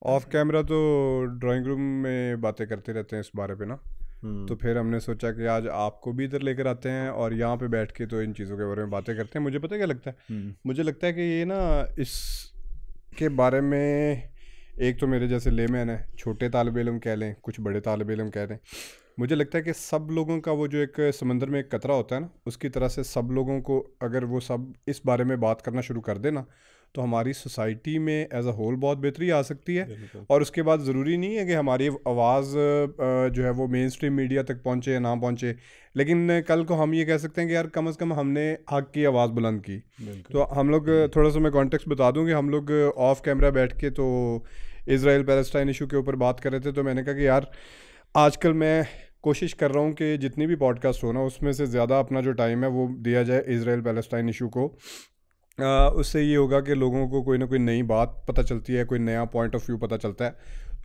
Of camera तो drawing room में बातें करते रहते हैं इस बारे पे ना। तो फिर हमने सोचा कि आज आपको भी इधर लेकर आते हैं और यहाँ पे बैठ के तो इन चीज़ों के बारे में बातें करते हैं। मुझे पता क्या लगता है, मुझे लगता है कि ये ना इसके बारे में, एक तो मेरे जैसे लेमैन है, छोटे तालिब इल्म कह लें, कुछ बड़े तालिब इल्म कह लें, मुझे लगता है कि सब लोगों का वो जो एक समंदर में एक कतरा होता है ना, उसकी तरह से सब लोगों को अगर वो सब इस बारे में बात करना शुरू कर देना तो हमारी सोसाइटी में एज अ होल बहुत बेहतरी आ सकती है। और उसके बाद ज़रूरी नहीं है कि हमारी आवाज़ जो है वो मेन स्ट्रीम मीडिया तक पहुँचे या ना पहुँचे, लेकिन कल को हम ये कह सकते हैं कि यार कम से कम हमने हक की आवाज़ बुलंद की। तो हम लोग थोड़ा सा मैं कॉन्टेक्स्ट बता दूँ कि हम लोग ऑफ कैमरा बैठ के तो इज़राइल पैलेस्टाइन इशू के ऊपर बात कर रहे थे। तो मैंने कहा कि यार आजकल मैं कोशिश कर रहा हूँ कि जितनी भी पॉडकास्ट हो ना उसमें से ज़्यादा अपना जो टाइम है वो दिया जाए इज़राइल पैलेस्टाइन इशू को। उससे ये होगा कि लोगों को कोई ना कोई नई बात पता चलती है, कोई नया पॉइंट ऑफ व्यू पता चलता है।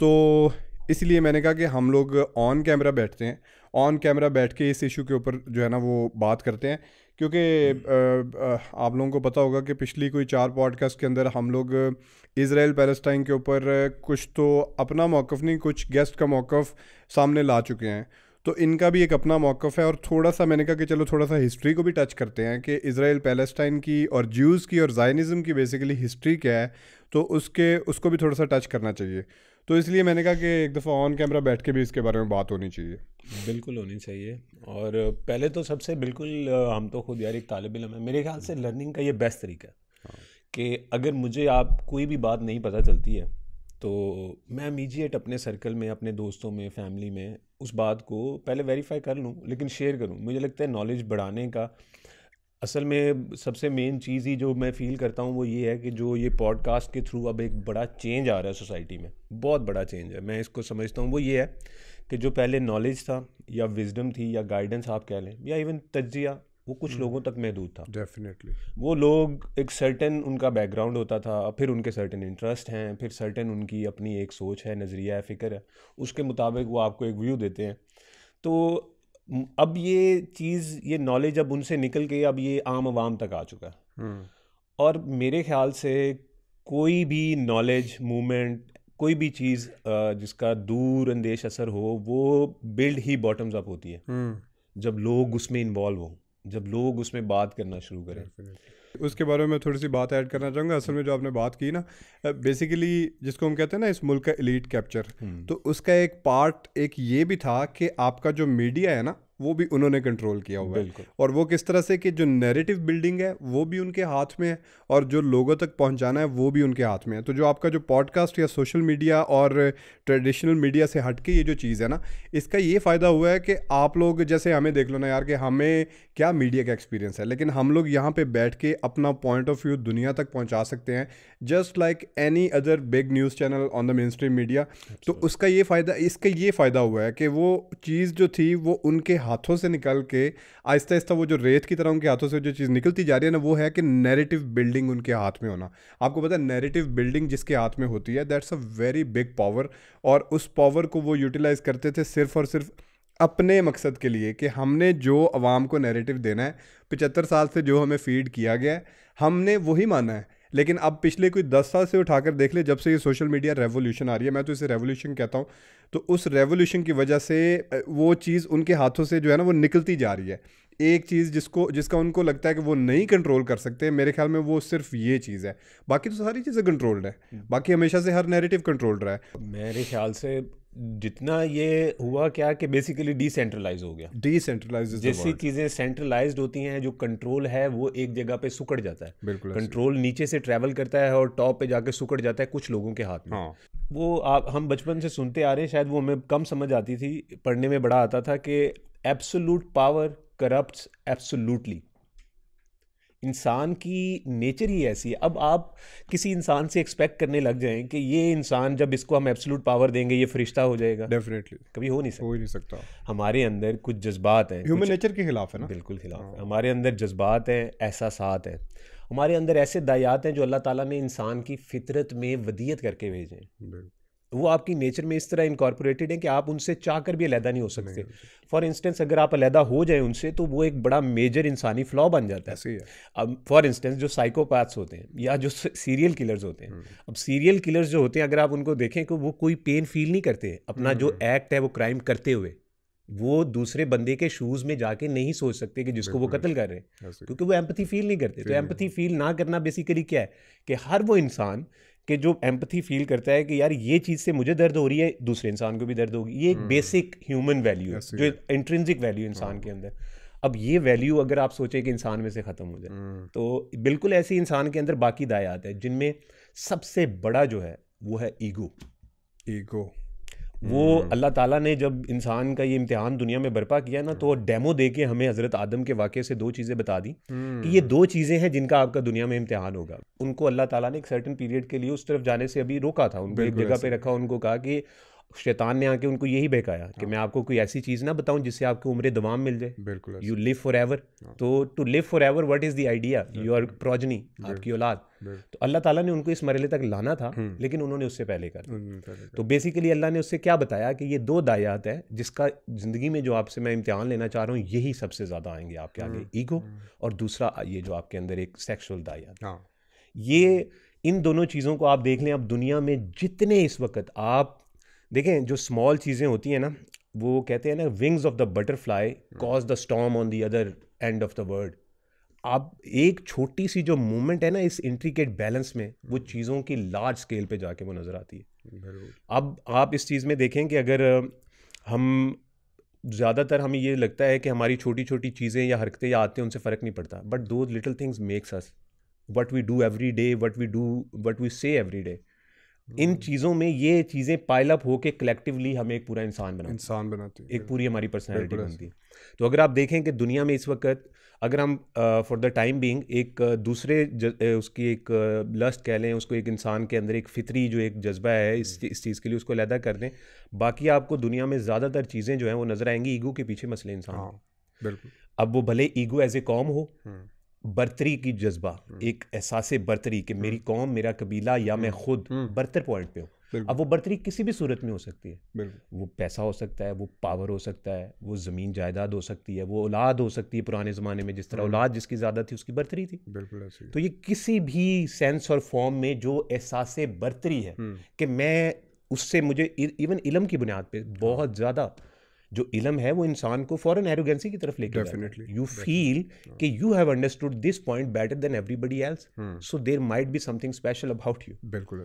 तो इसलिए मैंने कहा कि हम लोग ऑन कैमरा बैठते हैं, ऑन कैमरा बैठ के इस इशू के ऊपर जो है ना वो बात करते हैं। क्योंकि आप लोगों को पता होगा कि पिछली कोई 4 पॉडकास्ट के अंदर हम लोग इज़राइल पैलेस्टाइन के ऊपर कुछ तो अपना मौक़िफ़ नहीं, कुछ गेस्ट का मौक़िफ़ सामने ला चुके हैं। तो इनका भी एक अपना मौक़िफ़ है और थोड़ा सा मैंने कहा कि चलो थोड़ा सा हिस्ट्री को भी टच करते हैं कि इज़राइल पैलेस्टाइन की और ज्यूज़ की और ज़ायनिज़्म की बेसिकली हिस्ट्री क्या है, तो उसको भी थोड़ा सा टच करना चाहिए। तो इसलिए मैंने कहा कि एक दफ़ा ऑन कैमरा बैठ के भी इसके बारे में बात होनी चाहिए। बिल्कुल होनी चाहिए। और पहले तो सबसे बिल्कुल हम तो खुद यार एक तालिब इल्म है, मेरे ख्याल से लर्निंग का ये बेस्ट तरीका है कि अगर मुझे आप कोई भी बात नहीं पता चलती है तो मैं इमीडिएट अपने सर्कल में, अपने दोस्तों में, फैमिली में उस बात को पहले वेरीफाई कर लूँ, लेकिन शेयर करूँ। मुझे लगता है नॉलेज बढ़ाने का असल में सबसे मेन चीज़ ही जो मैं फ़ील करता हूँ वो ये है कि जो ये पॉडकास्ट के थ्रू अब एक बड़ा चेंज आ रहा है सोसाइटी में, बहुत बड़ा चेंज है, मैं इसको समझता हूँ। वो ये है कि जो पहले नॉलेज था या विजडम थी या गाइडेंस आप कह लें या इवन तज्जिया, वो कुछ लोगों तक महदूद था। डेफिनेटली वो लोग एक सर्टेन उनका बैकग्राउंड होता था, फिर उनके सर्टेन इंटरेस्ट हैं, फिर सर्टेन उनकी अपनी एक सोच है, नज़रिया है, फ़िक्र है, उसके मुताबिक वो आपको एक व्यू देते हैं। तो अब ये चीज़, ये नॉलेज अब उनसे निकल के अब ये आम आवाम तक आ चुका है। और मेरे ख्याल से कोई भी नॉलेज मूवमेंट, कोई भी चीज़ जिसका दूर अंदेश असर हो, वो बिल्ड ही बॉटम्स अप होती है जब लोग उसमें इन्वॉल्व हों, जब लोग उसमें बात करना शुरू करें। उसके बारे में थोड़ी सी बात ऐड करना चाहूँगा। असल में जो आपने बात की ना, बेसिकली जिसको हम कहते हैं ना इस मुल्क का एलीट कैप्चर, तो उसका एक पार्ट एक ये भी था कि आपका जो मीडिया है ना वो भी उन्होंने कंट्रोल किया हुआ है। और वो किस तरह से कि जो नैरेटिव बिल्डिंग है वो भी उनके हाथ में है और जो लोगों तक पहुंचाना है वो भी उनके हाथ में है। तो जो आपका जो पॉडकास्ट या सोशल मीडिया और ट्रेडिशनल मीडिया से हटके ये जो चीज़ है ना, इसका ये फ़ायदा हुआ है कि आप लोग जैसे हमें देख लो ना यार कि हमें क्या मीडिया का एक्सपीरियंस है, लेकिन हम लोग यहाँ पे बैठ के अपना पॉइंट ऑफ व्यू दुनिया तक पहुँचा सकते हैं, just like any other big news channel on the main stream media. तो उसका ये फ़ायदा, इसका ये फ़ायदा हुआ है कि वो चीज़ जो थी वो उनके हाथों से निकल के आहिस्ता आहिस्ता वो जो रेत की तरह उनके हाथों से जो चीज़ निकलती जा रही है ना, वो है कि नैरेटिव बिल्डिंग उनके हाथ में होना। आपको पता है नैरेटिव बिल्डिंग जिसके हाथ में होती है, that's a very big power. और उस पावर को वो यूटिलाइज करते थे सिर्फ और सिर्फ अपने मकसद के लिए कि हमने जो अवाम को नैरेटिव देना है, 75 साल से जो हमें फीड किया गया है हमने वही माना है। लेकिन अब पिछले कोई 10 साल से उठाकर देख ले, जब से ये सोशल मीडिया रेवोल्यूशन आ रही है, मैं तो इसे रेवोल्यूशन कहता हूँ, तो उस रेवोल्यूशन की वजह से वो चीज़ उनके हाथों से जो है ना वो निकलती जा रही है। एक चीज़ जिसका उनको लगता है कि वो नहीं कंट्रोल कर सकते, मेरे ख्याल में वो सिर्फ ये चीज़ है, बाकी तो सारी चीज़ें कंट्रोल्ड है। बाकी हमेशा से हर नैरेटिव कंट्रोल्ड रहा है। मेरे ख्याल से जितना ये हुआ क्या कि बेसिकली डिसेंट्रलाइज हो गया। डिसेंट्रलाइज जैसी चीज़ें सेंट्रलाइज्ड होती हैं, जो कंट्रोल है वो एक जगह पे सुकड़ जाता है। बिल्कुल कंट्रोल नीचे से ट्रैवल करता है और टॉप पे जाके सुकड़ जाता है कुछ लोगों के हाथ में। हाँ। वो हम बचपन से सुनते आ रहे हैं, शायद वो हमें कम समझ आती थी, पढ़ने में बड़ा आता था कि एब्सोल्यूट पावर करप्ट्स एब्सोल्यूटली। इंसान की नेचर ही ऐसी है। अब आप किसी इंसान से एक्सपेक्ट करने लग जाएं कि ये इंसान जब इसको हम एब्सोल्यूट पावर देंगे ये फरिश्ता हो जाएगा, डेफिनेटली कभी हो नहीं सकता। हो ही नहीं सकता। हमारे अंदर कुछ जज्बात हैं, ह्यूमन नेचर के खिलाफ है ना। बिल्कुल खिलाफ है। हमारे अंदर जज्बात हैं, एहसासात हैं, हमारे अंदर ऐसे दायात हैं जो अल्लाह ताला ने इंसान की फितरत में वदीयत करके भेजे हैं। वो आपकी नेचर में इस तरह इनकॉर्पोरेटेड है कि आप उनसे चाह कर भी अलहदा नहीं हो सकते। फॉर इंस्टेंस अगर आप अलहदा हो जाए उनसे तो वो एक बड़ा मेजर इंसानी फ्लॉ बन जाता है। ऐसे ही है। अब फॉर इंस्टेंस जो साइकोपैथ्स होते हैं या जो सीरियल किलर्स होते हैं, अब सीरियल किलर्स जो होते हैं अगर आप उनको देखें कि वो कोई पेन फील नहीं करते, अपना जो एक्ट है वो क्राइम करते हुए वो दूसरे बंदे के शूज़ में जाके नहीं सोच सकते कि जिसको वो कत्ल कर रहे हैं, क्योंकि वो एम्पैथी फील नहीं करते। तो एम्पैथी फील ना करना बेसिकली क्या है कि हर वो इंसान कि जो एम्पैथी फील करता है कि यार ये चीज़ से मुझे दर्द हो रही है, दूसरे इंसान को भी दर्द होगी, ये एक बेसिक ह्यूमन वैल्यू है, जो इंट्रिंसिक वैल्यू इंसान के अंदर। अब ये वैल्यू अगर आप सोचें कि इंसान में से ख़त्म हो जाए तो बिल्कुल ऐसे इंसान के अंदर बाकी दायात है, जिनमें सबसे बड़ा जो है वो है ईगो। वो अल्लाह ताला ने जब इंसान का ये इम्तिहान दुनिया में बर्पा किया ना, तो डेमो दे के हमें हज़रत आदम के वाक़े से 2 चीज़ें बता दी कि ये 2 चीज़ें हैं जिनका आपका दुनिया में इम्तिहान होगा। उनको अल्लाह ताला ने एक सर्टेन पीरियड के लिए उस तरफ जाने से अभी रोका था, उनको एक जगह पे रखा, उनको कहा कि शैतान ने आके उनको यही बहकाया कि मैं आपको कोई ऐसी चीज़ ना बताऊं जिससे आपको उम्र दवाम मिल जाए, बिल्कुल यू लिव फॉर एवर। तो to live forever what is the idea, your progeny, आपकी औलाद। तो अल्लाह ताला ने उनको इस मरहले तक लाना था, लेकिन उन्होंने उससे पहले कर। तो बेसिकली अल्लाह ने उससे क्या बताया कि ये 2 दायात है जिसका ज़िंदगी में जो आपसे मैं इम्तिहान लेना चाह रहा हूँ, यही सबसे ज़्यादा आएंगे आपके आगे, ईगो, और दूसरा ये जो आपके अंदर एक सेक्सुअल दायात। ये इन दोनों चीज़ों को आप देख लें। अब दुनिया में जितने इस वक्त आप देखें, जो स्मॉल चीज़ें होती हैं ना, वो कहते हैं ना, wings of the butterfly cause the storm on the other end of the world. आप एक छोटी सी जो मूवमेंट है ना इस इंट्रिकेट बैलेंस में, वो चीज़ों की लार्ज स्केल पे जाके वो नज़र आती है। अब आप इस चीज़ में देखें कि अगर हम ज़्यादातर हमें ये लगता है कि हमारी छोटी छोटी चीज़ें या हरकतें या आते हैं उनसे फ़र्क नहीं पड़ता, but two little things makes us what we do every day, what we say every day. इन चीज़ों में ये चीज़ें पाइल अप होके कलेक्टिवली हमें एक पूरा इंसान बनाती है, एक पूरी हमारी पर्सनैलिटी बनती है। तो अगर आप देखें कि दुनिया में इस वक्त अगर हम फॉर द टाइम बीइंग एक दूसरे उसकी एक लस्ट कह लें, उसको एक इंसान के अंदर एक फितरी जो एक जज्बा है इस चीज़ के लिए उसको अलहदा कर दें, बाकी आपको दुनिया में ज़्यादातर चीज़ें जो हैं वो नज़र आएंगी ईगो के पीछे मसले इंसान। बिल्कुल। अब वो भले ईगो एज ए कौम हो, बर्तरी की जज्बा, एक एहसास बर्तरी कि मेरी कौम, मेरा कबीला या मैं खुद बर्तर पॉइंट पे हूँ। अब वो बर्तरी किसी भी सूरत में हो सकती है, वो पैसा हो सकता है, वो पावर हो सकता है, वो ज़मीन जायदाद हो सकती है, वो औलाद हो सकती है। पुराने ज़माने में जिस तरह औलाद जिसकी ज़्यादा थी उसकी बर्तरी थी। बिल्कुल ऐसे ही। तो ये किसी भी सेंस और फॉर्म में जो एहसास बर्तरी है कि मैं उससे, मुझे इवन इल्म की बुनियाद पे बहुत ज़्यादा जो इल्म है वो इंसान को फॉरन एरोगेंसी की तरफ लेके जाता है। यू फील कि you have understood this point better than everybody else, so there might be something special about you. बिल्कुल।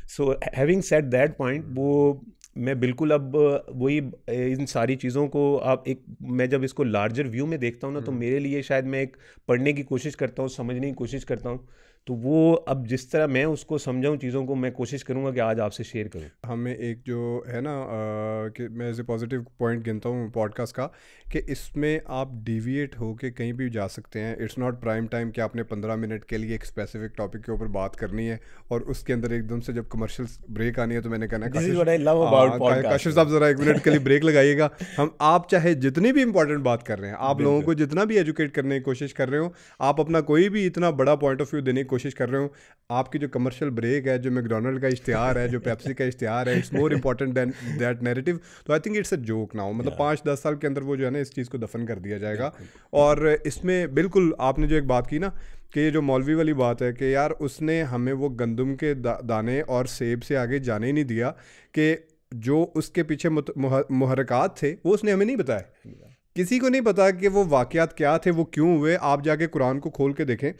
So having said that point, वो मैं बिल्कुल अब वही इन सारी चीज़ों को आप एक, मैं जब इसको लार्जर व्यू में देखता हूँ ना, तो मेरे लिए शायद मैं एक पढ़ने की कोशिश करता हूँ, समझने की कोशिश करता हूँ, तो वो अब जिस तरह मैं उसको समझाऊँ चीज़ों को, मैं कोशिश करूँगा कि आज आपसे शेयर करूँ। हमें एक जो है ना कि मैं एज ए पॉजिटिव पॉइंट गिनता हूँ पॉडकास्ट का, कि इसमें आप डिविएट होके कहीं भी जा सकते हैं। इट्स नॉट प्राइम टाइम कि आपने 15 मिनट के लिए एक स्पेसिफिक टॉपिक के ऊपर बात करनी है और उसके अंदर एकदम से जब कमर्शियल ब्रेक आनी है तो मैंने कहना है काशिफ साहब ज़रा 1 मिनट के लिए ब्रेक लगाइएगा। हम आप चाहे जितनी भी इंपॉर्टेंट बात कर रहे हैं, आप लोगों को जितना भी एजुकेट करने की कोशिश कर रहे हो, आप अपना कोई भी इतना बड़ा पॉइंट ऑफ व्यू देने की कोशिश कर रहे हो, आपकी जो कमर्शियल ब्रेक है, जो मैकडोनल्ड का इश्तिहार है, जो पेप्सी का इश्तिहार है, it's more important than that narrative. तो I think it's a joke now, मतलब 5-10 साल के अंदर वो जो है ना इस चीज़ को दफन कर दिया जाएगा। और इसमें बिल्कुल आपने जो एक बात की ना कि ये जो मौलवी वाली बात है कि यार उसने हमें वो गंदम के दाने और सेब से आगे जाने ही नहीं दिया, कि जो उसके पीछे मुहर्रिकात थे वो उसने हमें नहीं बताया। किसी को नहीं पता कि वो वाक़यात क्या थे, वो क्यों हुए। आप जाके कुरान को खोल के देखें,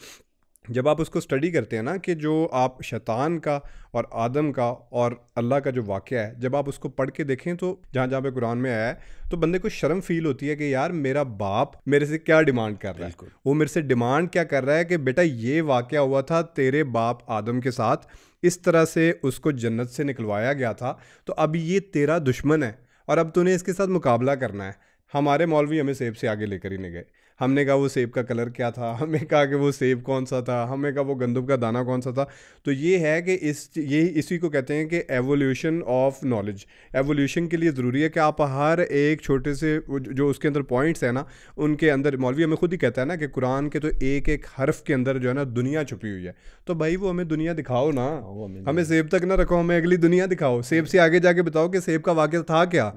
जब आप उसको स्टडी करते हैं ना, कि जो आप शैतान का और आदम का और अल्लाह का जो वाक़या है, जब आप उसको पढ़ के देखें तो जहाँ जहाँ पे कुरान में आया है, तो बंदे को शर्म फील होती है कि यार मेरा बाप मेरे से क्या डिमांड कर रहा है। वो मेरे से डिमांड क्या कर रहा है कि बेटा ये वाक़या हुआ था तेरे बाप आदम के साथ, इस तरह से उसको जन्नत से निकलवाया गया था, तो अब ये तेरा दुश्मन है और अब तूने इसके साथ मुकाबला करना है। हमारे मौलवी हमें सेब से आगे लेकर ही नहीं गए। हमने कहा वो सेब का कलर क्या था, हमें कहा कि वो सेब कौन सा था, हमें कहा वो गंदम का दाना कौन सा था। तो ये है कि इसी को कहते हैं कि एवोल्यूशन ऑफ नॉलेज। एवोल्यूशन के लिए ज़रूरी है कि आप हर एक छोटे से जो उसके अंदर पॉइंट्स है ना, उनके अंदर, मौलवी हमें खुद ही कहता है ना कि कुरान के तो एक एक हर्फ के अंदर जो है ना दुनिया छुपी हुई है। तो भाई वो हमें दुनिया दिखाओ ना, हमें सेब तक ना रखो, हमें अगली दुनिया दिखाओ। सेब से आगे जाके बताओ कि सेब का वाक़या था क्या।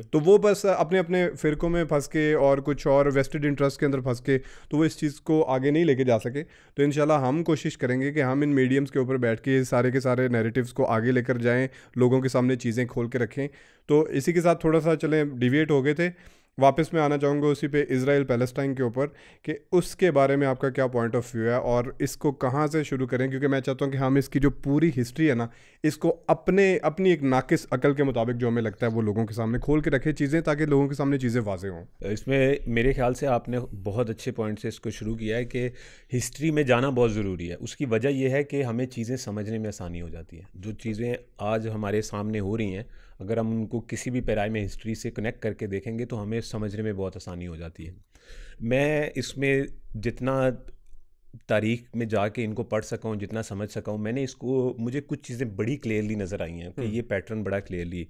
तो वो बस अपने अपने फ़िरकों में फंस के और कुछ और वेस्टेड इंटरेस्ट के अंदर फंस के तो वो इस चीज़ को आगे नहीं लेके जा सके। तो इंशाल्लाह हम कोशिश करेंगे कि हम इन मीडियम्स के ऊपर बैठ के सारे नैरेटिव्स को आगे लेकर जाएं, लोगों के सामने चीज़ें खोल के रखें। तो इसी के साथ थोड़ा सा चलें, डिविएट हो गए थे, वापस मैं आना चाहूँगा उसी पे इज़राइल पैलेस्टाइन के ऊपर कि उसके बारे में आपका क्या पॉइंट ऑफ व्यू है और इसको कहाँ से शुरू करें, क्योंकि मैं चाहता हूँ कि हम इसकी जो पूरी हिस्ट्री है ना, इसको अपनी एक नाकिस अकल के मुताबिक जो हमें लगता है वो लोगों के सामने खोल के रखें चीज़ें, ताकि लोगों के सामने चीज़ें वाज़ेह हों। इसमें मेरे ख्याल से आपने बहुत अच्छे पॉइंट से इसको शुरू किया है कि हिस्ट्री में जाना बहुत ज़रूरी है। उसकी वजह यह है कि हमें चीज़ें समझने में आसानी हो जाती है। जो चीज़ें आज हमारे सामने हो रही हैं, अगर हम उनको किसी भी पैराई में हिस्ट्री से कनेक्ट करके देखेंगे तो हमें समझने में बहुत आसानी हो जाती है। मैं इसमें जितना तारीख में जाके इनको पढ़ सका हूँ, जितना समझ सका हूँ, मुझे कुछ चीज़ें बड़ी क्लियरली नज़र आई हैं कि ये पैटर्न बड़ा क्लियरली।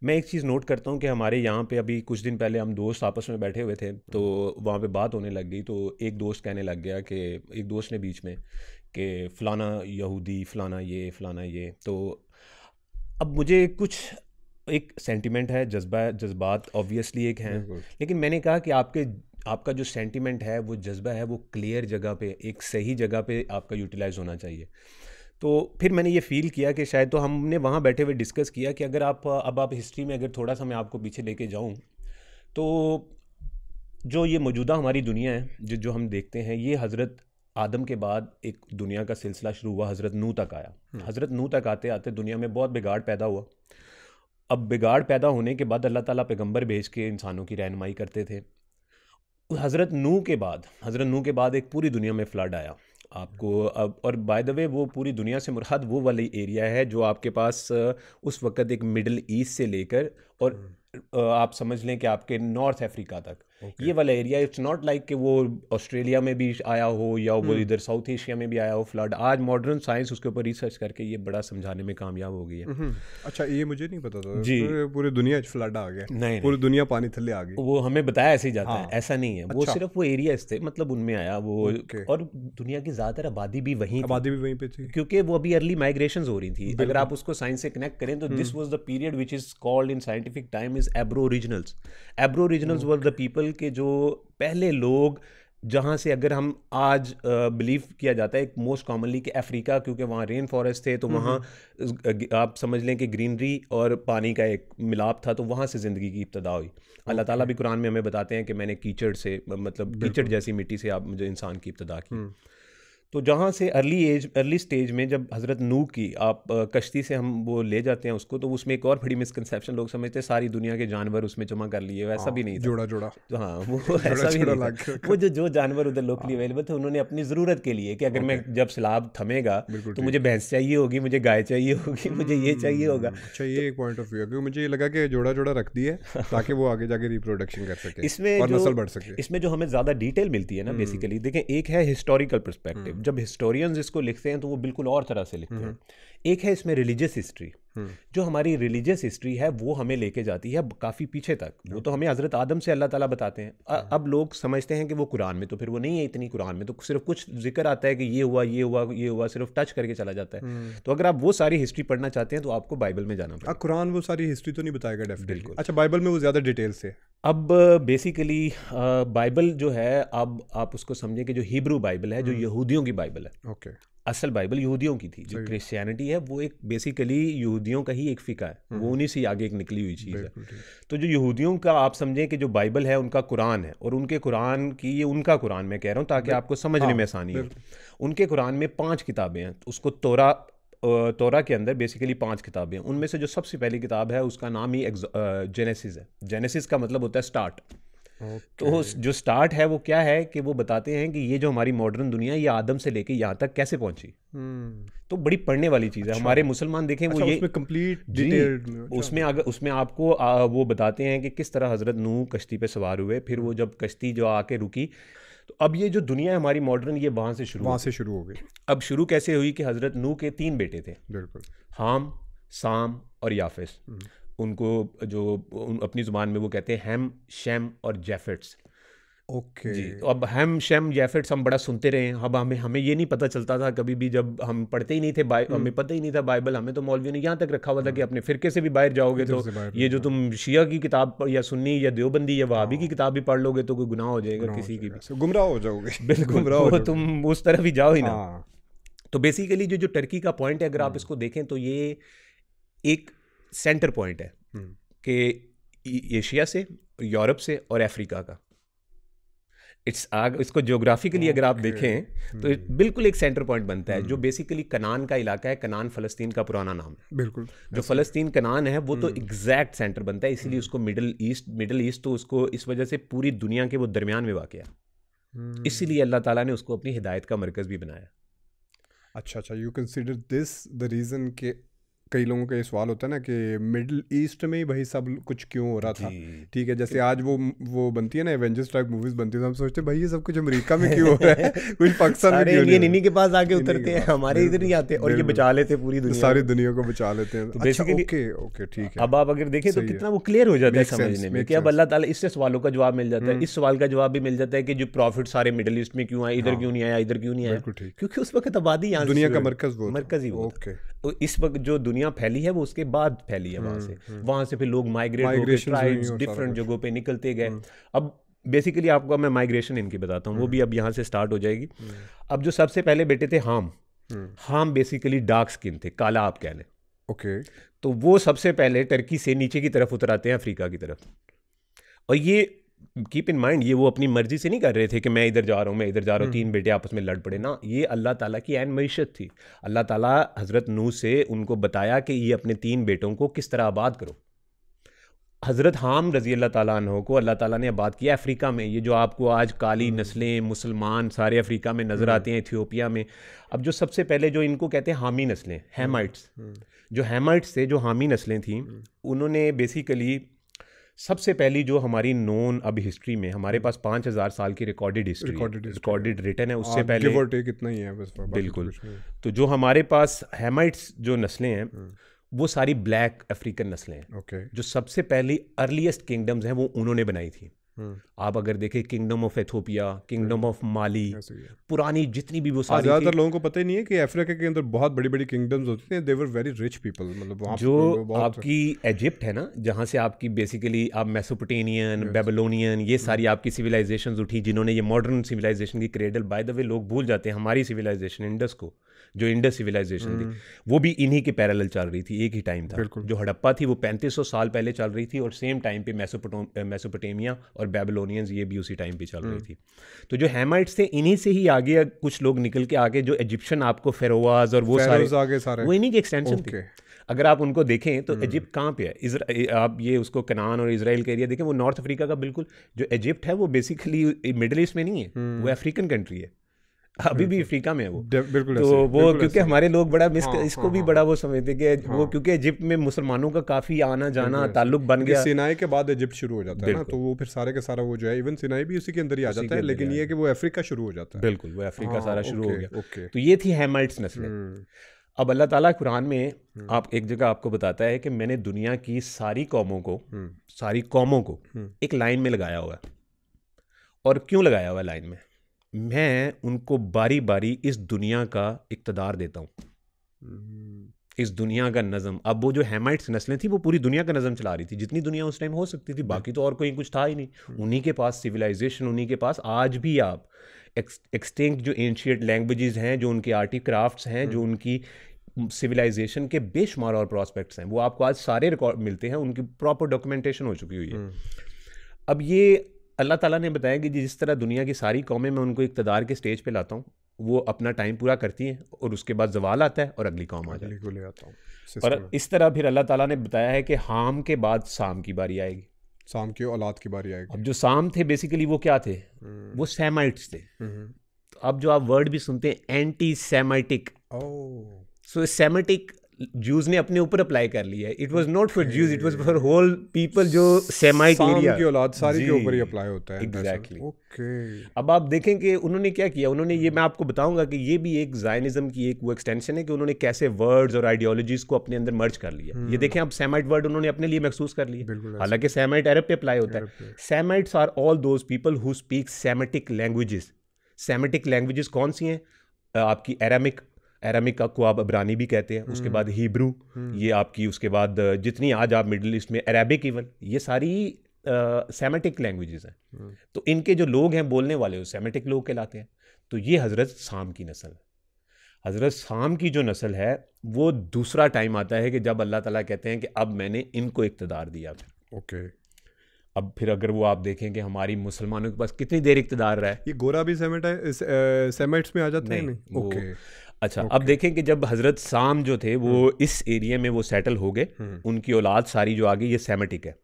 मैं एक चीज़ नोट करता हूँ कि हमारे यहाँ पे अभी कुछ दिन पहले हम दोस्त आपस में बैठे हुए थे, तो वहाँ पे बात होने लग गई। तो एक दोस्त कहने लग गया कि एक दोस्त ने बीच में कि फ़लाना यहूदी, फ़लाना ये। तो अब मुझे कुछ एक सेंटिमेंट है, जज्बात ऑब्वियसली एक हैं, लेकिन मैंने कहा कि आपका जो सेंटिमेंट है, वो जज्बा है, वो क्लियर जगह पे, एक सही जगह पे आपका यूटिलाइज होना चाहिए। तो फिर मैंने ये फ़ील किया कि शायद, तो हमने वहाँ बैठे हुए डिस्कस किया कि अगर आप हिस्ट्री में अगर थोड़ा सा मैं आपको पीछे लेके जाऊँ, तो जो ये मौजूदा हमारी दुनिया है, जो हम देखते हैं, ये हज़रत आदम के बाद एक दुनिया का सिलसिला शुरू हुआ, हज़रत नूह तक आया। हज़रत नूह तक आते आते दुनिया में बहुत बिगाड़ पैदा हुआ। अब बिगाड़ पैदा होने के बाद अल्लाह ताला पैगंबर भेज के इंसानों की रहनुमाई करते थे। हज़रत नूह के बाद एक पूरी दुनिया में फ्लड आया आपको। अब और बाय द वे, वो पूरी दुनिया से मुराद वो वाली एरिया है जो आपके पास उस वक़्त एक मिडल ईस्ट से लेकर और आप समझ लें कि आपके नॉर्थ अफ्रीका तक, ये वाला एरिया। इट्स नॉट लाइक कि वो ऑस्ट्रेलिया में भी आया हो या वो इधर साउथ एशिया में भी आया हो फ्लड। आज मॉडर्न साइंस उसके ऊपर रिसर्च करके ये बड़ा समझाने में कामयाब हो गई है। अच्छा, ये मुझे नहीं पता था जी, पूरी दुनिया फ्लड आ गया। नहीं, पूरी दुनिया पानी थल्ले आ गई। वो हमें बताया ऐसे ही जाता है, ऐसा नहीं है। वो अच्छा। सिर्फ वो एरियाज थे, मतलब उनमें आया वो। और दुनिया की ज़्यादातर आबादी भी वहीं पे थी, क्योंकि वो अभी अर्ली माइग्रेशन हो रही थी। अगर आप उसको साइंस से कनेक्ट करें तो this was the period which is called in scientific time is aboriginals. Aboriginals were the people के जो पहले लोग, जहाँ से अगर हम आज बिलीव किया जाता है एक मोस्ट कॉमनली कि अफ्रीका, क्योंकि वहाँ रेन फॉरेस्ट थे, तो वहाँ आप समझ लें कि ग्रीनरी और पानी का एक मिलाप था, तो वहाँ से ज़िंदगी की इब्तदा हुई। अल्लाह ताला भी कुरान में हमें बताते हैं कि मैंने कीचड़ से, मतलब कीचड़ जैसी मिट्टी से आप मुझे इंसान की इब्तदा की। तो जहाँ से अर्ली स्टेज में जब हज़रत नूह की आप कश्ती से हम वो ले जाते हैं उसको, तो उसमें एक और बड़ी मिसकंसेप्शन, लोग समझते हैं सारी दुनिया के जानवर उसमें जमा कर लिए। वैसा भी नहीं था, जोड़ा। तो हाँ, वो ऐसा भी नहीं था। वो जो जानवर उधर लोकली अवेलेबल थे, उन्होंने अपनी ज़रूरत के लिए कि अगर मैं जब सैलाब थमेगा तो मुझे भैंस चाहिए होगी, मुझे गाय चाहिए होगी, मुझे ये चाहिए होगा। अच्छा, ये एक पॉइंट ऑफ व्यू है, क्योंकि मुझे ये लगा कि जोड़ा रख दिया ताकि वो आगे जाके रिप्रोडक्शन कर सके और नस्ल बढ़ सके। इसमें जो हमें ज़्यादा डिटेल मिलती है ना, बेसिकली देखें, एक है हिस्टोरिकल पर्सपेक्टिव, जब हिस्टोरियंस इसको लिखते हैं तो वो बिल्कुल और तरह से लिखते हैं। एक है इसमें रिलीजियस हिस्ट्री, जो हमारी रिलीजियस हिस्ट्री है वो हमें लेके जाती है काफ़ी पीछे तक। वो तो हमें हज़रत आदम से अल्लाह ताला बताते हैं। अब लोग समझते हैं कि वो कुरान में, तो फिर वो नहीं है इतनी। कुरान में तो सिर्फ कुछ जिक्र आता है कि ये हुआ, सिर्फ टच करके चला जाता है। तो अगर आप वो सारी हिस्ट्री पढ़ना चाहते हैं तो आपको बाइबल में जाना पड़ेगा। कुरान वो सारी हिस्ट्री तो नहीं बताएगा डेफिनेटली। अच्छा, बाइबल में वो ज़्यादा डिटेल से। अब बेसिकली बाइबल जो है, अब आप उसको समझें कि जो हिब्रू बाइबल है, जो यहूदियों की बाइबल है, ओके, असल बाइबल यहूदियों की थी। जो क्रिश्चियनिटी है वो एक बेसिकली यहूदियों का ही एक फ़िका है, वो उन्हीं से आगे एक निकली हुई चीज़ है। तो जो यहूदियों का आप समझें कि जो बाइबल है उनका कुरान है, और उनके कुरान की, ये उनका कुरान मैं कह रहा हूँ ताकि आपको समझने में आसानी हो। उनके कुरान में 5 किताबें हैं। उसको तोरा के अंदर बेसिकली 5 किताबें हैं। उनमें से जो सबसे पहली किताब है उसका नाम ही जेनेसिस है। जेनेसिस का मतलब होता है स्टार्ट। तो जो स्टार्ट है वो क्या है कि वो बताते हैं कि ये जो हमारी मॉडर्न दुनिया ये आदम से लेके यहाँ तक कैसे पहुंची। तो बड़ी पढ़ने वाली चीज़ है। हमारे मुसलमान देखें वो ये उसमें कंप्लीट डिटेल्ड उसमें आपको वो बताते हैं कि किस तरह हज़रत नूह कश्ती पे सवार हुए, फिर वो जब कश्ती जो आके रुकी, तो अब ये जो दुनिया है हमारी मॉडर्न ये वहाँ से शुरू हो गई। अब शुरू कैसे हुई कि हज़रत नूह के 3 बेटे थे, बिल्कुल, हाम, साम और याफिस। उनको जो अपनी ज़ुबान में वो कहते हैं हैम, शेम और जैफेट्स। ओके जी, तो अब हैम, शेम, जैफेट्स हम बड़ा सुनते रहे। अब हमें ये नहीं पता चलता था कभी भी, जब हम पढ़ते ही नहीं थे हमें पता ही नहीं था बाइबल। हमें तो मौलवियों ने यहाँ तक रखा हुआ था कि अपने फ़िरके से भी बाहर जाओगे तो ये जो तुम शिया की किताब या सुन्नी या देवबंदी या वहाबी की किताब भी पढ़ लोगे तो कोई गुनाह हो जाएगा, किसी की भी गुमराह हो जाओगे। बिल्कुल, तो तुम उस तरफ ही जाओ ही ना। तो बेसिकली जो टर्की का पॉइंट है, अगर आप इसको देखें तो ये एक सेंटर पॉइंट है कि एशिया से, यूरोप से और अफ्रीका का इसको ज्योग्राफिकली अगर आप देखें तो बिल्कुल एक सेंटर पॉइंट बनता है, जो बेसिकली कनान का इलाका है। कनान फ़लस्तीन का पुराना नाम है, बिल्कुल। जो फ़लस्तीन कनान है वो तो एग्जैक्ट सेंटर बनता है, इसीलिए उसको मिडल ईस्ट तो उसको इस वजह से पूरी दुनिया के वो दरमियान में वाक़ है, इसीलिए अल्लाह ताला ने उसको अपनी हिदायत का मरकज़ भी बनाया। अच्छा, you consider this the reason के कई लोगों का ये सवाल होता है ना कि मिडिल ईस्ट में ही भाई सब कुछ क्यों हो रहा था। ठीक है, जैसे आज वो बनती है ना एवेंजर्स टाइप मूवीज बनती है, तो हम सोचते हैं भाई ये सब कुछ अमेरिका में क्यों हो रहा है, कुछ पाकिस्तान में क्यों नहीं। इन्हीं के पास आके उतरते हैं, हमारे इधर नहीं आते, और ये बचा लेते हैं पूरी दुनिया, सारी दुनिया को बचा लेते हैं। बेसिकली ओके ठीक है। अब आप अगर देखें तो कितना वो क्लियर हो जाता है समझने में कि अब अल्लाह ताला इससे सवालों का जवाब मिल जाता है। इस सवाल का जवाब भी मिल जाता है कि जो प्रॉफिट सारे मिडिल ईस्ट में क्यों आए, इधर क्यों नहीं आया, इधर क्यों नहीं आया, क्योंकि उस वक्त आबादी यहाँ दुनिया का मरकज ही वो। तो इस वक्त जो दुनिया फैली है वो उसके बाद फैली है वहां से फिर लोग माइग्रेट होकर ट्राइब्स डिफरेंट जगहों पे निकलते गए। अब बेसिकली आपको मैं माइग्रेशन इनकी बताता हूँ, वो भी अब यहाँ से स्टार्ट हो जाएगी। अब जो सबसे पहले बेटे थे हाम बेसिकली डार्क स्किन थे, काला आप कह लें। ओके, तो वो सबसे पहले टर्की से नीचे की तरफ उतर आते हैं अफ्रीका की तरफ। और ये कीप इन माइंड, ये वो अपनी मर्जी से नहीं कर रहे थे कि मैं इधर जा रहा हूँ, मैं इधर जा रहा हूँ, 3 बेटे आपस में लड़ पड़े ना। ये अल्लाह ताला की ऐन मईशत थी। अल्लाह ताला हज़रत नूह से उनको बताया कि ये अपने 3 बेटों को किस तरह आबाद करो। हज़रत हाम रज़ी अल्लाह ताला अन्हो को अल्लाह ताला ने आबाद किया अफ्रीका में। ये जो आपको आज काली नस्लें मुसलमान सारे अफ्रीका में नज़र आते हैं, इथियोपिया में। अब जो सबसे पहले जो इनको कहते हैं हामी नस्लें, हैमाइट्स, जो हैमाइट्स थे, जो हामी नस्लें थीं, उन्होंने बेसिकली सबसे पहली जो हमारी नोन अब हिस्ट्री में हमारे पास 5000 साल की रिकॉर्डेड रिटन है, उससे पहले कितना ही है बस, बिल्कुल। तो जो हमारे पास हैमाइट्स जो नस्लें हैं वो सारी ब्लैक अफ्रीकन नस्लें हैं। जो सबसे पहली अर्लीस्ट किंगडम्स हैं वो उन्होंने बनाई थी। आप अगर देखें kingdom of Ethiopia, kingdom of Mali, पुरानी जितनी भी वो सारी, ज़्यादातर लोगों को पता ही नहीं है कि अफ्रीका के अंदर बहुत बड़ी बड़ी किंगडम्स होती हैं। दे वर वेरी रिच पीपल। मतलब जो आपकी इजिप्ट है ना, जहाँ से आपकी बेसिकली आप मेसोपोटेमियन, बेबीलोनियन, ये सारी आपकी सिविलाइजेशंस उठी, जिन्होंने ये मॉडर्न सिविलाइजेशन की क्रेडल, बाय द वे लोग भूल जाते हैं हमारी सिविलाइजेशन इंडस को, जो इंडस सिविलाइजेशन थी वो भी इन्हीं के पैरेलल चल रही थी, एक ही टाइम था। जो हड़प्पा थी वो 3500 साल पहले चल रही थी, और सेम टाइम पे मेसोपोटामिया और बेबीलोनियंस ये भी उसी टाइम पे चल रही थी। तो जो हैमाइट्स थे इन्हीं से ही आगे कुछ लोग निकल के आगे, जो इजिप्शियन आपको फेरोवाज और वो सारे वो इन्हीं की एक्सटेंशन थे। अगर आप उनको देखें तो इजिप्ट कहाँ पे है, आप ये उसको कनान और इजराइल का एरिया देखें, वो नॉर्थ अफ्रीका का बिल्कुल। जो इजिप्ट है वो बेसिकली मिडिल ईस्ट में नहीं है, वो अफ्रीकन कंट्री है, अभी भी अफ्रीका में है वो। बिल्कुल। तो वो क्योंकि हमारे लोग बड़ा इसको भी बड़ा वो समझते कि वो क्योंकि इजिप्ट में मुसलमानों का काफ़ी आना जाना ताल्लुक बन गया। सिनाई के बाद इजिप्ट शुरू हो जाता है ना, तो वो फिर सारे का सारा वो जो है, इवन सिनाई भी उसी के अंदर ही आ जाता है, लेकिन ये है कि वो अफ्रीका शुरू हो जाता है। बिल्कुल, वो अफ्रीका सारा शुरू हो गया। तो ये थी हैमाइट्स नस्लें। अब अल्लाह ताला कुरान में आप एक जगह आपको बताता है कि मैंने दुनिया की सारी कौमों को एक लाइन में लगाया हुआ है। और क्यों लगाया हुआ है लाइन में? मैं उनको बारी बारी इस दुनिया का इक़्तिदार देता हूँ, इस दुनिया का नज़म। अब वो जो हैमाइट्स नस्लें थी वो पूरी दुनिया का नज़म चला रही थी, जितनी दुनिया उस टाइम हो सकती थी, बाकी तो और कोई कुछ था ही नहीं। उन्हीं के पास सिविलाइजेशन, उन्हीं के पास आज भी आप एक्सटिंक्ट जो एंशिएंट लैंग्वेजेस हैं, जो उनके आर्टिक्राफ्ट्स हैं, जो उनकी सिविलाइजेशन के बेशुमार और प्रॉस्पेक्ट्स हैं, वो आपको आज सारे रिकॉर्ड मिलते हैं, उनकी प्रॉपर डॉक्यूमेंटेशन हो चुकी हुई है। अब ये अल्लाह ताला ने बताया कि जिस तरह दुनिया की सारी कौमें मैं उनको इक़्तिदार के स्टेज पे लाता हूँ, वो अपना टाइम पूरा करती हैं और उसके बाद ज़वाल आता है और अगली कौम आ जाती है। और इस तरह फिर अल्लाह ताला ने बताया है कि हाम के बाद साम की बारी आएगी। साम की औलाद की बारी आएगी। अब जो साम थे बेसिकली वो क्या थे, वो सेमाइट्स थे। तो अब जो आप वर्ड भी सुनते हैं anti Semitic, so Semitic Jews ने अपने ऊपर अप्लाई कर लिया है। It was not for Jews, it was for whole people जो सेमाइट एरिया की औलाद सारी के ऊपर ही अप्लाई होता है। एग्जैक्टली। ओके। अब आप देखें कि उन्होंने क्या किया, उन्होंने ये, मैं आपको बताऊंगा कि ये भी एक ज़ायनिज़्म की एक वो एक्सटेंशन है कि उन्होंने कैसे वर्ड्स और आइडियोलॉजीज को अपने अंदर मर्ज कर लिया। ये देखें, अब सेमाइट वर्ड उन्होंने अपने लिए महसूस कर लिया, हालांकि सेमाइट अरब पे अप्लाई होता है। Semites are all those people who speak Semitic languages. Semitic languages कौन सी हैं? आपकी एरामिक को आप अब्रानी भी कहते हैं, उसके बाद हिब्रू, ये आपकी, उसके बाद जितनी आज आप मिडिल ईस्ट में अरेबिक, इवन ये सारी सेमेटिक लैंग्वेजेस हैं। तो इनके जो लोग हैं बोलने वाले, वो सेमेटिक लोग कहलाते हैं। तो ये हज़रत साम की नस्ल है। हज़रत साम की जो नस्ल है वो दूसरा टाइम आता है कि जब अल्लाह ताला कहते हैं कि अब मैंने इनको इक़्तिदार दिया। ओके। अब फिर अगर वो आप देखें कि हमारी मुसलमानों के पास कितनी देर इक़्तिदार रहा है। ये गोरा भी सेमाइट्स में आ जाते हैं? नहीं। ओके। अच्छा, अब देखें कि जब हज़रत साम जो थे वो इस एरिया में वो सेटल हो गए, उनकी औलाद सारी जो आगे ये सेमेटिक है।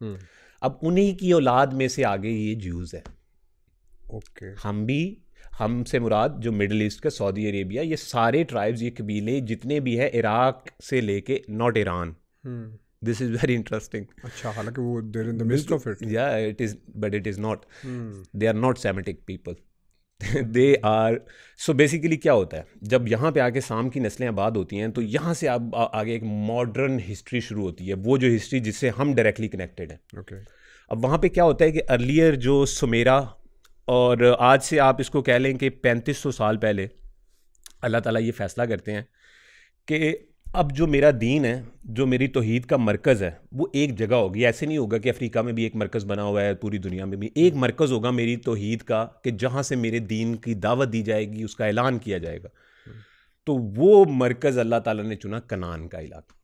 अब उन्हीं की औलाद में से आगे ये ज्यूज़ है। ओके। हमसे मुराद जो मिडिल ईस्ट का सऊदी अरेबिया, ये सारे ट्राइब्स, ये कबीले जितने भी हैं, इराक से लेके not Iran. This is very interesting. अच्छा, हालांकि वो there in the mist of it. या it is, but it is not, they are not Semitic people, they are. So basically क्या होता है, जब यहाँ पे आके साम की नस्लें आबाद होती हैं तो यहाँ से आप आगे एक मॉडर्न हिस्ट्री शुरू होती है, वो जो हिस्ट्री जिससे हम डायरेक्टली कनेक्टेड हैं। ओके। अब वहाँ पे क्या होता है कि अर्लियर जो सुमेरा, और आज से आप इसको कह लें कि 3500 साल पहले अल्लाह ताला ये फ़ैसला करते हैं कि अब जो मेरा दीन है, जो मेरी तौहीद का मरकज़ है, वो एक जगह होगी। ऐसे नहीं होगा कि अफ्रीका में भी एक मरकज़ बना हुआ है, पूरी दुनिया में भी एक मरकज़ होगा मेरी तौहीद का, कि जहाँ से मेरे दीन की दावत दी जाएगी, उसका ऐलान किया जाएगा। तो वो मरकज़ अल्लाह ताला ने चुना कनान का इलाका,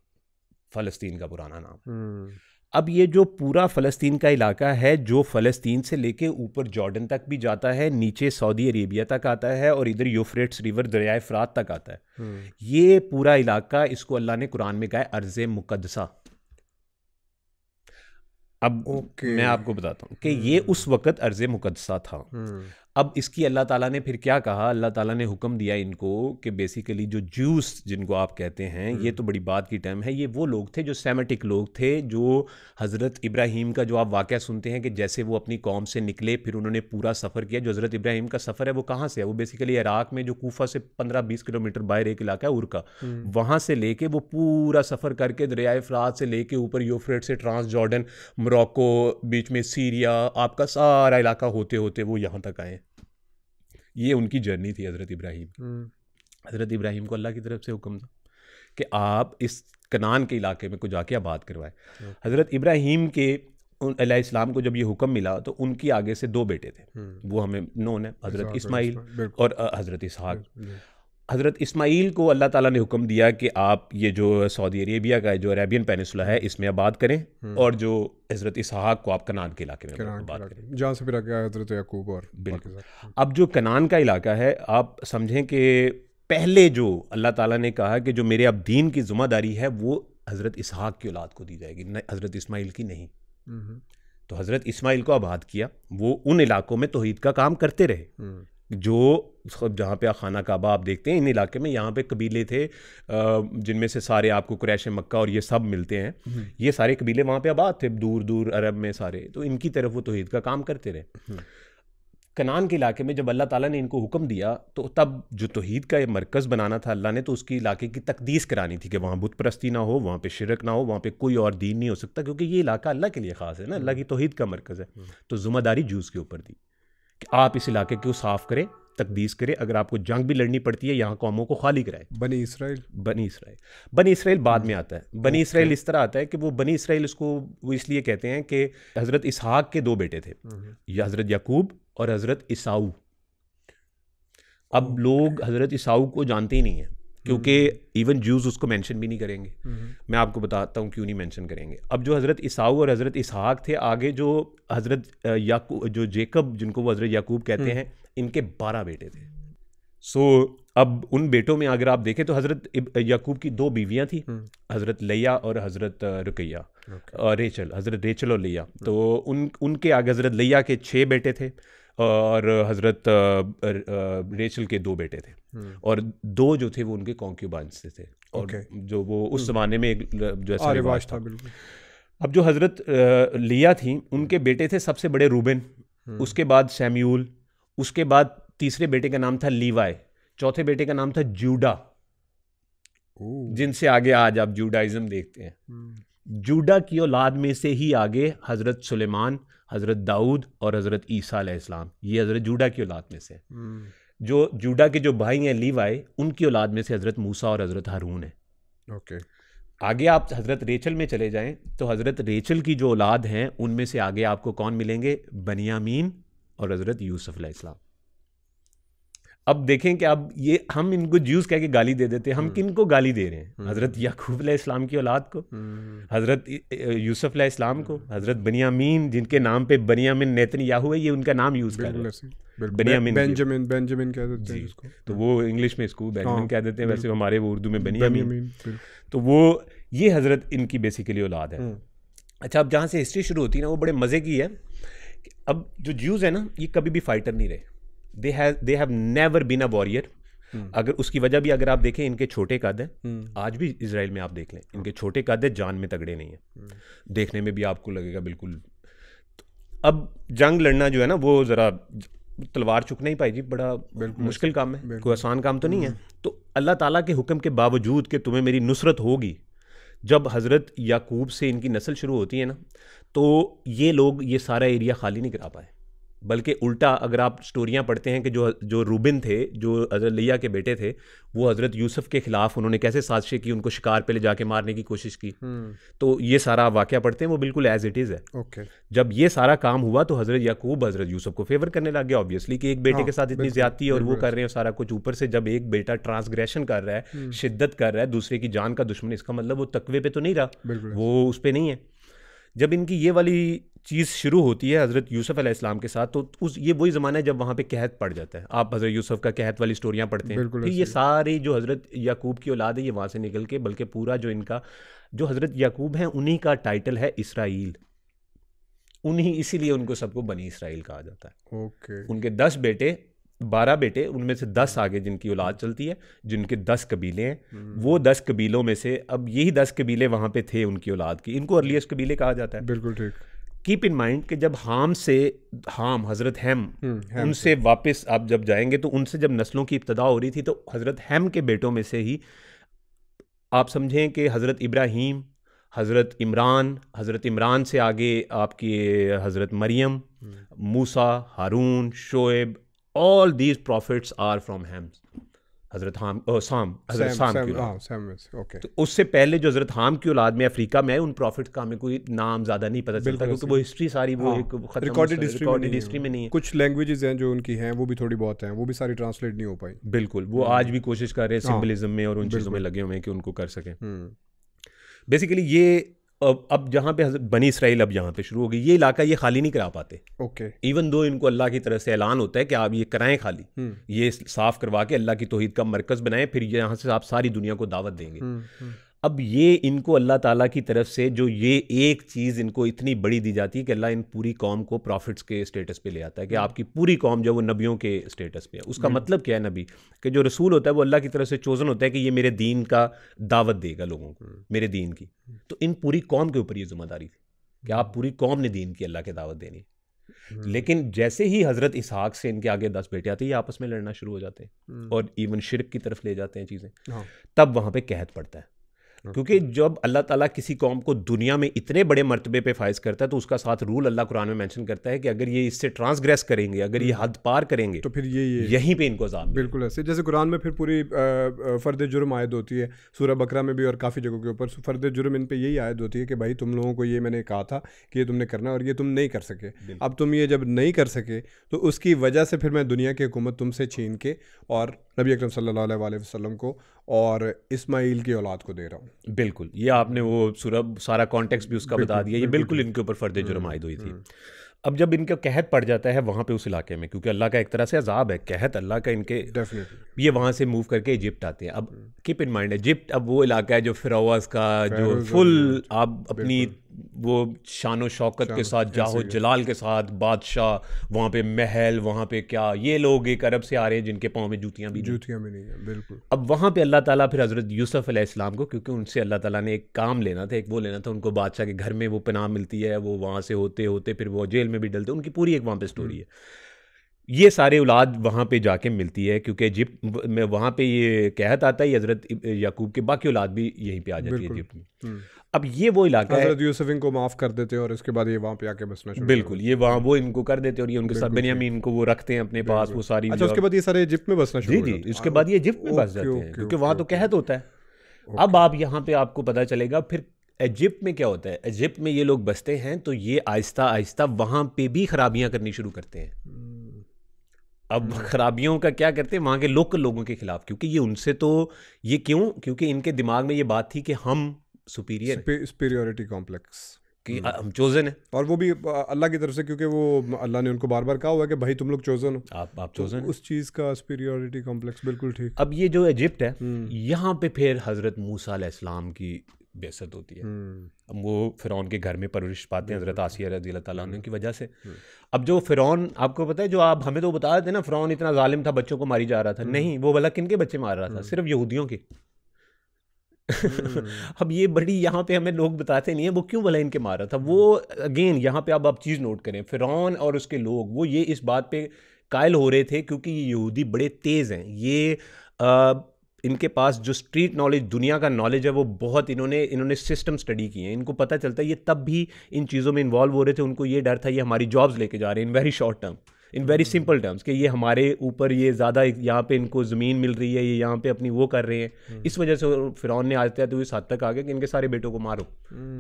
फ़लस्तीन का पुराना नाम। अब ये जो पूरा फ़लस्तीन का इलाका है, जो फ़लस्तीन से लेके ऊपर जॉर्डन तक भी जाता है, नीचे सऊदी अरेबिया तक आता है, और इधर यूफ्रेट्स रिवर दरियाए फ़रात तक आता है, ये पूरा इलाका, इसको अल्लाह ने कुरान में कहा है अर्ज़े मुक़द्दसा। अब मैं आपको बताता हूँ कि ये उस वक़्त अर्ज़े मुक़द्दसा था। अब इसकी अल्लाह ताला ने फिर क्या कहा, अल्लाह ताला ने हुक्म दिया इनको कि बेसिकली जो ज्यूस जिनको आप कहते हैं, ये तो बड़ी बात की टर्म है, ये वो लोग थे जो सेमेटिक लोग थे, जो हज़रत इब्राहीम का जो आप वाक़या सुनते हैं कि जैसे वो अपनी कौम से निकले, फिर उन्होंने पूरा सफ़र किया। जो हज़रत इब्राहीम का सफ़र है वो कहाँ से है? वो बेसिकली इराक में जो कूफा से 15-20 किलोमीटर बाहर एक इलाका है उर का, वहाँ से लेके वो पूरा सफ़र करके दरियाए फ़रात से लेके ऊपर यूफ्रेट से ट्रांस जॉर्डन, मोरक्को, बीच में सीरिया, आपका सारा इलाका होते होते वो यहाँ तक आए। ये उनकी जर्नी थी हज़रत इब्राहीम की। हज़रत इब्राहीम को अल्लाह की तरफ से हुक्म था कि आप इस कनान के इलाके में को जाके आबाद करवाएं। हज़रत इब्राहीम के अलैहिस्सलाम को जब ये हुक्म मिला तो उनकी आगे से 2 बेटे थे, वो हमें नोन है, हज़रत इस्माइल और हज़रत इसहाक। हज़रत इस्माइल को अल्लाह ताला ने हुक्म दिया कि आप ये जो सऊदी अरेबिया का जो अरेबियन पेनिसुला है इसमें आबाद करें, और जो हज़रत इसहाक को आप कनान के इलाके में आबाद करें, जहाँ से फिर आगे हज़रत याकूब और बिल्कुल। अब जो कनान का इलाका है, आप समझें कि पहले जो अल्लाह ताला ने कहा कि जो मेरे अब दीन की ज़िम्मेदारी है वो हज़रत इसहाक की औलाद को दी जाएगी, हज़रत इस्माइल की नहीं। तो हज़रत इस्माइल को आबाद किया, वो उन इलाकों में तौहीद का काम करते रहे, जो जहाँ पे खाना काबा आप देखते हैं, इन इलाके में यहाँ पे कबीले थे जिनमें से सारे आपको कुरैश मक्का और ये सब मिलते हैं, ये सारे कबीले वहाँ पे आबाद थे, दूर दूर अरब में सारे। तो इनकी तरफ वो तौहीद का काम करते रहे। कनान के इलाके में जब अल्लाह ताला ने इनको हुक्म दिया तो तब जो तौहीद का मरकज़ बनाना था अल्लाह ने, तो उसकी इलाके की तकदीस करानी थी कि वहाँ बुत परस्ती ना हो, वहाँ पे शिरक ना हो, वहाँ पे कोई और दीन नहीं हो सकता, क्योंकि ये इलाका अल्लाह के लिए ख़ास है ना, अल्लाह की तौहीद का मरकज़ है। तो ज़िम्मेदारी जूस के ऊपर दी कि आप इस इलाके को साफ़ करें, तकदीस करें, अगर आपको जंग भी लड़नी पड़ती है यहाँ कौमों को खाली कराए। बनी इसराइल बाद में आता है। बनी इसराइल इस तरह आता है कि वो बनी इसराइल इसको वो इसलिए कहते हैं कि हज़रत इसहाक के 2 बेटे थे, या हज़रत याकूब और हज़रत ईसाऊ। अब लोग हज़रत ईसाऊ को जानते ही नहीं है, क्योंकि इवन ज्यूज़ उसको मेंशन भी नहीं करेंगे। मैं आपको बताता हूँ क्यों नहीं मेंशन करेंगे। अब जो हज़रत ईसाऊ और हज़रत इसहाक थे, आगे जो हज़रत याकूब, जो जेकब जिनको वो हज़रत याकूब कहते हैं, इनके 12 बेटे थे। सो अब उन बेटों में अगर आप देखें तो हज़रत याकूब की 2 बीवियां थी, हज़रत लिया और हज़रत रुकैया, रेचल, हज़रत रेचल और लिया। तो उनके आगे हज़रत लिया के 6 बेटे थे और हज़रत रेचल के 2 बेटे थे, और 2 जो थे वो उनके कॉन्क्यूबाइंस से थे, और जो वो उस ज़माने में जो ऐसा रिवाज था। अब जो हज़रत लिया थी उनके बेटे थे सबसे बड़े रूबेन, उसके बाद सैम्यूल, उसके बाद तीसरे बेटे का नाम था लीवाई, चौथे बेटे का नाम था जूडा, जिनसे आगे आज आप जूडाइज्म देखते हैं। जूडा की औलाद में से ही आगे हज़रत सुलेमान, हज़रत दाऊद और हज़रत ईसा अलैहिस्सलाम, ये हज़रत जूडा की औलाद में से। जो जूडा के जो भाई हैं लीवाई, उनकी औलाद में से हज़रत मूसा और हज़रत हारून है। ओके। आगे आप हज़रत रेचल में चले जाएं तो हज़रत रेचल की जो औलाद हैं उनमें से आगे आपको कौन मिलेंगे? बनियामीन और हज़रत यूसुफ अलैहिस्सलाम। अब देखें कि अब ये हम इनको ज्यूस कह के गाली दे देते हैं, हम किन को गाली दे रहे हैं? हज़रत याकूब अलैहिस्सलाम की औलाद को, हज़रत यूसुफ अलैहिस्सलाम को, हज़रत बनियामीन जिनके नाम पे बनियामिन नेतन्याहू है, ये उनका नाम यूज़ कर रहे हैं, बनियामिन, बेंजामिन कह देते हैं इसको, तो वो इंग्लिश में इसको बेंजामिन कह देते हैं, वैसे हमारे वो उर्दू में बनियामीन। तो वो ये हज़रत इनकी बेसिकली औलाद है। अच्छा, अब जहाँ से हिस्ट्री शुरू होती है ना वो बड़े मज़े की है। अब जो ज्यूज़ है ना ये कभी भी फाइटर नहीं रहे, they have never been a warrior। अगर उसकी वजह भी अगर आप देखें, इनके छोटे कद हैं, आज भी इजराइल में आप देख लें इनके छोटे कद है, जान में तगड़े नहीं है, देखने में भी आपको लगेगा बिल्कुल। अब जंग लड़ना जो है ना वो ज़रा तलवार चुकना ही भाई जी बड़ा मुश्किल काम है, कोई आसान काम तो नहीं है। तो अल्लाह ताला के हुक्म के बावजूद कि तुम्हें मेरी नुसरत होगी, जब हज़रत याकूब से इनकी नस्ल शुरू होती है ना, तो ये लोग ये सारा एरिया खाली नहीं करा पाए, बल्कि उल्टा अगर आप स्टोरियाँ पढ़ते हैं कि जो रूबिन थे, जो हज़रत लिया के बेटे थे, वो हज़रत यूसुफ के ख़िलाफ़ उन्होंने कैसे साजिशें की, उनको शिकार पे ले जाके मारने की कोशिश की। तो ये सारा वाक़या पढ़ते हैं, वो बिल्कुल एज इट इज़ है। जब ये सारा काम हुआ तो हज़रत याकूब हज़रत यूसुफ को फेवर करने लग गया, ऑब्वियसली कि एक बेटे के साथ इतनी ज़्यादती और वो कर रहे हैं सारा कुछ, ऊपर से जब एक बेटा ट्रांसग्रेशन कर रहा है, शिद्दत कर रहा है, दूसरे की जान का दुश्मन, इसका मतलब वो तकवे पे तो नहीं रहा, वो उस पर नहीं है। जब इनकी ये वाली चीज़ शुरू होती है हज़रत यूसुफ अलैहिस्सलाम के साथ, तो ये वही ज़माना है जब वहाँ पे कहत पड़ जाता है। आप हज़रत यूसुफ का कहत वाली स्टोरियाँ पढ़ते हैं, फिर ये सारी जो हज़रत याकूब की औलाद है ये वहाँ से निकल के, बल्कि पूरा जो इनका जो हज़रत याकूब है उन्हीं का टाइटल है इसराइल, उन्हीं, इसीलिए उनको सबको बनी इसराइल कहा जाता है। उनके 10 बेटे, 12 बेटे, उनमें से 10 आगे जिनकी औलाद चलती है, जिनके 10 कबीले हैं, वो 10 कबीलों में से अब यही 10 कबीले वहाँ पे थे उनकी औलाद की, इनको अर्लीस्ट कबीले कहा जाता है। बिल्कुल ठीक। कीप इन माइंड कि जब हाम हज़रत हैम उनसे वापस आप जब जाएंगे तो उनसे जब नस्लों की इब्तदा हो रही थी तो हज़रत हैम के बेटों में से ही आप समझें कि हज़रत इब्राहीम, हज़रत इमरान से आगे आपकी हज़रत मरियम, मूसा, हारून, Shoaib, all these prophets are from Ham। हज़रत साम की औलाद। तो उससे पहले जो हज़रत हाम की औलाद में अफ्रीका में आए, उन प्रॉफिट्स का हमें कोई नाम ज़्यादा नहीं पता चलता, क्योंकि वो हिस्ट्री सारी वो एक रिकॉर्डेड हिस्ट्री में नहीं है। कुछ लैंग्वेजेस हैं जो उनकी हैं वो भी थोड़ी बहुत हैं, वो भी सारी ट्रांसलेट नहीं हो पाई। बिल्कुल, वो आज भी कोशिश कर रहे हैं सिंबलिज्म में और उन चीज़ों में लगे हुए हैं कि उनको कर सकें। बेसिकली ये अब जहाँ पे बनी इसराइल अब यहाँ पे शुरू हो गई, ये इलाका ये खाली नहीं करा पाते। इवन दो इनको अल्लाह की तरफ से ऐलान होता है कि आप ये कराएं खाली, ये साफ करवा के अल्लाह की तौहीद का मरकज़ बनाएं, फिर यहाँ से आप सारी दुनिया को दावत देंगे। अब ये इनको अल्लाह ताला की तरफ से जो ये एक चीज़ इनको इतनी बड़ी दी जाती है कि अल्लाह इन पूरी कौम को प्रॉफिट्स के स्टेटस पे ले आता है कि आपकी पूरी कौम जो वो नबियों के स्टेटस पे है। उसका मतलब क्या है? नबी कि जो रसूल होता है वो अल्लाह की तरफ से चोज़न होता है कि ये मेरे दीन का दावत देगा लोगों को, मेरे दीन की। तो इन पूरी कौम के ऊपर ये जिम्मेदारी थी कि आप पूरी कौम ने दीन की अल्लाह के दावत देनी। लेकिन जैसे ही हज़रत इसहाक से इनके आगे 10 बेटे आते हैं, ये आपस में लड़ना शुरू हो जाते हैं और इवन शिरक की तरफ ले जाते हैं चीज़ें। तब वहाँ पे कहत पड़ता है, क्योंकि जब अल्लाह ताला किसी कौम को दुनिया में इतने बड़े मर्तबे पे फाइज करता है तो उसका साथ रूल अल्लाह कुरान में मेंशन करता है कि अगर ये इससे ट्रांसग्रेस करेंगे, अगर ये हद पार करेंगे तो फिर ये यहीं पे इनको अज़ाब। बिल्कुल ऐसे जैसे कुरान में फिर पूरी फ़र्द जुर्म आयत होती है, सूरह बकरा में भी और काफ़ी जगहों के ऊपर फ़र्द जुर्म इन पे यही आयत होती है कि भाई तुम लोगों को ये मैंने कहा था कि ये तुमने करना और ये तुम नहीं कर सके। अब तुम ये जब नहीं कर सके तो उसकी वजह से फिर मैं दुनिया की हुकूमत तुमसे छीन के और नबी अकरम सल्लल्लाहु अलैहि वसल्लम को और इस्माइल की औलाद को दे रहा हूँ। बिल्कुल, ये आपने वो सारा कॉन्टेक्स्ट भी उसका बता दिया, ये बिल्कुल इनके ऊपर फ़र्द जुर्म आयद हुई थी। अब जब इनका कहत पड़ जाता है वहाँ पे उस इलाके में, क्योंकि अल्लाह का एक तरह से अजाब है, कहत अल्लाह का इनके, डेफिनेटली ये वहाँ से मूव करके इजिप्ट आते हैं। अब कीप इन माइंड इजिप्ट अब वो इलाका है जो फिरौज का जो फुल आप अपनी वो शानो शौकत के साथ, जाहो जलाल के साथ बादशाह, वहाँ पे महल, वहाँ पे क्या, ये लोग एक अरब से आ रहे हैं जिनके पाँव में जूतियाँ भी नहीं है, बिल्कुल। अब वहाँ पे अल्लाह ताला फिर हज़रत यूसुफ अलैहिस्सलाम को, क्योंकि उनसे अल्लाह ताला ने एक काम लेना था, एक वो लेना था, उनको बादशाह के घर में वो पनाह मिलती है, वो वहाँ से होते होते फिर वो जेल में भी डलते, उनकी पूरी एक वहाँ पे स्टोरी है। ये सारे औलाद वहाँ पे जाके मिलती है, क्योंकि इजिप्ट में वहाँ पे ये कहत आता है, हज़रत याकूब के बाकी औलाद भी यहीं पे आ जाती है इजिप्ट में। अब ये वो इलाका है, हज़रत यूसुफ इनको माफ़ कर देते हैं और इसके बाद ये वहाँ पे आके बसना शुरू, बिल्कुल, ये वहाँ वो इनको कर देते हैं और ये उनके साथ बेन्यामीन को वो रखते हैं अपने पास, वो सारी। अच्छा, उसके बाद ये सारे इजिप्ट में बसना शुरू, जी, इसके बाद ये इजिप्ट में बस जाते हैं, क्योंकि वहाँ तो कहत होता है। अब आप यहाँ पे आपको पता चलेगा फिर इजिप्ट में क्या होता है। इजिप्ट में ये लोग बसते हैं तो ये आहिस्ता आहिस्ता वहाँ पे भी खराबियाँ करनी शुरू करते हैं। अब खराबियों का क्या करते हैं वहाँ के लोकल लोगों के खिलाफ, क्योंकि ये उनसे तो ये क्यों, क्योंकि इनके दिमाग में ये बात थी कि हम सुपीरियरिटी कॉम्प्लेक्स, कि हम चोजन है, और वो भी अल्लाह की तरफ से, क्योंकि वो अल्लाह ने उनको बार बार कहा हुआ है कि भाई तुम लोग चोजन हो, आप चोजन तो उस चीज़ का सुपीरियरिटी कॉम्प्लेक्स, बिल्कुल ठीक। अब ये जो इजिप्ट है यहाँ पे फिर हज़रत मूसा अलैहिस्सलाम की बेइज्जत होती है। अब वो फ़िरौन के घर में परवरिश पाते हैं हज़रत आसिया रज़ी अल्लाह ताला अन्हा की वजह से। अब जो फ़िरौन, आपको पता है जो आप हमें तो बता देते ना, फ़िरौन इतना जालिम था, बच्चों को मारी जा रहा था, नहीं, वो भला किन के बच्चे मार रहा था, सिर्फ यहूदियों के। अब ये बड़ी यहाँ पे हमें लोग बताते नहीं है वो क्यों भला इनके मार रहा था। वो अगेन यहाँ पे अब आप चीज़ नोट करें, फ़िरौन और उसके लोग वो ये इस बात पे कायल हो रहे थे, क्योंकि ये यहूदी बड़े तेज़ हैं, ये इनके पास जो स्ट्रीट नॉलेज, दुनिया का नॉलेज है वो बहुत, इन्होंने सिस्टम स्टडी किए हैं, इनको पता चलता है। ये तब भी इन चीज़ों में इन्वॉल्व हो रहे थे, उनको ये डर था ये हमारी जॉब्स लेके जा रहे हैं in very short term, in very simple terms, कि ये हमारे ऊपर ये ज़्यादा यहाँ पे इनको ज़मीन मिल रही है, ये यहाँ पे अपनी वो कर रहे हैं। इस वजह से फ़िरौन ने आज तो इस हद तक आ गया कि इनके सारे बेटों को मारो,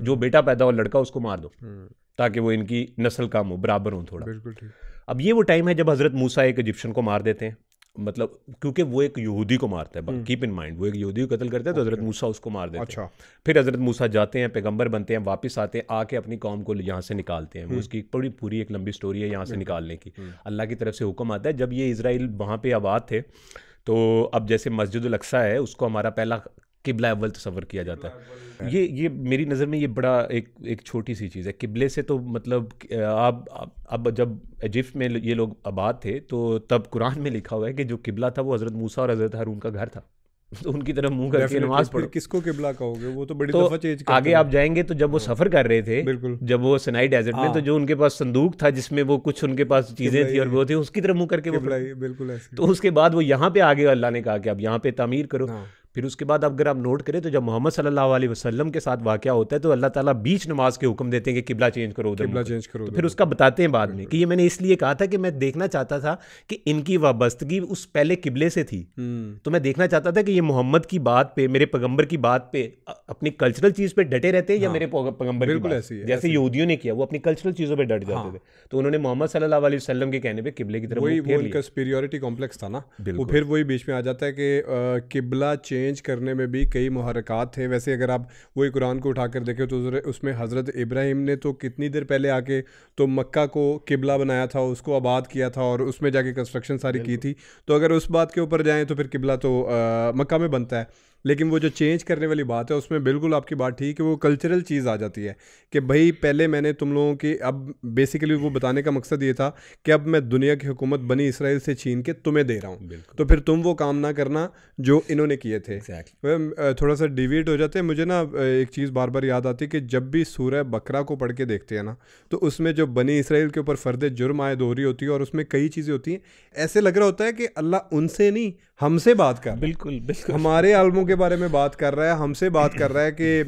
जो बेटा पैदा हो लड़का उसको मार दो, ताकि वो इनकी नस्ल कम हो, बराबर हो थोड़ा। बिल्कुल ठीक। अब ये वो टाइम है जब हज़रत मूसा एक इजिप्शियन को मार देते हैं, मतलब क्योंकि वो एक यहूदी को मारता है, कीप इन माइंड, वो एक यहूदी को कत्ल करता है, तो हज़रत मूसा उसको मार देते हैं। अच्छा। फिर हज़रत मूसा जाते हैं, पैगंबर बनते हैं, वापस आते हैं, आके अपनी कौम को यहाँ से निकालते हैं। वो उसकी पूरी एक लंबी स्टोरी है यहाँ से निकालने की। अल्लाह की तरफ से हुक्म आता है, जब ये इज़राइल वहाँ पे आबाद थे, तो अब जैसे मस्जिदुल अक्सा है, उसको हमारा पहला किबला अव्वल तस्वर किया जाता है। ये मेरी नज़र में ये बड़ा एक छोटी सी चीज़ है किबले से, तो मतलब आप अब जब इजिप्ट में ये लोग आबाद थे तो तब कुरान में लिखा हुआ है कि जो किबला था वो हज़रत मूसा और हज़रत हारून का घर था, तो उनकी तरफ मुंह करके नमाज पढ़ो। किसको किबला कहोगे, वो तो बड़ी दफा चेंज करते आगे आप जाएंगे तो जब वो सफ़र कर रहे थे, जब वो सिनाई डेजर्ट में, तो जो उनके पास संदूक था जिसमें वो कुछ उनके पास चीज़ें थी और वो थे, उसकी तरफ मुंह करके वो, बिल्कुल ऐसे। तो उसके बाद वो यहाँ पे आगे अल्लाह ने कहा कि अब यहाँ पे तामीर करो। फिर उसके बाद अगर आप नोट करें तो जब मोहम्मद सल्लल्लाहु अलैहि वसल्लम के साथ वाक़या होता है तो अल्लाह ताला बीच नमाज के हुक्म देते हैं कि किबला चेंज करो, उधर किबला चेंज करो। तो फिर उसका बताते हैं बाद में कि ये मैंने इसलिए कहा था कि मैं देखना चाहता था कि इनकी वाबस्तगी उस पहले किबले से थी, तो मैं देखना चाहता था कि ये मोहम्मद की बात पे, मेरे पैगंबर की बात पे, अपनी कल्चरल चीज़ पे डटे रहते हैं या मेरे पैगंबर की बात, जैसे यहूदियों ने किया, वो अपनी कल्चरल चीज़ों पे डट जाते थे। तो उन्होंने मोहम्मद सल्लल्लाहु अलैहि वसल्लम के कहने पे किबले की तरफ, वही वो उनका सुपीरियरिटी कॉम्प्लेक्स था ना, वो फिर वही बीच में आ जाता है कि किबला चेंज करने में भी कई मुहर्रकात थे। वैसे अगर आप वही कुरान को उठाकर देखें तो उसमें हज़रत इब्राहिम ने तो कितनी देर पहले आके तो मक्का को किबला बनाया था, उसको आबाद किया था और उसमें जाके कंस्ट्रक्शन सारी की थी। तो अगर उस बात के ऊपर जाएं तो फिर किबला तो मक्का में बनता है। लेकिन वो जो चेंज करने वाली बात है उसमें बिल्कुल आपकी बात ठीक है, वो कल्चरल चीज़ आ जाती है कि भाई पहले मैंने तुम लोगों की, अब बेसिकली वो बताने का मकसद ये था कि अब मैं दुनिया की हुकूमत बनी इसराइल से छीन के तुम्हें दे रहा हूँ, तो फिर तुम वो काम ना करना जो इन्होंने किए थे। थोड़ा सा डिविएट हो जाते हैं। मुझे ना एक चीज़ बार बार याद आती है कि जब भी सूरह बकरा को पढ़ के देखते हैं ना, तो उसमें जो बनी इसराइल के ऊपर फ़र्द जुर्म आयद हो रही होती है और उसमें कई चीज़ें होती हैं, ऐसे लग रहा होता है कि अल्लाह उनसे नहीं हमसे बात कर रहा है, बिल्कुल हमारे आलमों के बारे में बात कर रहा है, हमसे बात कर रहा है कि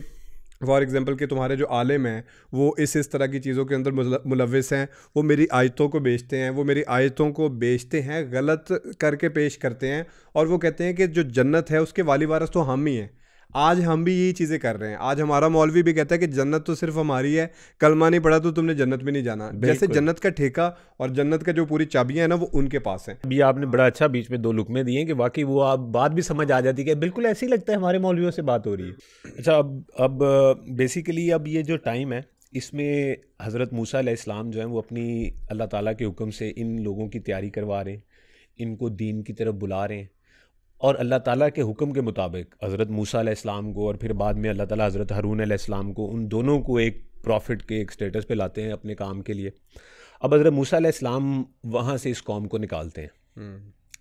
फॉर एग्जांपल कि तुम्हारे जो आलिम हैं वो इस तरह की चीज़ों के अंदर मुलव्विस हैं, वो मेरी आयतों को बेचते हैं, वो मेरी आयतों को बेचते हैं, गलत करके पेश करते हैं, और वो कहते हैं कि जो जन्नत है उसके वाली वारिस तो हम ही हैं। आज हम भी यही चीज़ें कर रहे हैं। आज हमारा मौलवी भी कहता है कि जन्नत तो सिर्फ हमारी है, कलमा नहीं पढ़ा तो तुमने जन्नत में नहीं जाना। जैसे जन्नत का ठेका और जन्नत का जो पूरी चाबियां हैं ना वो उनके पास हैं। अभी आपने बड़ा अच्छा बीच में 2 लुकमे दिए कि वाकई वो आप बात भी समझ आ जाती है, बिल्कुल ऐसे ही लगता है हमारे मौलवियों से बात हो रही है। अच्छा, अब बेसिकली अब ये जो टाइम है इसमें हज़रत मूसा अलैहिस्सलाम जो है वो अपनी अल्लाह ताला के हुक्म से इन लोगों की तैयारी करवा रहे हैं, इनको दीन की तरफ बुला रहे हैं, और अल्लाह ताला के हुक्म के मुताबिक हज़रत मूसा अलैहिस्सलाम को और फिर बाद में अल्लाह ताला हज़रत हारून अलैहिस्सलाम को, उन दोनों को एक प्रॉफिट के एक स्टेटस पे लाते हैं अपने काम के लिए। अब हज़रत मूसा अलैहिस्सलाम वहाँ से इस कौम को निकालते हैं,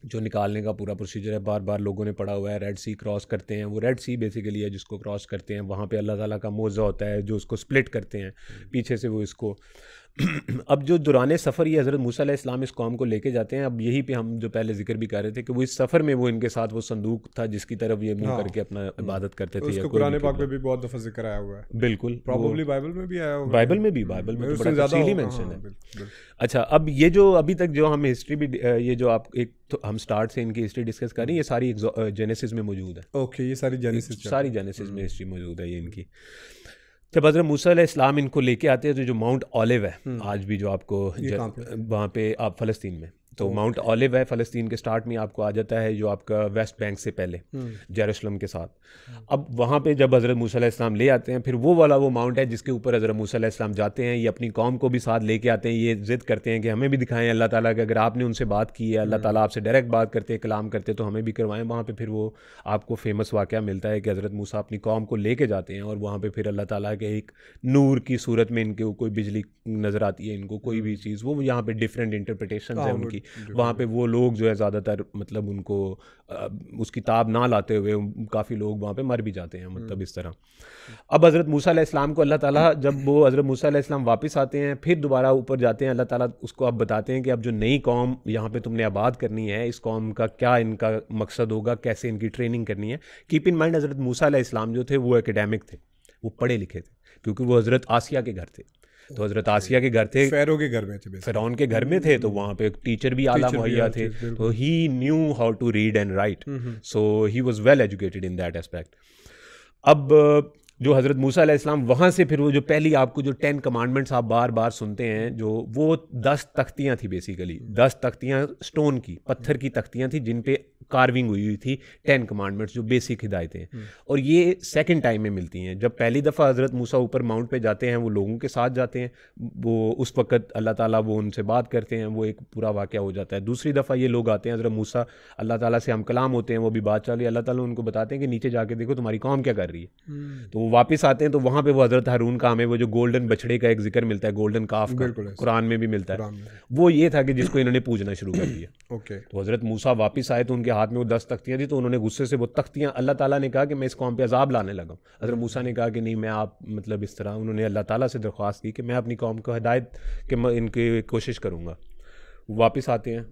जो निकालने का पूरा प्रोसीजर है बार बार लोगों ने पढ़ा हुआ है। रेड सी क्रॉस करते हैं, वो रेड सी बेसिकली है जिसको क्रॉस करते हैं, वहाँ पे अल्लाह ताला का मौज़ा होता है जो उसको स्प्लिट करते हैं पीछे से वो इसको अब जो दौरान सफ़र ये हज़रत मूसा अलैहिस्सलाम इस कौम को लेके जाते हैं। अब यही पे हम जो पहले जिक्र भी कर रहे थे कि वो इस सफ़र में वो इनके साथ वो संदूक था जिसकी तरफ ये मुँह करके अपना इबादत करते थे। उसको कुरान पाक में भी बहुत दफ़ा जिक्र आया हुआ है। बिल्कुल, प्रॉब्ली बाइबल में भी आया हुआ है। बाइबल में तो बड़ा तफसीली मेंशन है। अच्छा, अब ये जो अभी तक जो हम हिस्ट्री भी ये जो आप एक तो हम स्टार्ट से इनकी हिस्ट्री डिस्कस कर रहे हैं, ये सारी जेनेसिस में मौजूद है। ओके, ये सारी जेनेसिस में हिस्ट्री मौजूद है ये इनकी। जब हज़रत मूसा अलैहिस्सलाम इनको लेके आते हैं तो जो माउंट ऑलिव है आज भी जो आपको वहाँ पे आप फ़लस्तीन में, तो माउंट ऑलिव है फ़लस्तीन के स्टार्ट में आपको आ जाता है जो आपका वेस्ट बैंक से पहले जेरूशलम के साथ। अब वहाँ पे जब हज़रत मूसा अलैहिस्सलाम ले आते हैं, फिर वो वाला वो माउंट है जिसके ऊपर हज़रत मूसा अलैहिस्सलाम जाते हैं। ये अपनी कौम को भी साथ लेके आते हैं, ये ज़िद करते हैं कि हमें भी दिखाएं अल्लाह ताला कि अगर आपने उनसे बात की है, अल्लाह ताला आपसे डायरेक्ट बात करते कलाम करते तो हमें भी करवाएं। वहाँ पर फिर वो आपको फेमस वाक़या मिलता है कि हज़रत मूसा अपनी कौम को लेके जाते हैं और वहाँ पर फिर अल्लाह ताला के एक नूर की सूरत में इनके कोई बिजली नज़र आती है, इनको कोई भी चीज़, वो यहाँ पर डिफरेंट इंटरप्रिटेशन है उनकी। वहाँ पर वो लोग जो है ज़्यादातर मतलब उनको उस किताब ना लाते हुए काफ़ी लोग वहाँ पे मर भी जाते हैं, मतलब इस तरह। अब हज़रत मूसा अलैहिस्सलाम को अल्लाह ताला जब वो हज़रत मूसा अलैहिस्सलाम वापस आते हैं, फिर दोबारा ऊपर जाते हैं, अल्लाह ताला उसको अब बताते हैं कि अब जो नई कौम यहाँ पे तुमने आबाद करनी है, इस कौम का क्या इनका मकसद होगा, कैसे इनकी ट्रेनिंग करनी है। कीप इन माइंड हज़रत मूसा अलैहिस्सलाम जो थे वो एकेडमिक थे, वो पढ़े लिखे थे, क्योंकि वो हज़रत आसिया के घर थे। तो हज़रत आसिया के घर थे, फ़ारो के घर में थे, फ़िरौन के घर में थे, तो वहाँ पे टीचर भी आला मुहैया थे, तो he knew how to read and write, so he was well educated in that aspect. अब जो हज़रत मूसा अलैहिस्सलाम वहाँ से फिर वो जो पहली आपको जो 10 कमांडमेंट्स आप बार बार सुनते हैं, जो वो 10 तख्तियाँ थी बेसिकली, 10 तख्तियाँ स्टोन की, पत्थर की तख्तियाँ थी जिन पे कार्विंग हुई थी 10 कमांडमेंट्स, जो बेसिक हिदायतें, और ये सेकंड टाइम में मिलती हैं। जब पहली दफ़ा हज़रत मूसा ऊपर माउंट पे जाते हैं, वो लोगों के साथ जाते हैं, वो उस वक़्त अल्लाह ताला वो उनसे बात करते हैं, वो एक पूरा वाक़या हो जाता है। दूसरी दफ़ा ये लोग आते हैं, हज़रत मूसा अल्लाह ताला से हम कलाम होते हैं, वो भी बात चल रही है, अल्लाह ताला उनको बताते हैं कि नीचे जाके देखो तुम्हारी कौम क्या कर रही है। तो वो वापस आते हैं, तो वहाँ पे वो हज़रत हारून का हमें वो जो गोल्डन बछड़े का एक जिक्र मिलता है, गोल्डन काफ का, कुरान में भी मिलता है, वो ये था कि जिसको इन्होंने पूजना शुरू कर दिया। तो हज़रत मूसा वापस आए तो उनके हाथ में वो 10 तख्तियाँ थी, तो उन्होंने गुस्से से वो तख्तियाँ, अल्लाह ताला ने कहा कि मैं इस कौम पे अजाब लाने लगा। हज़रत मूसा ने कहा कि नहीं, मैं आप मतलब इस तरह, उन्होंने अल्लाह ताला से दरख्वास्त की कि मैं अपनी कौम को हिदायत के मैं इनकी कोशिश करूँगा। वापस आते हैं,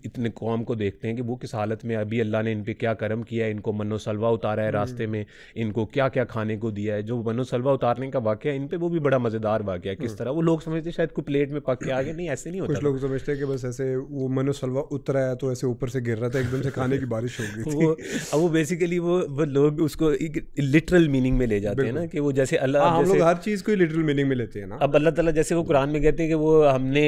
इतने कौम को देखते हैं कि वो किस हालत में, अभी अल्लाह ने इन पे क्या करम किया है, इनको मन्नो सलवा उतारा है रास्ते में, इनको क्या क्या खाने को दिया है। जो मन्नो सलवा उतारने का वाक़या इन पे, वो भी बड़ा मज़ेदार वाक़या है। किस तरह वो लोग समझते शायद कोई प्लेट में पक के आ गए, नहीं ऐसे नहीं होता। कुछ लोग समझते हैं कि बस ऐसे वो मन्नो सलवा उतरा है तो ऐसे ऊपर से गिर रहा था, एकदम से खाने की बारिश हो गई थी। वो बेसिकली वो लोग उसको एक लिटरल मीनिंग में ले जाते हैं ना, कि वो जैसे अल्लाह, हम लोग हर चीज़ को लिटरल मीनिंग में लेते हैं ना। अब अल्लाह ताला जैसे वो कुरान में कहते हैं कि वो हमने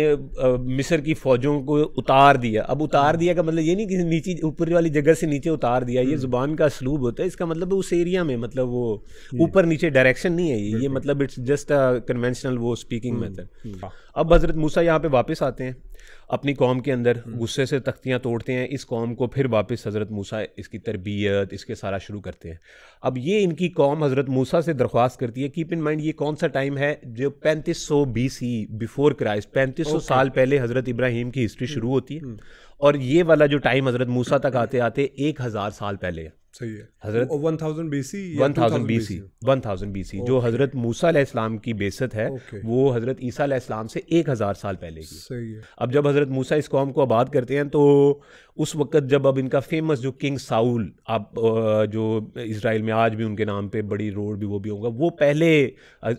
मिस्र की फ़ौजों को उतार दिया। अब उतार दिया का मतलब ये नहीं कि नीचे ऊपर वाली जगह से नीचे उतार दिया, ये जुबान का असलूब होता है, इसका मतलब उस एरिया में, मतलब वो ऊपर नीचे डायरेक्शन नहीं है ये मतलब इट्स जस्ट अ कन्वेंशनल वो स्पीकिंग मेथड। अब हज़रत मूसा यहाँ पे वापस आते हैं अपनी कौम के अंदर, गुस्से से तख्तियाँ तोड़ते हैं, इस कौम को फिर वापस हज़रत मूसा इसकी तरबियत इसके सारा शुरू करते हैं। अब ये इनकी कौम हज़रत मूसा से दरख्वास्त करती है, कीप इन माइंड ये कौन सा टाइम है, जो 3500 BC बिफोर क्राइस्ट, 3500 साल पहले हज़रत इब्राहीम की हिस्ट्री शुरू होती है, और ये वाला जो टाइम हज़रत मूसा तक आते आते 1000 साल पहले है। सही है, हज़रत 1000 BC 1000 BC जो हज़रत मूसा अलैहिस्सलाम की बेसत है, वो हज़रत ईसा अलैहिस्सलाम से 1000 साल पहले की। सही है। अब जब हज़रत मूसा इस कौम को आबाद करते हैं, तो उस वक़्त जब अब इनका फेमस जो किंग साउल, आप जो इज़राइल में आज भी उनके नाम पे बड़ी रोड भी वो भी होगा, वो पहले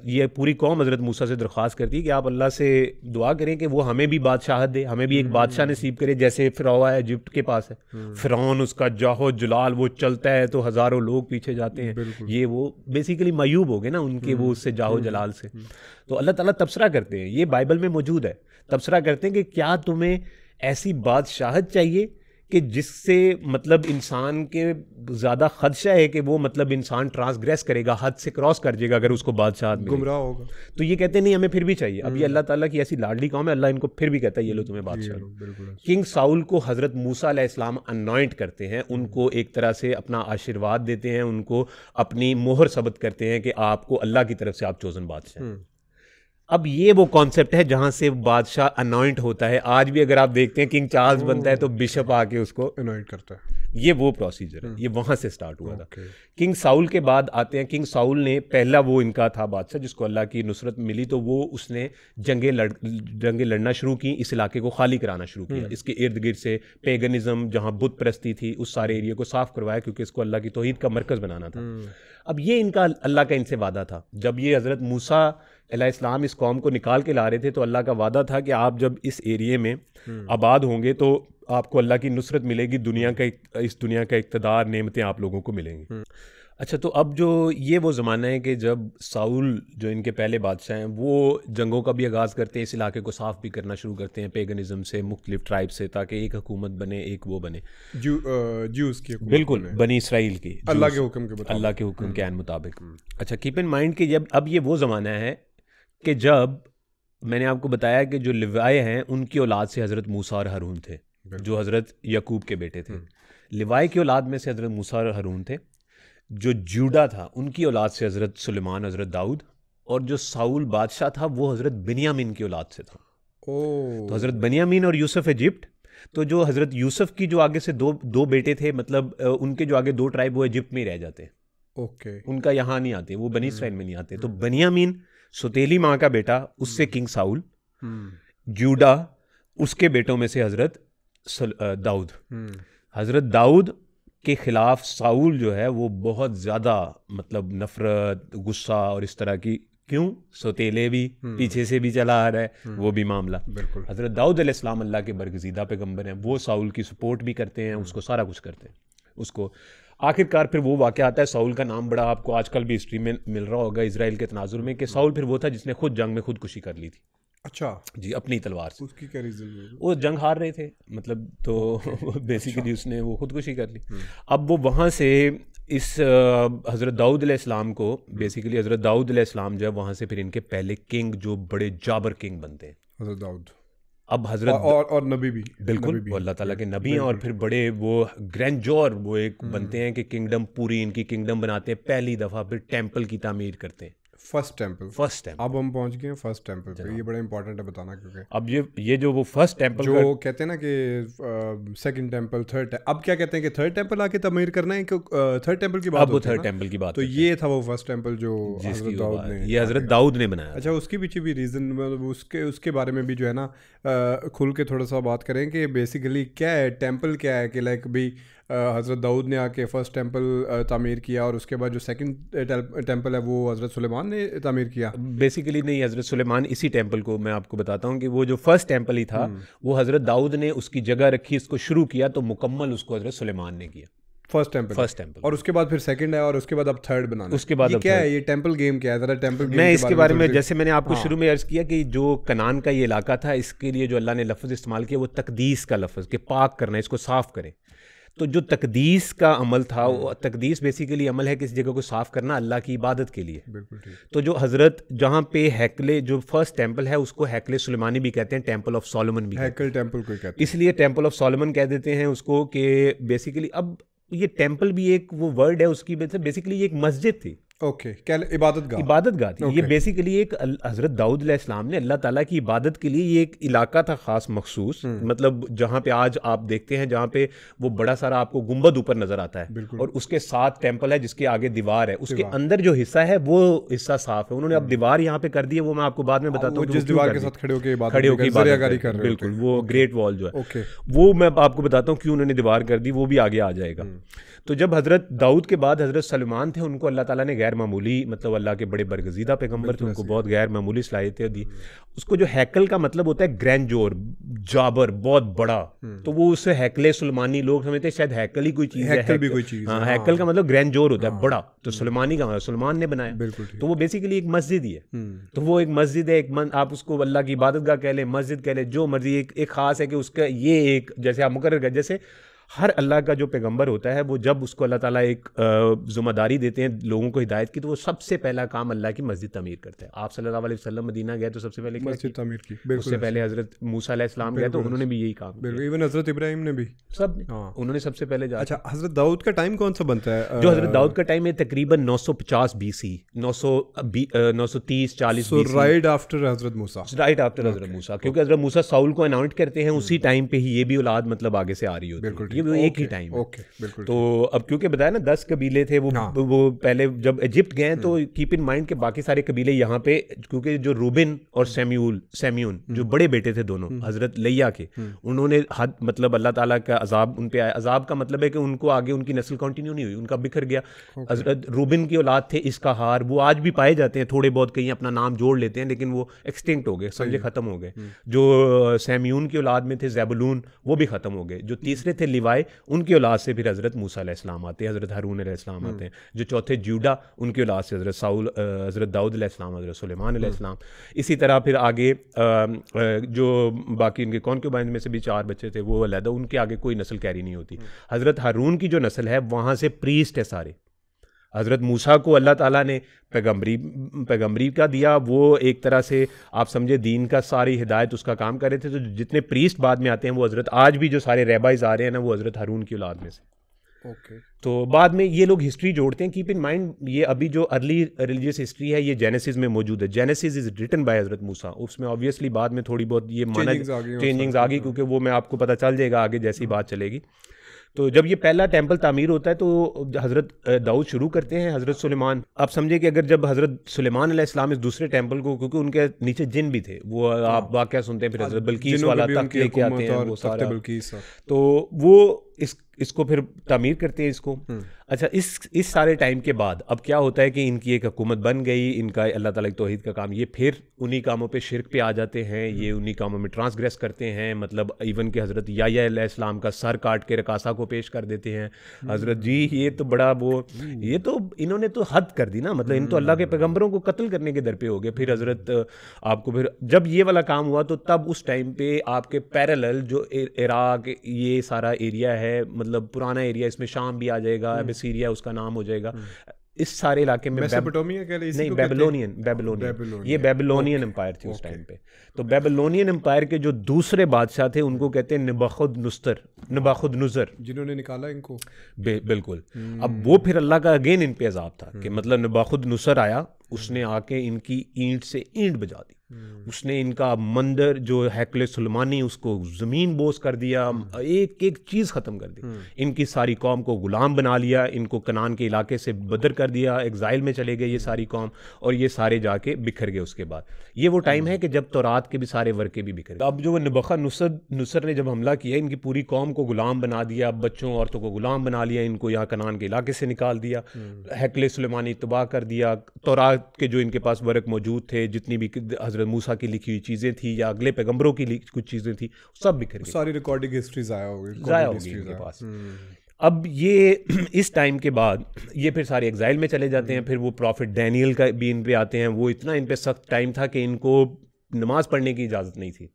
ये पूरी कौम हज़रत मूसा से दरख्वास्त करती है कि आप अल्लाह से दुआ करें कि वो हमें भी बादशाहत दे, हमें भी एक बादशाह नसीब करे, जैसे फ़िरौन है इजिप्ट के पास है, फ़िरौन उसका जाहो जलाल वो चलता है तो हज़ारों लोग पीछे जाते हैं, ये वो बेसिकली मायूब हो गए ना उनके वो उससे जाहो जलाल से। तो अल्लाह ताला तबसरा करते हैं, ये बाइबल में मौजूद है, तबसरा करते हैं कि क्या तुम्हें ऐसी बादशाहत चाहिए कि जिससे मतलब इंसान के ज़्यादा खदशा है कि वो मतलब इंसान ट्रांसग्रेस करेगा, हद से क्रॉस कर जाएगा अगर उसको बादशाह गुमराह होगा। तो ये कहते नहीं हमें फिर भी चाहिए। अब ये अल्लाह ताला की ऐसी लाडली कौम है, अल्लाह इनको फिर भी कहता है ये लो तुम्हें बादशाह। किंग साउल को हज़रत मूसा अलैहिस्सलाम अनॉइंट करते हैं, उनको एक तरह से अपना आशीर्वाद देते हैं, उनको अपनी मोहर सबत करते हैं कि आपको अल्लाह की तरफ से आप चोजन बादशाह। अब ये वो कॉन्सेप्ट है जहां से बादशाह अनॉइंट होता है। आज भी अगर आप देखते हैं किंग चार्ल्स बनता है तो बिशप आके उसको अनॉइंट करता है। ये वो प्रोसीजर है, ये वहां से स्टार्ट हुआ था। किंग साउल के बाद आते हैं, किंग साउल ने पहला वो इनका था बादशाह जिसको अल्लाह की नुसरत मिली, तो वो उसने जंगें लड़ना शुरू की, इस इलाके को खाली कराना शुरू किया, इसके इर्द गिर्द से पेगनिज्म जहाँ बुत परस्ती थी उस सारे एरिया को साफ करवाया क्योंकि इसको अल्लाह की तौहीद का मरकज़ बनाना था। अब ये इनका अल्लाह का इनसे वादा था। जब ये हज़रत मूसा अलैहिस्सलाम इस कौम को निकाल के ला रहे थे तो अल्लाह का वादा था कि आप जब इस एरिए में आबाद होंगे तो आपको अल्लाह की नुसरत मिलेगी, इस दुनिया का इक़्तिदार, नेमतें आप लोगों को मिलेंगी। अच्छा, तो अब जो ये वो ज़माना है कि जब साउल जो इनके पहले बादशाह हैं वो जंगों का भी आगाज़ करते हैं, इस इलाके को साफ़ भी करना शुरू करते हैं पेगनिज़म से, मुख्तलिफ ट्राइब से, ताकि एक हुकूमत बने, एक वो बने जूस की, बिल्कुल बनी इसराइल की, अल्लाह के हुक्म के मुताबिक। अच्छा, कीप इन माइंड कि जब अब ये वो ज़माना है कि जब मैंने आपको बताया कि जो लिवाय हैं उनकी औलाद से हज़रत मूसा और हारून थे, जो हज़रत यकूब के बेटे थे। लिवाय की औलाद में से हज़रत मूसा और हारून थे। जो जूडा था उनकी औलाद से हज़रत सुलेमान, हज़रत दाऊद, और जो साउल बादशाह था वो हज़रत बिन्यामीन की औलाद से था। तो हज़रत बिन्यामीन और यूसुफ इजिप्ट, तो जो हज़रत यूसुफ की जो आगे से दो बेटे थे, मतलब उनके जो आगे दो ट्राइब वो इजिप्ट में ही रह जाते, उनका यहाँ नहीं आते, वो बनी इसराइल में नहीं आते। तो बिन्यामीन सुतेली माँ का बेटा, उससे किंग साउल, जूडा उसके बेटों में से हज़रत दाऊद। हज़रत दाऊद के ख़िलाफ़ साउल जो है वो बहुत ज़्यादा मतलब नफ़रत, गुस्सा और इस तरह की, क्यों, सौतेले भी पीछे से भी चला आ रहा है वो भी मामला। हज़रत दाऊद अलैहिस्सलाम अल्लाह के बरगज़ीदा पैगम्बर हैं, वो साउल की सपोर्ट भी करते हैं, उसको सारा कुछ करते हैं उसको। आखिरकार फिर वो वाक़या आता है, साउल का नाम बड़ा आपको आजकल भी हिस्ट्री में मिल रहा होगा इजराइल के तनाजुर में, कि साउल फिर वो था जिसने खुद जंग में खुदकुशी कर ली थी। अच्छा जी, अपनी तलवार से। उसकी क्या रीज़न? वो जंग हार रहे थे मतलब, तो बेसिकली उसने वो खुदकुशी कर ली। अब वो वहाँ से इस हज़रत दाऊद अलैहिस्सलाम को, बेसिकली हज़रत दाऊद अलैहिस्सलाम जब वहाँ से फिर इनके पहले किंग जो बड़े जाबर किंग बनते हैं, हज़रत दाऊद। अब हज़रत और नबी भी, बिल्कुल वो अल्लाह ताला के नबी हैं, और फिर बड़े वो ग्रैंडजोर वो एक बनते हैं कि किंगडम, पूरी इनकी किंगडम बनाते हैं पहली दफ़ा, फिर टेम्पल की तामीर करते हैं, फर्स्ट टेम्पल। अब हम पहुंच गए फर्स्ट टेम्पल पे, ये बड़ा इंपॉर्टेंट है बताना, क्योंकि अब ये जो वो फर्स्ट टेम्पल जो कहते हैं ना कि सेकंड टेम्पल, थर्ड, अब क्या कहते हैं कि थर्ड टेम्पल आके तमीर करना है, क्योंकि थर्ड टेम्पल की बात, अब वो थर्ड टेम्पल की बात, तो ये था वो फर्स्ट टेम्पल जो हज़रत दाऊद ने, ये हज़रत दाऊद ने बनाया। अच्छा, उसके पीछे भी रीज़न, मतलब उसके बारे में भी जो है ना खुल के थोड़ा सा बात करें कि बेसिकली क्या है टेम्पल, क्या है कि लाइक भी हज़रत दाऊद ने आके फ़र्स्ट टेम्पल तामीर किया और उसके बाद जो सेकंड टेम्पल है वो हज़रत सुलेमान ने तामीर किया। बेसिकली नहीं, हज़रत सुलेमान, इसी टेम्पल को मैं आपको बताता हूँ कि वो जो फर्स्ट टेम्पल ही था वो हज़रत दाऊद ने उसकी जगह रखी, इसको शुरू किया, तो मुकम्मल उसको हज़रत सुलेमान ने किया, फर्स्ट टेम्पल, और उसके बाद फिर सेकंड है, और उसके बाद अब थर्ड बनाना। उसके बाद क्या है ये टेम्पल गेम, क्या है जरा टेम्पल गेम? मैं इसके बारे में, जैसे मैंने आपको शुरू में अर्ज किया कि जो कनान का ये इलाका था, इसके लिए जो अल्लाह ने लफ्ज़ इस्तेमाल किया वो तकदीस का लफ्ज़, कि पाक करना, इसको साफ़ करें। तो जो तकदीस का अमल था, वो तकदीस बेसिकली अमल है किसी जगह को साफ़ करना अल्लाह की इबादत के लिए। बिल्कुल ठीक। तो जो हज़रत जहाँ पे हैकले, जो फर्स्ट टेम्पल है उसको हैकले सुलेमानी भी कहते हैं, टेम्पल ऑफ सोलोमन भी, हैकल टेम्पल को कहते हैं, इसलिए टेम्पल ऑफ सोलोमन कह देते हैं उसको, कि बेसिकली अब ये टेम्पल भी एक वो वर्ड है उसकी, बेसिकली एक मस्जिद थी, ओके, क्या इबादत गाह थी। ये बेसिकली एक हज़रत दाऊद अलैहिस्सलाम ने अल्लाह ताला की इबादत के लिए, ये एक इलाका था ख़ास मखसूस, मतलब जहाँ पे आज आप देखते हैं, जहाँ पे वो बड़ा सारा आपको गुंबद ऊपर नज़र आता है, और उसके साथ टेम्पल है जिसके आगे दीवार है, उसके अंदर जो हिस्सा है वो हिस्सा साफ़ है। उन्होंने अब दीवार यहाँ पे कर दी है, वो मैं आपको बाद में बताता हूँ, जिस दीवार के साथ खड़े होकर बिल्कुल वो ग्रेट वॉल जो है, वो मैं आपको बताता हूँ क्यों उन्होंने दीवार कर दी, वो भी आगे आ जाएगा। तो जब हज़रत दाऊद के बाद हज़रत सलमान थे, उनको अल्लाह ताला ने गैर मामूली, मतलब अल्लाह के बड़े बरगज़ीदा पैगम्बर थे, उनको बहुत गैर मामूली सलाहियतें दी। उसको जो हैकल का मतलब होता है ग्रैंडजोर, जाबर, बहुत बड़ा, तो वो उससे हैकले सुलेमानी, लोग समझते हैं शायद हैकल ही कोई चीज़ है, हैकल भी कोई चीज़ है। हैकल का मतलब ग्रैंडजोर होता है, बड़ा, तो सुलेमानी का मतलब सुलेमान ने बनाया, तो वो बेसिकली एक मस्जिद ही है। तो वो एक मस्जिद है, आप उसको अल्लाह की इबादत गाह कह लें, मस्जिद कह लें, जो मर्जी, एक ख़ास है कि उसका ये एक, जैसे आप मुकर्रर, जैसे हर अल्लाह का जो पैगंबर होता है वो जब उसको अल्लाह ताला एक ज़िम्मेदारी देते हैं लोगों को हिदायत की, तो वो सबसे पहला काम अल्लाह की मस्जिद तमीर करते हैं। आप सल्लल्लाहु अलैहि वसल्लम मदीना गए तो सबसे पहले मस्जिद तमीर की, उससे पहले हज़रत मूसा अलैहिस्सलाम गए तो उन्होंने भी यही काम किया। इवन हज़रत इब्राहिम ने भी, सब उन्होंने सबसे पहले जा। अच्छा, हज़रत दाऊद का टाइम कौन सा बनता है? जो हज़रत दाऊद का टाइम है तकरीबन 950 BC, 930-40 BC, राइट आफ्टर हज़रत मूसा। राइट आफ्टर हज़रत मूसा, क्योंकि हज़रत मूसा साउल को अनाउंस करते हैं उसी टाइम पे ही ये भी औलाद मतलब आगे से आ रही होती है, ये भी एक ही टाइम है। बिल्कुल। तो अब क्योंकि बताया ना 10 कबीले थे वो पहले जब इजिप्ट गए तो कीप इन माइंड के बाकी सारे कबीले यहाँ पे, क्योंकि जो रूबिन और सेम्यून जो बड़े बेटे थे दोनों हजरत लिया के, उन्होंने हद मतलब अल्लाह ताला का अजाब उन पे आया। अजाब का मतलब है कि उनको आगे उनकी नस्ल कंटिन्यू नहीं हुई, उनका बिखर गया। हजरत रूबिन की औलाद थे इसका हार, वो आज भी पाए जाते हैं थोड़े बहुत, कहीं अपना नाम जोड़ लेते हैं लेकिन वो एक्सटिंक्ट हो गए, समझे खत्म हो गए। जो सेम्यून की औलाद में थे ज़ेबुलून, वो भी खत्म हो गए। जो तीसरे थे लिवाई, उनकी औलाद से फिर हज़रत मूसा अलैहिस्सलाम आते हैं, हज़रत हारून अलैहिस्सलाम आते हैं। जो चौथे जूडा, उनकी औलाद से हज़रत दाऊद अलैहिस्सलाम, हज़रत सुलेमान अलैहिस्सलाम। इसी तरह फिर आगे जो बाकी इनके कॉन्क्यूबाइन में से भी 4 बच्चे थे वो अलहदा, उनके आगे कोई नस्ल कैरी नहीं होती। हज़रत हारून की जो नस्ल है वहाँ से प्रीस्ट है सारे। हज़रत मूसा को अल्लाह ताला ने पैगम्बरी का दिया, वो एक तरह से आप समझे दीन का सारी हिदायत उसका काम कर रहे थे। तो जितने प्रीस्ट बाद में आते हैं वो हज़रत, आज भी जो सारे रैबाइज आ रहे हैं ना, वो हज़रत हारून की औलाद में से। तो बाद में ये लोग हिस्ट्री जोड़ते हैं। कीप इन माइंड ये अभी जो अर्ली रिलीजियस हिस्ट्री है ये जेनेसिस में मौजूद है। जेनेसिस इज रिटन बाय हज़रत मूसा, उसमें ऑब्वियसली बाद में थोड़ी बहुत ये चेंजिंग्स आ गई, क्योंकि वो मैं आपको पता चल जाएगा आगे जैसी बात चलेगी। तो जब ये पहला टेंपल तामीर होता है तो हज़रत दाऊद शुरू करते हैं, हज़रत सुलेमान। आप समझे कि अगर जब हज़रत सुलेमान अलैहिस्सलाम इस दूसरे टेंपल को, क्योंकि उनके नीचे जिन भी थे, वो आप वाक़या सुनते हैं, फिर हज़रत बल्कीस वाला तख्त लेके आते हैं, वो सारा, तो वो इसको फिर तामीर करते हैं इसको। अच्छा, इस सारे टाइम के बाद अब क्या होता है कि इनकी एक हुकूमत बन गई, इनका अल्लाह ताला की तौहीद का काम, ये फिर उन्हीं कामों पे शिरक पे आ जाते हैं, ये उन्हीं कामों में ट्रांसग्रेस करते हैं। मतलब इवन के हज़रत याह्या अलैहिस्सलाम का सर काट के रकासा को पेश कर देते हैं। हज़रत जी ये तो बड़ा वो, ये तो इन्होंने तो हद कर दी ना, मतलब इन तो अल्लाह के पैगम्बरों को कत्ल करने के दर पे हो गए। फिर हज़रत आपको फिर जब ये वाला काम हुआ तो तब उस टाइम पे आपके पैरेलल जो इराक ये सारा एरिया है, मतलब पुराना एरिया, इसमें शाम भी आ जाएगा, सीरिया उसका नाम हो जाएगा, इस सारे इलाके में मेसोपोटामिया कह रहे हैं, नहीं बेबीलोनियन, ये बेबीलोनियन एम्पायर थी उस टाइम पे। तो बेबीलोनियन एम्पायर के जो दूसरे बादशाह थे उनको कहते हैं नबाखुदनुज़र, जिन्होंने निकाला इनको। बिल्कुल। अब वो फिर अल्लाह का अगेन इन पे अजाब था कि मतलब नबाखुदनुज़र आया, उसने आके इनकी ईंट से ईंट बजा दी, उसने इनका मंदिर जो हैकले सुलेमानी उसको ज़मीन बोस कर दिया, एक एक चीज़ ख़त्म कर दी, इनकी सारी कौम को ग़ुलाम बना लिया, इनको कनान के इलाके से बदर कर दिया, एग्ज़ाइल में चले गए ये सारी कौम, और ये सारे जाके बिखर गए। उसके बाद ये वो टाइम है कि जब तौरात के भी सारे वर्के भी बिखर गए। अब जो नबूखदनेस्सर ने जब हमला किया, इनकी पूरी कौम को ग़ुलाम बना दिया, बच्चों औरतों को ग़ुलाम बना लिया, इनको यहाँ कनान के इलाके से निकाल दिया, हैकले सुलेमानी तबाह कर दिया, तौरात के जो इनके पास वर्क मौजूद थे, जितनी भी हज़रत मूसा की लिखी हुई चीज़ें थी या अगले पैगंबरों की कुछ चीज़ें थी, सब बिखर गई, सारी रिकॉर्डिंग हिस्ट्री ज़ाया हो गई इनके पास। अब ये इस टाइम के बाद ये फिर सारे एग्जाइल में चले जाते हैं। फिर वो प्रॉफिट डैनियल का भी इन पे आते हैं। वो इतना इन पे सख्त टाइम था कि इनको नमाज पढ़ने की इजाज़त नहीं थी,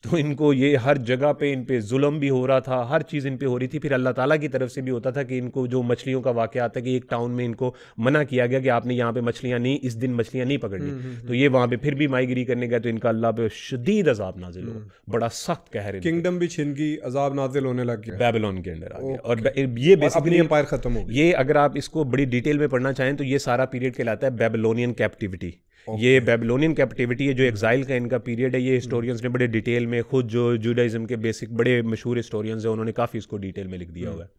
तो इनको ये हर जगह पे इन पे जुल्म भी हो रहा था, हर चीज़ इन पे हो रही थी। फिर अल्लाह ताला की तरफ से भी होता था कि इनको जो मछलियों का वाक़या आता है कि एक टाउन में इनको मना किया गया कि आपने यहाँ पे मछलियाँ नहीं, इस दिन मछलियाँ नहीं पकड़नी, तो ये वहाँ पे फिर भी माईगिरी करने गए, तो इनका अल्लाह पे शदीद अजाब नाजिल हो, बड़ा सख्त कहर, किंगडम भी छिन की अजाब नाजिल होने लग गया, बेबीलोन के अंदर आ गया। और ये बेसिकली एम्पायर खत्म हो गया। ये अगर आप इसको बड़ी डिटेल में पढ़ना चाहें तो ये सारा पीरियड कहलाता है बेबीलोनियन कैप्टिविटी। ये बेबीलोनियन कैप्टिविटी है जो एग्जाइल का इनका पीरियड है। ये हिस्टोरियंस ने बड़े डिटेल में, खुद जो जुडाइज्म के बेसिक बड़े मशहूर हिस्टोरियंस हैं उन्होंने काफ़ी इसको डिटेल में लिख दिया हुआ है।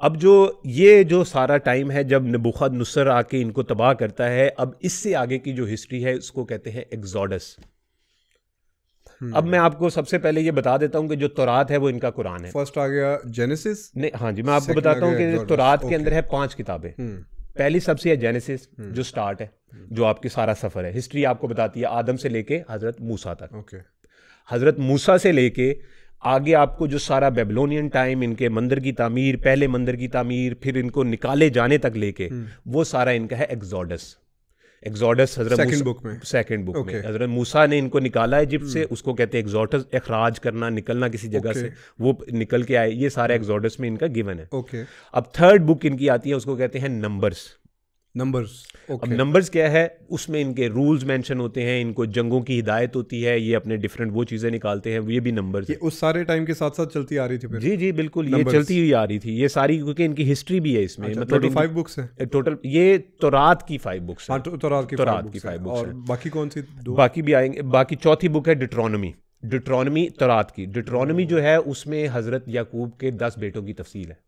अब जो सारा टाइम है जब नबूखदनेस्सर आके इनको तबाह करता है, अब इससे आगे की जो हिस्ट्री है उसको कहते हैं एक्सोडस। अब मैं आपको सबसे पहले ये बता देता हूँ कि जो तौरात है वो इनका कुरान है। फर्स्ट आ गया जेनेसिस। नहीं, हाँ जी, मैं आपको बताता हूँ कि तौरात के अंदर है 5 किताबें। पहली सबसे है जेनेसिस जो स्टार्ट है, जो आपकी सारा सफ़र है, हिस्ट्री आपको बताती है आदम से लेके हज़रत मूसा तक। हज़रत मूसा से लेके आगे आपको जो सारा बेबीलोनियन टाइम, इनके मंदिर की तामीर, पहले मंदिर की तामीर, फिर इनको निकाले जाने तक लेके वो सारा इनका है एक्सोडस। एग्जोडस हजरत सेकंड बुक में, सेकंड बुक में हजरत मूसा ने इनको निकाला इजिप्ट से, उसको कहते हैं एग्जोडस, अखराज करना, निकलना किसी जगह से, वो निकल के आए, ये सारा एग्जोडस में इनका गिवन है। अब थर्ड बुक इनकी आती है, उसको कहते हैं नंबर्स। अब नंबर्स क्या है, उसमें इनके रूल्स मेंशन होते हैं, इनको जंगों की हिदायत होती है, ये अपने डिफरेंट वो चीज़ें निकालते हैं, ये भी नंबर्स ये उस सारे टाइम के साथ साथ चलती आ रही थी फिर? जी जी बिल्कुल, ये चलती हुई आ रही थी ये सारी, क्योंकि इनकी हिस्ट्री भी है इसमें। मतलब टोटल 5 बुक्स हैं टोटल, ये तौरात की 5 बुक्स हैं। तौरात की 5 बुक्स और बाकी कौन सी दो? बाकी भी आएंगे। बाकी चौथी बुक है डिट्रोनमी तौरात की। डिट्रोनमी जो है उसमें हजरत याकूब के 10 बेटों की तफसील है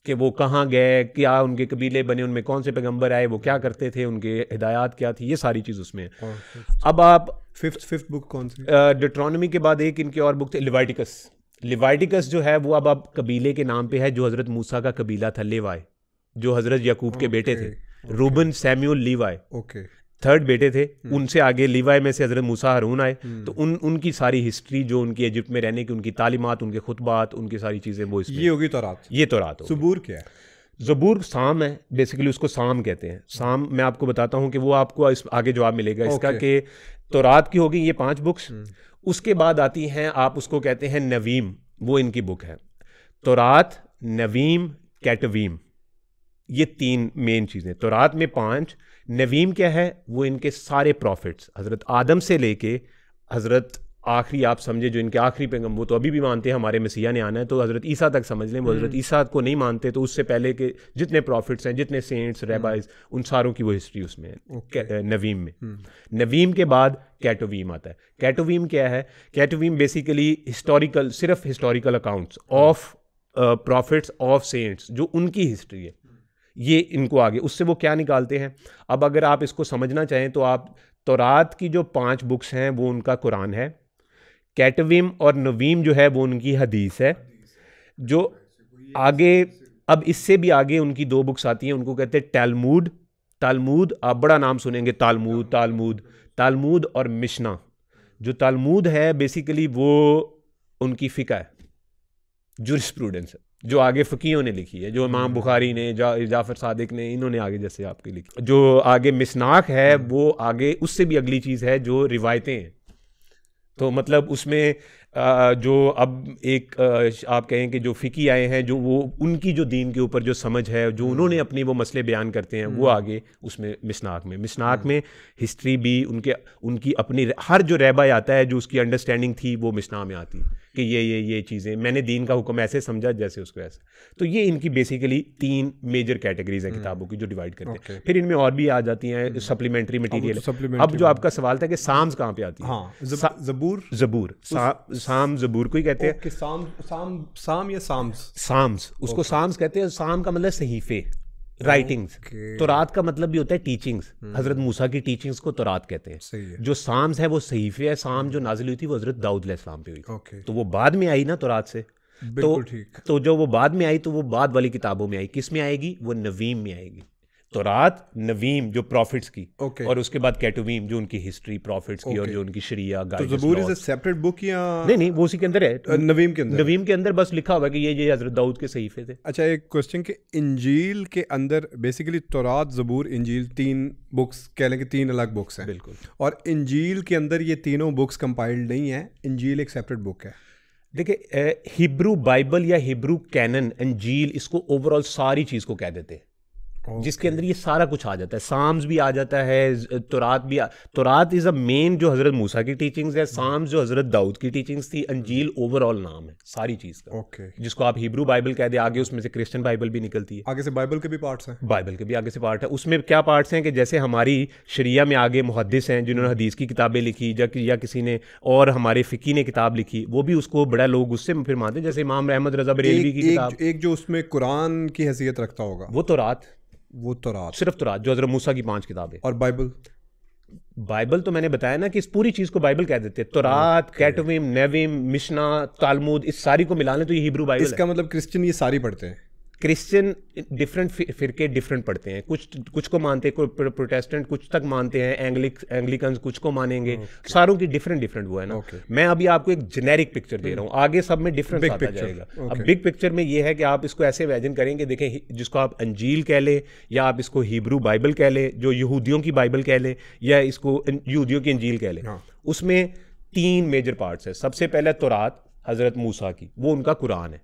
कि वो कहाँ गए, क्या उनके कबीले बने, उनमें कौन से पैगंबर आए, वो क्या करते थे, उनके हिदायत क्या थी, ये सारी चीज़ उसमें है। अब आप फिफ्थ बुक कौन सी? डिट्रोनमी के बाद एक इनके और बुक थे लिवाइटिकस जो है वो अब कबीले के नाम पे है, जो हजरत मूसा का कबीला था, लेवाई, जो हजरत याकूब के बेटे थे, रूबन, सैम्यूल, लीवाई, थर्ड बेटे थे। उनसे आगे लीवाई में से हजरत मूसा हारून आए। तो उनकी सारी हिस्ट्री जो उनकी इजिप्ट में रहने की, उनकी तालीमात, उनके खुतबात, उनकी सारी चीज़ें वो इसमें, ये होगी तौरात। ये तौरात। ज़बूर क्या है? ज़बूर साम है, बेसिकली उसको साम कहते हैं। साम मैं आपको बताता हूँ कि वो आपको आगे जवाब मिलेगा इसका कि तौरात की होगी ये 5 बुक्स। उसके बाद आती हैं, आप उसको कहते हैं नवीम, वो इनकी बुक है। तौरात, नवीम, कैटवीम, ये 3 मेन चीज़ें। तौरात में 5, नवीम क्या है, वो इनके सारे प्रॉफिट्स, हज़रत आदम से लेके हज़रत आखिरी, आप समझे जो इनके आखिरी पैगंबर, वो तो अभी भी मानते हैं हमारे मसीहा ने आना है, तो हज़रत ईसा तक समझ लें, वो हज़रत ईसा को नहीं मानते, तो उससे पहले के जितने प्रॉफिट्स हैं, जितने सेंट्स, रैबाइज, उन सारों की वो हिस्ट्री उसमें है नवीम में। नवीम के बाद कैटोवीम आता है। कैटोवीम क्या है? कैटोवीम बेसिकली हिस्टोरिकल, सिर्फ historical accounts of profits of cents, जो उनकी हिस्ट्री है, ये इनको आगे उससे वो क्या निकालते हैं। अब अगर आप इसको समझना चाहें तो आप तौरात की जो 5 बुक्स हैं वो उनका कुरान है, कैटवीम और नवीम जो है वो उनकी हदीस है। जो आगे, अब इससे भी आगे उनकी 2 बुक्स आती हैं, उनको कहते हैं तालमूद, आप बड़ा नाम सुनेंगे, तालमूद और मिशना। जो तालमूद है बेसिकली वो उनकी फ़िक़्ह है, जुरिस्प्रूडेंस है, जो आगे फ़कीहों ने लिखी है, जो इमाम बुखारी ने, जाफ़र सादिक ने, इन्होंने आगे जैसे आपकी लिखी। जो आगे मिसनाक है वो आगे उससे भी अगली चीज़ है, जो रिवायतें हैं। तो मतलब उसमें जो अब एक आप कहें कि जो फ़िकी आए हैं, जो वो उनकी जो दीन के ऊपर जो समझ है, जो उन्होंने अपनी वो मसले बयान करते हैं, वो आगे उसमें मिसनाक में हिस्ट्री भी उनकी अपनी, हर जो रहबा आता है, जो उसकी अंडरस्टैंडिंग थी, वो मिसना में आती है कि ये चीज़ें मैंने दीन का हुक्म ऐसे समझा, जैसे उसको ऐसे। तो ये इनकी बेसिकली 3 मेजर कैटेगरीज हैं किताबों की जो डिवाइड करते हैं। फिर इनमें और भी आ जाती हैं सप्लीमेंट्री मटीरियल। अब जो आपका सवाल था कि साम्स कहाँ पे आती है? ज़बूर, साम ज़बूर को ही कहते हैं। साम या साम्स, उसको साम्स कहते हैं। साम का मतलब सहीफे, राइटिंग्स। तौरात का मतलब भी होता है टीचिंग्स, हजरत मूसा की टीचिंग्स को तौरात कहते हैं। जो साम्स है वो सहीफे है। साम जो नाजिल हुई थी वो हजरत दाऊद अलैहिस्सलाम पे हुई, तो वो बाद में आई ना तौरात से। तो जो वो बाद में आई, तो वो बाद वाली किताबों में आई। किस में आएगी? वो नवीम में आएगी। तौरात, नवीम जो प्रॉफिट्स की, और उसके बाद कैटोवीम जो उनकी हिस्ट्री प्रॉफिट्स की, और जो उनकी शरिया गाइडेंस। तो ज़बूर इज़ अ सेपरेट बुक या नहीं, वो उसी के अंदर है, नवीम के अंदर बस लिखा हुआ है कि ये हजरत दाऊद के सहीफे थे। अच्छा, एक क्वेश्चन कि इंजील के अंदर बेसिकली तौरात, ज़बूर, इंजील 3 बुक्स कह लें कि 3 अलग बुक्स हैं। बिल्कुल। और इंजील के अंदर ये तीनों बुक्स कंपाइल्ड नहीं है, इंजील एक सेपरेट बुक है। देखिए, हिब्रू बाइबल या हिब्रू कैनन, इंजील, इसको ओवरऑल सारी चीज़ को कह देते हैं, जिसके अंदर ये सारा कुछ आ जाता है। साम्स भी आ जाता है, तौरात भी। तौरात इज़ अ मेन जो हज़रत मूसा की टीचिंग्स है, साम्स जो हज़रत दाऊद की टीचिंग्स थी, अंजील ओवरऑल नाम है सारी चीज़ का, जिसको आप हिब्रू बाइबल कह दे। आगे उसमें से क्रिश्चियन बाइबल भी निकलती है, आगे से बाइबल के भी पार्ट्स हैं। बाइबल के भी आगे से पार्ट है। उसमें क्या पार्ट्स हैं कि जैसे हमारी शरिया में आगे मुहद्दिस हैं जिन्होंने हदीस की किताबें लिखी, या किसी ने और हमारे फ़िकी ने किताब लिखी, वो भी उसको बड़ा लोग उससे फिर मानते हैं, जैसे इमाम अहमद रज़ा बरेलवी की किताब। एक जो उसमें कुरान की हैसियत रखता होगा, वो तौरात, सिर्फ तौरात जो हज़रत मूसा की 5 किताबें। और बाइबल तो मैंने बताया ना कि इस पूरी चीज़ को बाइबल कह देते हैं। तौरात, कैटवीम, नवीम, मिशना, तालमूद, इस सारी को मिला लें तो ये हिब्रू बाइबल है। इसका मतलब क्रिश्चियन ये सारी पढ़ते हैं? क्रिश्चियन डिफरेंट फिरके डिफरेंट पढ़ते हैं, कुछ को मानते हैं, कोई प्रोटेस्टेंट कुछ तक मानते हैं, एंग्लिकन्स कुछ को मानेंगे, सारों की डिफरेंट वो है ना। मैं अभी आपको एक जेनेरिक पिक्चर दे रहा हूँ, आगे सब में डिफरेंस आता जाएगा। अब बिग पिक्चर में ये है कि आप इसको ऐसे इमेजिन करेंगे, देखें जिसको आप अंजील कह ले या आप इसको हिब्रू बाइबल कह ले, जो यहूदियों की बाइबल कह ले, या इसको यहूदियों की अंजील कह ले, उसमें 3 मेजर पार्ट्स है। सबसे पहले तौरात हज़रत मूसा की, वो उनका कुरान है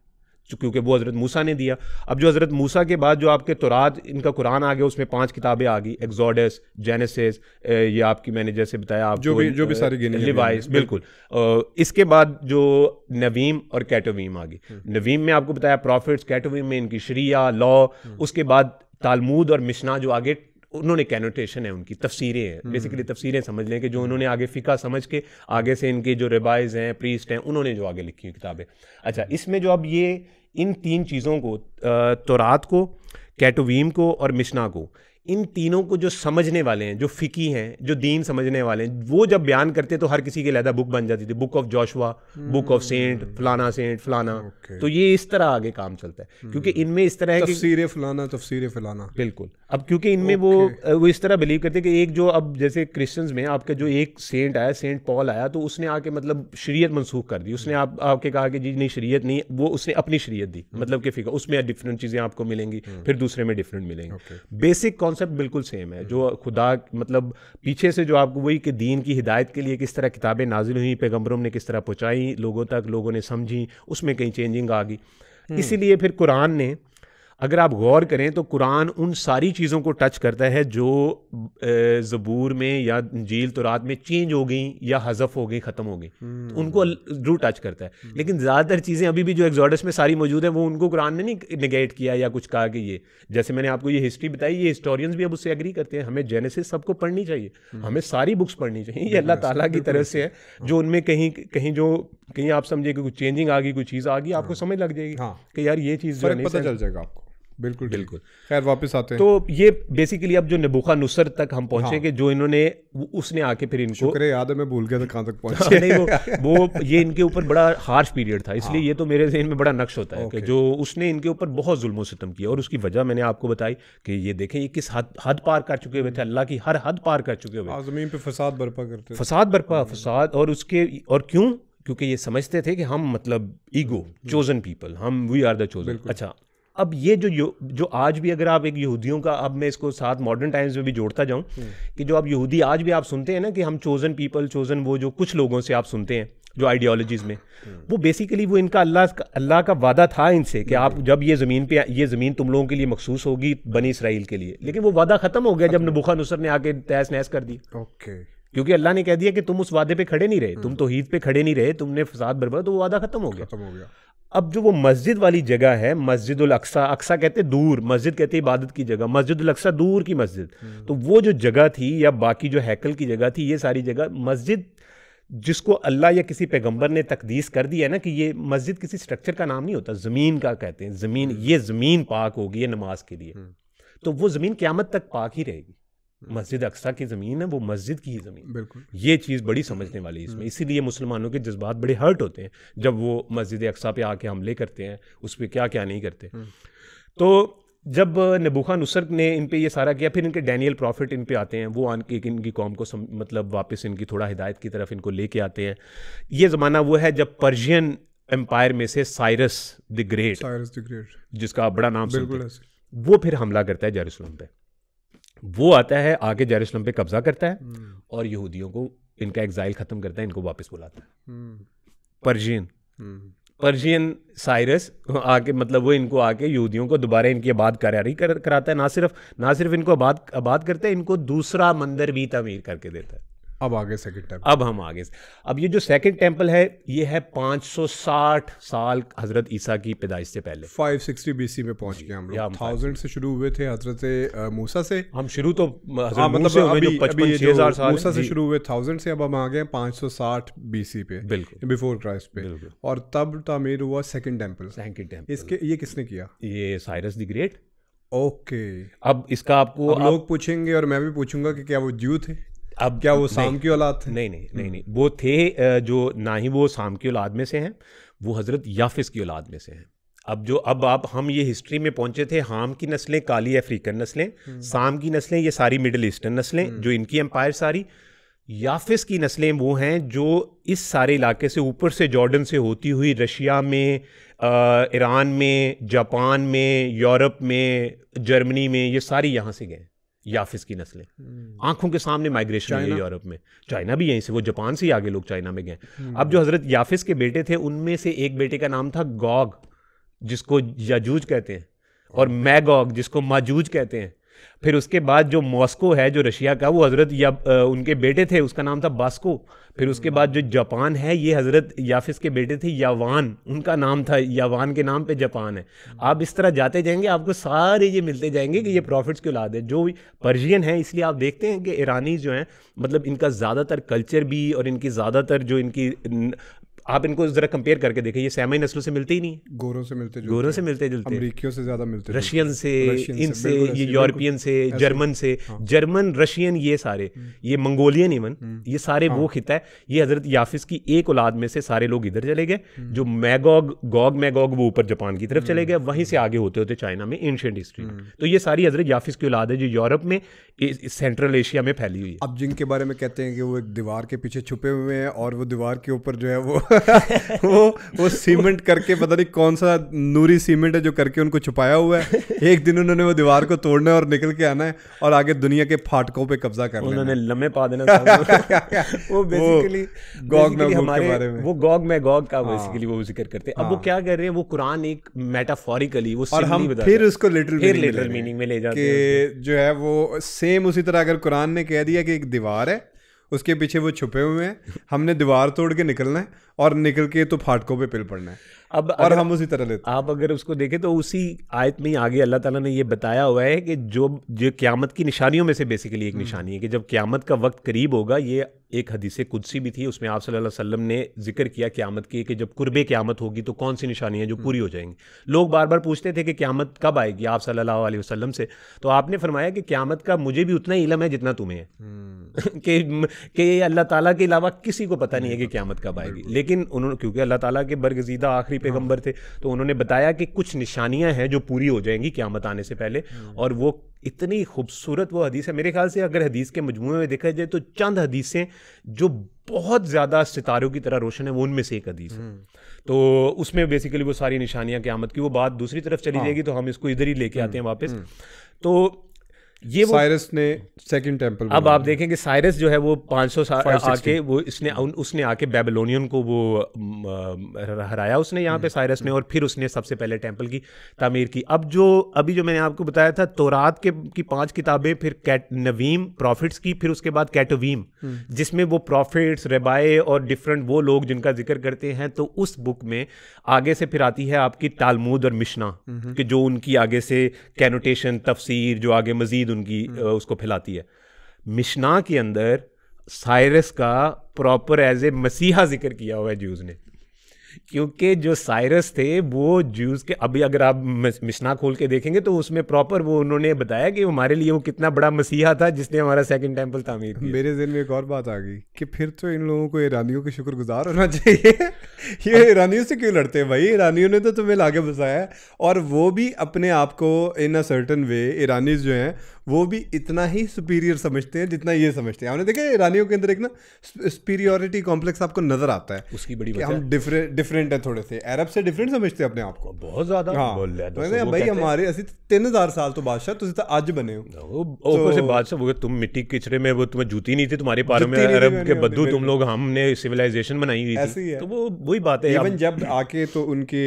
क्योंकि वो हज़रत मूसा ने दिया। अब जो हज़रत मूसा के बाद जो आपके तौरात, इनका कुरान आ गया, उसमें 5 किताबें आ गई, एक्सोडस, जेनेसिस, ये आपकी मैंने जैसे बताया आपको जो भी सारी लिवाइस, बिल्कुल। इसके बाद जो नवीम और कैटोवीम आ गई। नवीम में आपको बताया प्रॉफिट्स, कैटोवीम में इनकी शरिया लॉ, उसके बाद तालमूद और मिशना जो आगे उन्होंने कैनोटेशन है, उनकी तफसीरें हैं, बेसिकली तफसीरें समझ लें कि जो उन्होंने आगे फ़िका समझ के आगे से इनके जो रिवाइज हैं, प्रीस्ट हैं, उन्होंने जो आगे लिखी हुई किताबें। अच्छा, इसमें जो अब ये इन 3 चीज़ों को, तौरात को, कैटोवीम को और मिशना को, इन तीनों को जो समझने वाले हैं, जो फ़िकी हैं, जो दीन समझने वाले हैं, वो जब बयान करते तो हर किसी के अलग बुक बन जाती थी, book of Joshua, book of saint फलाना। तो ये इस तरह आगे काम चलता है क्योंकि इनमें इस तरह है कि तफसीर फलाना, बिल्कुल। अब क्योंकि इनमें वो इस तरह बिलीव करते हैं कि एक जो, अब जैसे क्रिश्चियंस में आपका जो एक सेंट आया, सेंट पॉल आया, तो उसने आके मतलब शरीयत मनसूख कर दी, उसने आपके कहा कि जी नहीं शरीयत नहीं, वो उसने अपनी शरीयत दी, मतलब कि फिका उसमें डिफरेंट चीज़ें आपको मिलेंगी, फिर दूसरे में डिफरेंट मिलेंगी। बेसिक कॉन्सेप्ट बिल्कुल सेम है, जो खुदा मतलब पीछे से जो आपको वही कि दीन की हिदायत के लिए किस तरह किताबें नाजिल हुई, पैगंबरों ने किस तरह पहुँचाई लोगों तक, लोगों ने समझी, उसमें कहीं चेंजिंग आ गई। इसीलिए फिर कुरान ने, अगर आप गौर करें तो कुरान उन सारी चीज़ों को टच करता है जो ज़बूर में या इंजील तौरात में चेंज हो गई या हज़फ हो गई, ख़त्म हो गई, तो उनको जरूर टच करता है। लेकिन ज़्यादातर चीज़ें अभी भी जो एक्सोडस में सारी मौजूद हैं, वो उनको कुरान ने नहीं निगेट किया या कुछ कहा कि ये, जैसे मैंने आपको ये हिस्ट्री बताई, ये हिस्टोरियंस भी अब उससे एग्री करते हैं, हमें जेनेसिस सबको पढ़नी चाहिए, हमें सारी बुक्स पढ़नी चाहिए, ये अल्लाह ताला की तरफ से है। जो उनमें कहीं आप समझिए कि कुछ चेंजिंग आ गई, कोई चीज़ आ गई, आपको समझ लग जाएगी कि यार ये चीज़ पता चल जाएगा आपको। बिल्कुल। खैर वापस आते हैं। तो ये बेसिकली अब जो नबूखदनेस्सर तक हम पहुंचे कि जो इन्होंने, उसने आके फिर इनको, शुक्र है याद है, मैं भूल गया था कहाँ तक पहुंचे। नहीं वो ये इनके ऊपर बड़ा हार्श पीरियड था, इसलिए ये तो मेरे ज़हन में बड़ा नक्श होता है कि जो उसने इनके ऊपर बहुत जुल्म और सितम किया, और उसकी वजह मैंने आपको बताई कि ये देखें ये किस हद पार कर चुके हुए थे, अल्लाह की हर हद पार कर चुके हुए, ज़मीन पे फसाद बर्पा करते, फसाद, और उसके, और क्यों? क्योंकि ये समझते थे कि हम मतलब ईगो, चोजन पीपल, हम वी आर द चोजन। अच्छा, अब ये जो आज भी अगर आप एक यहूदियों का, अब मैं इसको साथ मॉडर्न टाइम्स में भी जोड़ता जाऊं कि जो आप यहूदी आज भी आप सुनते हैं ना कि हम चोजन पीपल, चोजन, वो जो कुछ लोगों से आप सुनते हैं जो आइडियोलॉजीज में, वो बेसिकली वो इनका अल्लाह का वादा था इनसे कि आप जब ये ज़मीन तुम लोगों के लिए मखसूस होगी, बनी इसराइल के लिए, लेकिन वो वादा ख़त्म हो गया जब नबूखदनेस्सर ने आके तहस नहस कर दी। क्योंकि अल्लाह ने कह दिया कि तुम उस वादे पे खड़े नहीं रहे, तुम तौहीद पे खड़े नहीं रहे, तुमने फसाद बर्बाद, तो वो वादा खत्म हो गया। अब जो वो मस्जिद वाली जगह है, मस्जिदुल अक्सा, अक्सा कहते दूर, मस्जिद कहते इबादत की जगह, मस्जिदुल अक्सा दूर की मस्जिद, तो वो जो जगह थी या बाकी जो हैकल की जगह थी, ये सारी जगह मस्जिद, जिसको अल्लाह या किसी पैगंबर ने तकदीस कर दिया है ना कि ये मस्जिद किसी स्ट्रक्चर का नाम नहीं होता, ज़मीन का कहते हैं, ज़मीन, ये ज़मीन पाक होगी ये नमाज के लिए, तो वो ज़मीन क़यामत तक पाक ही रहेगी। मस्जिद अक्सा की ज़मीन है, वो मस्जिद की ही ज़मीन, बिल्कुल। ये चीज़ बड़ी समझने वाली है इसमें, इसीलिए मुसलमानों के जज्बात बड़े हर्ट होते हैं जब वो मस्जिद अक्सा पे आके हमले करते हैं, उस पर क्या क्या नहीं करते। तो जब नबूखदनेस्सर ने इन पे ये सारा किया, फिर इनके डैनियल प्रॉफिट इन पे आते हैं, वो आके इनकी कौम को मतलब वापस इनकी थोड़ा हिदायत की तरफ इनको लेके आते हैं। ये ज़माना वो है जब पर्शियन एम्पायर में से साइरस द ग्रेट, जिसका बड़ा नाम सुनते हैं, वो फिर हमला करता है जेरूसलम पे। वो आता है, आके जेरूसलम पे कब्जा करता है और यहूदियों को, इनका एग्जाइल खत्म करता है, इनको वापस बुलाता है। पर्शियन साइरस आके, मतलब वो इनको आके यहूदियों को दोबारा इनकी आबाद कराता है, ना सिर्फ इनको आबाद करता है, इनको दूसरा मंदिर भी तामीर करके देता है। अब आगे सेकंड टेम्पल, अब हम आगे, अब ये जो सेकंड टेम्पल है, ये है 560 साल हजरत ईसा की पैदाइश से पहले, 560 BC में पहुंच गए हम लोग। 1000 से शुरू हुए थे हजरत मूसा से, हम शुरू तो मूसा से शुरू हुए 1000 से, अब हम आ गए 560 BC पे, बिल्कुल बिफोर क्राइस्ट पे, और तब तामीर हुआ सेकंड टेम्पल। इसके ये किसने किया? ये साइरस द ग्रेट। ओके, अब इसका आपको लोग पूछेंगे और मैं भी पूछूंगा कि क्या वो ज्यू थे? अब क्या वो साम की औलाद थे? नहीं, वो थे जो, ना ही वो साम की औलाद में से हैं, वो हज़रत याफिस की औलाद में से हैं। अब हम ये हिस्ट्री में पहुंचे थे, हाम की नस्लें काली अफ्रीकन नस्लें, साम की नस्लें ये सारी मिडिल ईस्टर्न नस्लें जो इनकी एम्पायर सारी, याफिस की नस्लें वो हैं जो इस सारे इलाके से ऊपर से जॉर्डन से होती हुई रशिया में, ईरान में, जापान में, यूरोप में, जर्मनी में, ये सारी यहाँ से गए याफिस की नस्लें। आंखों के सामने माइग्रेशन है यूरोप में, चाइना भी यहीं से, वो जापान से ही आगे लोग चाइना में गए। अब जो हजरत याफिस के बेटे थे उनमें से एक बेटे का नाम था गॉग, जिसको याजूज कहते हैं, और मैगॉग जिसको माजूज कहते हैं। फिर उसके बाद जो मॉस्को है जो रशिया का, वो हजरत उनके बेटे थे, उसका नाम था बास्को। फिर उसके बाद जो जापान है, ये हजरत याफिस के बेटे थे यावान, उनका नाम था, यावान के नाम पे जापान है। आप इस तरह जाते जाएंगे आपको सारे ये मिलते जाएंगे कि ये प्रॉफिट्स की औलाद है। जो पर्शियन है, इसलिए आप देखते हैं कि ईरानी जो हैं, मतलब इनका ज़्यादातर कल्चर भी और इनकी ज़्यादातर जो इनकी, आप इनको जरा कंपेयर करके देखें, ये सेमाई नस्लों से मिलते ही नहीं, गोरों से मिलते जुलते, अमरीकियों से ज़्यादा मिलते, रशियन से, इनसे, ये यूरोपियन से, जर्मन से, जर्मन, रशियन, ये सारे, ये मंगोलियन इवन, ये सारे वो खिता है। ये हजरत याफिस की एक औलाद में से सारे लोग इधर चले गए। जो गॉग मैगॉग वो ऊपर जापान की तरफ चले गए, वहीं से आगे होते होते चाइना में, एंशिएंट हिस्ट्री में। तो ये सारी हजरत याफिस की औलाद है जो यूरोप में, सेंट्रल एशिया में फैली हुई है। अब जिनके बारे में कहते हैं कि वो एक दीवार के पीछे छुपे हुए हैं और वो दीवार के ऊपर जो है वो सीमेंट करके, पता नहीं कौन सा नूरी सीमेंट है जो करके उनको छुपाया हुआ है। एक दिन उन्होंने वो दीवार को तोड़ना है और निकल के आना है और आगे दुनिया के फाटकों पे कब्जा करना है। उन्होंने लम्हे पा देना वो बेसिकली गॉग मैगॉग के बारे में, वो गॉग मैगॉग का बेसिकली वो जिक्र करते हैं। अब वो क्या कर रहे हैं, वो कुरान एक मेटाफोरिकली वो और हम फिर उसको लिटिल मीनिंग में ले जाते हैं, जो है वो सेम उसी तरह अगर कुरान ने कह दिया कि एक दीवार है, उसके पीछे वो छुपे हुए हैं, हमने दीवार तोड़ के निकलना है और निकल के तो फाटकों पे पिल पड़ना है। अब और हम उसी तरह लेते हैं। आप अगर उसको देखें तो उसी आयत में आगे अल्लाह ताला ने ये बताया हुआ है कि जो क़यामत की निशानियों में से बेसिकली एक निशानी है कि जब क़यामत का वक्त करीब होगा। ये एक हदीस कुदसी भी थी, उसमें आप सल्लल्लाहु अलैहि वसल्लम ने जिक्र किया क़यामत की कि जब कुर्बे क़यामत होगी तो कौन सी निशानियाँ जो पूरी हो जाएंगी। लोग बार बार पूछते थे कि क़यामत कब आएगी आप सल्लल्लाहु अलैहि वसल्लम से, तो आपने फरमाया कि क़यामत का मुझे भी उतना ही इल्म है जितना तुम्हें है कि अल्लाह ताला के अलावा किसी को पता नहीं है कि क़यामत कब आएगी। लेकिन उन्होंने, क्योंकि अल्लाह ताला के बरगज़ीदा आखिरी पैगंबर थे, तो उन्होंने बताया कि कुछ निशानियां हैं जो पूरी हो जाएंगी क़यामत आने से पहले। और वो इतनी खूबसूरत वो हदीस है, मेरे ख्याल से अगर हदीस के मजमूए में देखा जाए तो चंद हदीसें जो बहुत ज़्यादा सितारों की तरह रोशन है, वो उनमें से एक हदीस है। तो उसमें बेसिकली वो सारी निशानियां क़यामत की, वो बात दूसरी तरफ चली जाएगी, तो हम इसको इधर ही लेके आते हैं वापस। तो ये साइरस ने सेकंड टेंपल, अब आप देखेंगे साइरस जो है वो 500 साल आके वो उसने आके बेबीलोनियन को वो हराया उसने यहाँ पे साइरस ने, और फिर उसने सबसे पहले टेंपल की तामीर की। अब जो अभी जो मैंने आपको बताया था तौरात की 5 किताबें, फिर नवीम प्रॉफिट्स की, फिर उसके बाद कैटोवीम जिसमें वो प्रॉफिट्स, रबाए और डिफरेंट वो लोग जिनका जिक्र करते हैं। तो उस बुक में आगे से फिर आती है आपकी तालमुद और मिशना कि जो उनकी आगे से कैनोटेशन तफसीर जो आगे मजीद उनकी उसको फैलाती है। मिशना के अंदर साइरस का प्रॉपर एज ए मसीहा जिक्र किया हुआ है ज्यूज ने, क्योंकि जो साइरस थे वो ज्यूज के, अभी अगर आप मिशना खोल के देखेंगे तो उसमें प्रॉपर वो उन्होंने बताया कि हमारे लिए वो कितना बड़ा मसीहा था जिसने हमारा सेकंड टेंपल तामीर किया। मेरे ज़हन में एक और बात आ गई कि फिर तो इन लोगों को ईरानियों के शुक्रगुजार होना चाहिए। ये ईरानियों से क्यों लड़ते हैं भाई? ईरानियों ने तो तुम्हें लाके बसाया है, और वो भी अपने आप को इन अ सर्टन वे, ईरानीज जो हैं वो भी इतना ही सुपीरियर समझते हैं जितना ये समझते हैं। आपने देखा ईरानियों के अंदर एक ना सुपीरियरिटी कॉम्प्लेक्स आपको नजर आता है, उसकी बड़ी वजह हम डिफरेंट है थोड़े से, अरब से डिफरेंट समझते हैं अपने आप को बहुत ज्यादा। हाँ भाई हमारे असि 3000 साल तो बादशाह तुझे तो आज बने हो, ऊपर से बादशाह वो तुम मिट्टी किचरे में, वो तुम्हें जूती नहीं थी तुम्हारे पैरों में, अरब के बद्दू तुम लोग, हमने सिविलाइजेशन बनाई हुई थी। तो वो वही बात है। इवन जब आके तो उनके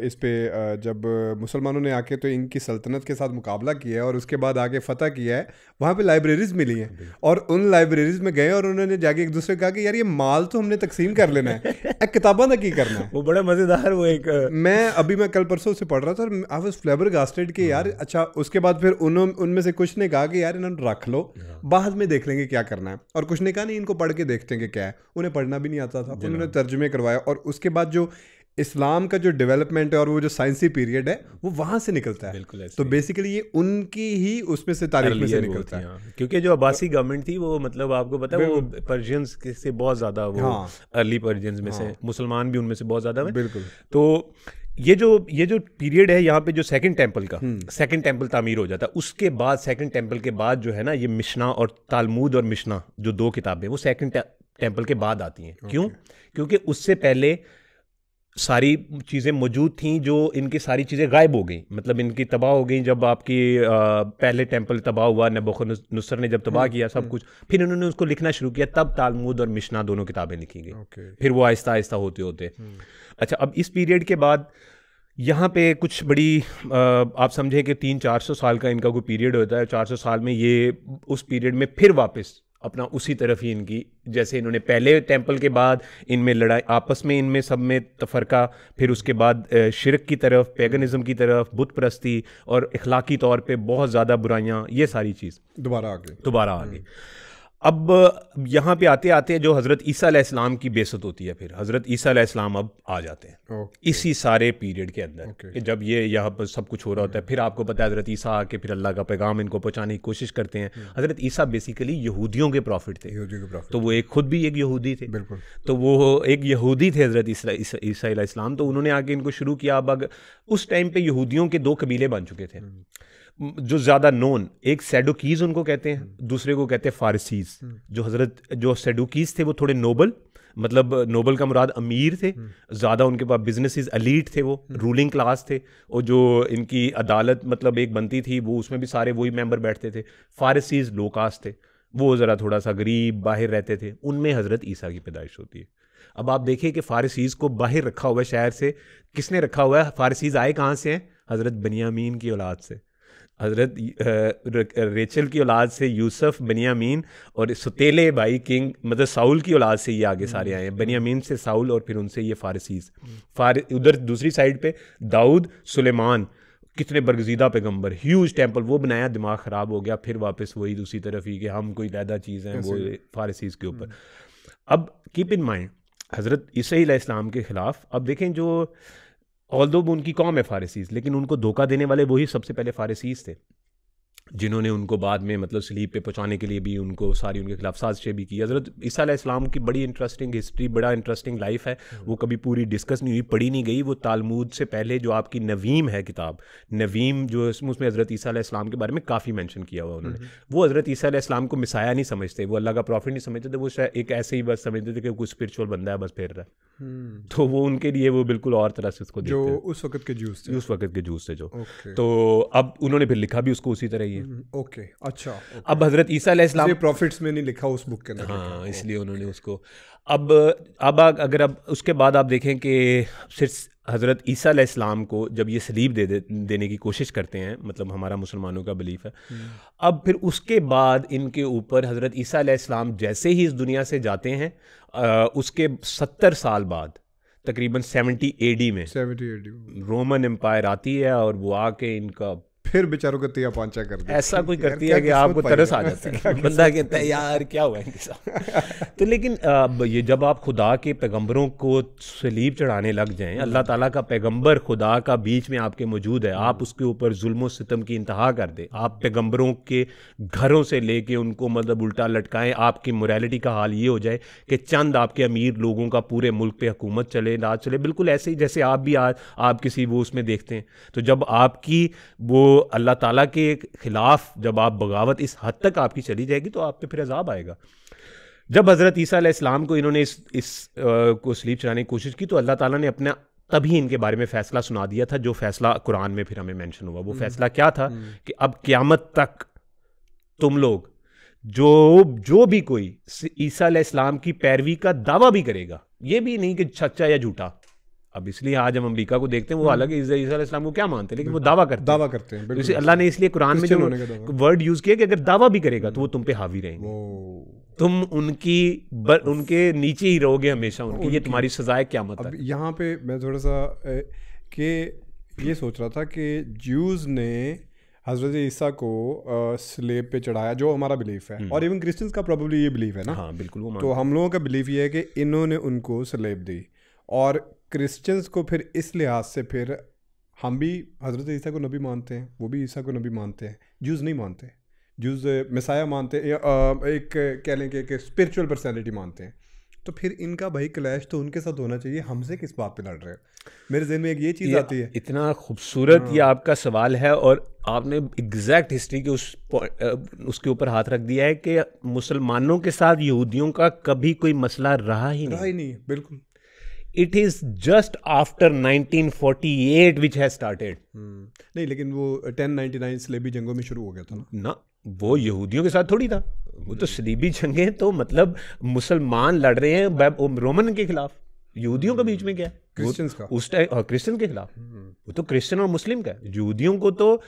इस पे जब मुसलमानों ने आके तो इनकी सल्तनत के साथ मुकाबला किया है और उसके बाद आगे फतह किया है, वहाँ पे लाइब्रेरीज मिली हैं और उन लाइब्रेरीज में गए और उन्होंने जाके एक दूसरे को कहा कि यार ये माल तो हमने तकसीम कर लेना है, किताबों का की करना है। वो बड़ा मजेदार, वो एक मैं कल परसों से पढ़ रहा था और आई वाज फ्लैबरगास्टेड कि यार अच्छा। उसके बाद फिर उनमें से कुछ ने कहा कि यार इन्होंने रख लो, बाद में देख लेंगे क्या करना है, और कुछ ने कहा नहीं इनको पढ़ के देखते हैं कि क्या है। उन्हें पढ़ना भी नहीं आता था, उन्होंने तर्जुमे करवाया, और उसके बाद जो इस्लाम का जो डेवलपमेंट है और वो जो साइंसी पीरियड है वो वहाँ से निकलता है। तो बेसिकली ये उनकी ही उसमें से तारीख में से निकलता है, क्योंकि जो अब्बासी गवर्नमेंट थी वो मतलब आपको पता है वो पर्शियंस से बहुत ज़्यादा, वो अर्ली पर्शियंस में से मुसलमान भी उनमें से बहुत ज़्यादा है। बिल्कुल। तो ये जो पीरियड है यहाँ पे जो सेकंड टेम्पल तामीर हो जाता है, उसके बाद सेकंड टेम्पल के बाद जो है ना ये मिशना और तालमुद और मिशना जो 2 किताबें वो सेकंड टेम्पल के बाद आती हैं। क्यों? क्योंकि उससे पहले सारी चीज़ें मौजूद थीं, जो इनकी सारी चीज़ें गायब हो गई, मतलब इनकी तबाह हो गई। जब आपकी पहले टेम्पल तबाह हुआ, नबूखदनेस्सर ने जब तबाह किया सब कुछ, फिर इन्होंने उसको लिखना शुरू किया, तब तालमुद और मिशना दोनों किताबें लिखी गई। फिर वो आहिस्ता आहिस्ता होते होते अच्छा, अब इस पीरियड के बाद यहाँ पे कुछ बड़ी आप समझें कि 300-400 साल का इनका कोई पीरियड होता है। 400 साल में ये उस पीरियड में फिर वापस अपना उसी तरफ ही इनकी, जैसे इन्होंने पहले टेम्पल के बाद इनमें लड़ाई आपस में, इनमें सब में तफरका, फिर उसके बाद शिरक की तरफ, पैगनिज़म की तरफ, बुत परस्ती और इखलाकी तौर पे बहुत ज़्यादा बुराइयाँ, ये सारी चीज़ दोबारा आ गई। अब यहाँ पे आते आते जो हज़रत ईसा अलैहिस्सलाम की बेसत होती है, फिर हज़रत ईसा अलैहिस्सलाम अब आ जाते हैं इसी सारे पीरियड के अंदर कि जब ये यहाँ पर सब कुछ हो रहा होता है। फिर आपको पता है हज़रत ईसा आके फिर अल्लाह का पैगाम इनको पहुँचाने की कोशिश करते हैं। हज़रत ईसा बेसिकली यहूदियों के प्रॉफिट थे, तो वो खुद भी एक यहूदी थे, तो वो एक यहूदी थे हज़रत ईसा अलैहिस्सलाम। तो उन्होंने आके इनको शुरू किया। अब उस टाइम पे यहूदियों के 2 कबीले बन चुके थे जो ज़्यादा नोन, एक सैडुकीज़ उनको कहते हैं, दूसरे को कहते हैं फारसीज़। जो सैडुकीज़ थे वो थोड़े नोबल, मतलब नोबल का मुराद अमीर थे, ज़्यादा उनके पास बिजनेसेस, एलीट थे, वो रूलिंग क्लास थे। और जो इनकी अदालत मतलब एक बनती थी वो उसमें भी सारे वही मेंबर बैठते थे। फारसीज़ लो कास्ट थे, वो ज़रा थोड़ा सा गरीब बाहर रहते थे। उनमें हज़रत ईसा की पैदाइश होती है। अब आप देखिए कि फारसीज़ को बाहर रखा हुआ है शहर से, किसने रखा हुआ है? फारसीज़ आए कहाँ से हैं? हज़रत बनियामीन की औलाद से, हज़रत रेचल की औलाद से यूसुफ, बनियामीन और सुतेले भाई किंग मतलब साउल की औलाद से ये आगे सारे आए हैं। बनियामीन से साउल और फिर उनसे ये फारसीज़। उधर दूसरी साइड पे दाऊद, सुलेमान, कितने बरगजीदा पैगंबर, ह्यूज टेम्पल वो बनाया, दिमाग ख़राब हो गया, फिर वापस वही दूसरी तरफ ही कि हम कोई लैदा चीज़ हैं, वो फारसीज़ के ऊपर। अब कीप इन माइंड हज़रत ईसा अलैहिस्सलाम के ख़िलाफ़, अब देखें जो ऑल्दो उनकी कौम है फारसीज़, लेकिन उनको धोखा देने वाले वही सबसे पहले फारसीज़ थे, जिन्होंने उनको बाद में मतलब सलीब पे पहुँचाने के लिए भी उनको सारी उनके खिलाफ साजिशें भी की। हज़रत ईसा अलैहिस्सलाम की बड़ी इंटरेस्टिंग हिस्ट्री, बड़ा इंटरेस्टिंग लाइफ है, वो कभी पूरी डिस्कस नहीं हुई, पढ़ी नहीं गई। वो तालमुद से पहले जो आपकी नवीम है किताब, नवीम जो उसमें हज़रत ईसा अलैहिस्सलाम के बारे में काफ़ी मेंशन किया हुआ उन्होंने। वो हज़रत ईसा अलैहिस्सलाम को मिसाया नहीं समझते, वो अल्लाह का प्रॉफिट नहीं समझते थे, वो एक ऐसे ही बस समझते थे कि कोई स्पिरिचुअल बंदा है बस फेर रहा है। तो वो उनके लिए वो बिल्कुल और तरह से उसको जो उस वक्त के जूस थे जो। तो अब उन्होंने फिर लिखा भी उसको उसी तरह ही है। अच्छा, अब हज़रत ईसा अलैहिस्सलाम प्रॉफिट्स में नहीं लिखा उस बुक के अंदर, हाँ, इसलिए उन्होंने उसको अब अगर अब उसके बाद आप देखें कि सिर्फ हज़रत ईसा अलैहिस्सलाम को जब ये सलीब देने की कोशिश करते हैं, मतलब हमारा मुसलमानों का बिलीफ है, अब फिर उसके बाद इनके ऊपर हज़रत ईसा अलैहिस्सलाम जैसे ही इस दुनिया से जाते हैं, उसके 70 साल बाद तकरीबन 70 AD में रोमन एम्पायर आती है और वो आके इनका फिर बेचारों का तिया पांचा कर दिया। ऐसा कोई करती है कि आपको तरस आ जाता है, बंदा कहता है यार क्या हुआ इनके साथ। तो लेकिन ये जब आप खुदा के पैगंबरों को सलीब चढ़ाने लग जाएं, अल्लाह ताला का पैगंबर खुदा का बीच में आपके मौजूद है, आप उसके ऊपर जुल्म सितम की इंतहा कर दे, आप पैगंबरों के घरों से लेके उनको मतलब उल्टा लटकाएं, आपकी मोरालिटी का हाल ये हो जाए कि चंद आपके अमीर लोगों का पूरे मुल्क पे हुकूमत चले, राज चले, बिल्कुल ऐसे ही जैसे आप भी आज आप किसी वो उसमें देखते हैं। तो जब आपकी वो अल्लाह ताला के ख़िलाफ़ जब आप बगावत इस हद तक आपकी चली जाएगी तो आप पे फिर अज़ाब आएगा। जब हज़रत ईसा अलैहिस्सलाम को इन्होंने को सलीब चढ़ाने की कोशिश की तो अल्लाह ताला ने अपना तभी इनके बारे में फ़ैसला सुना दिया था, जो फ़ैसला कुरान में फिर हमें मेंशन हुआ। वो फ़ैसला क्या था कि अब क़यामत तक तुम लोग जो भी कोई ईसा अलैहिस्सलाम की पैरवी का दावा भी करेगा, ये भी नहीं कि सच्चा या झूठा, अब इसलिए आज हम अमेरिका को देखते हैं, वो हालांकि ईसा अलैहिस्सलाम को क्या मानते हैं, लेकिन वो दावा करते हैं। तो अल्लाह ने इसलिए कुरान में जो वर्ड यूज किया कि अगर दावा भी करेगा तो वो तुम पे हावी रहेंगे, तुम उनके नीचे ही रहोगे हमेशा, उनकी ये तुम्हारी सजा है क़यामत तक। यहाँ पे मैं थोड़ा सा कि ये सोच रहा था कि ज्यूज़ ने हज़रत ईसा को स्लेब पे चढ़ाया, जो हमारा बिलीफ है, और इवन क्रिश्चियंस का प्रोबेबली ये बिलीफ है ना। हाँ बिल्कुल। तो हम लोगों का बिलीफ ये है कि इन्होंने उनको स्लेब दी, और क्रिश्चियंस को फिर इस लिहाज से फिर हम भी हज़रत ईसा को नबी मानते हैं, वो भी ईसा को नबी मानते हैं। ज्यूज़ नहीं मानते, ज्यूज़ मिसाया मानते हैं, एक कह लें कि स्पिरिचुअल पर्सनैलिटी मानते हैं, तो फिर इनका भाई क्लैश तो उनके साथ होना चाहिए, हमसे किस बात पे लड़ रहे हैं? मेरे ज़हन में एक ये चीज़ आती है। इतना खूबसूरत ये आपका सवाल है और आपने एग्जैक्ट हिस्ट्री के उसके ऊपर हाथ रख दिया है कि मुसलमानों के साथ यहूदियों का कभी कोई मसला रहा ही नहीं, बिल्कुल। It is just after 1948 which has started. नहीं, लेकिन वो 1099 सलेबी जंगों में शुरू हो गया था ना, वो यहूदियों के साथ थोड़ी था, वो तो सलीबी जंगें तो मतलब मुसलमान लड़ रहे हैं रोमन के खिलाफ, यहूदियों के बीच में क्या है? क्रिश्चियंस का, उस टाइम क्रिश्चियन के खिलाफ, वो तो क्रिश्चियन और मुस्लिम का है। यहूदियों को तो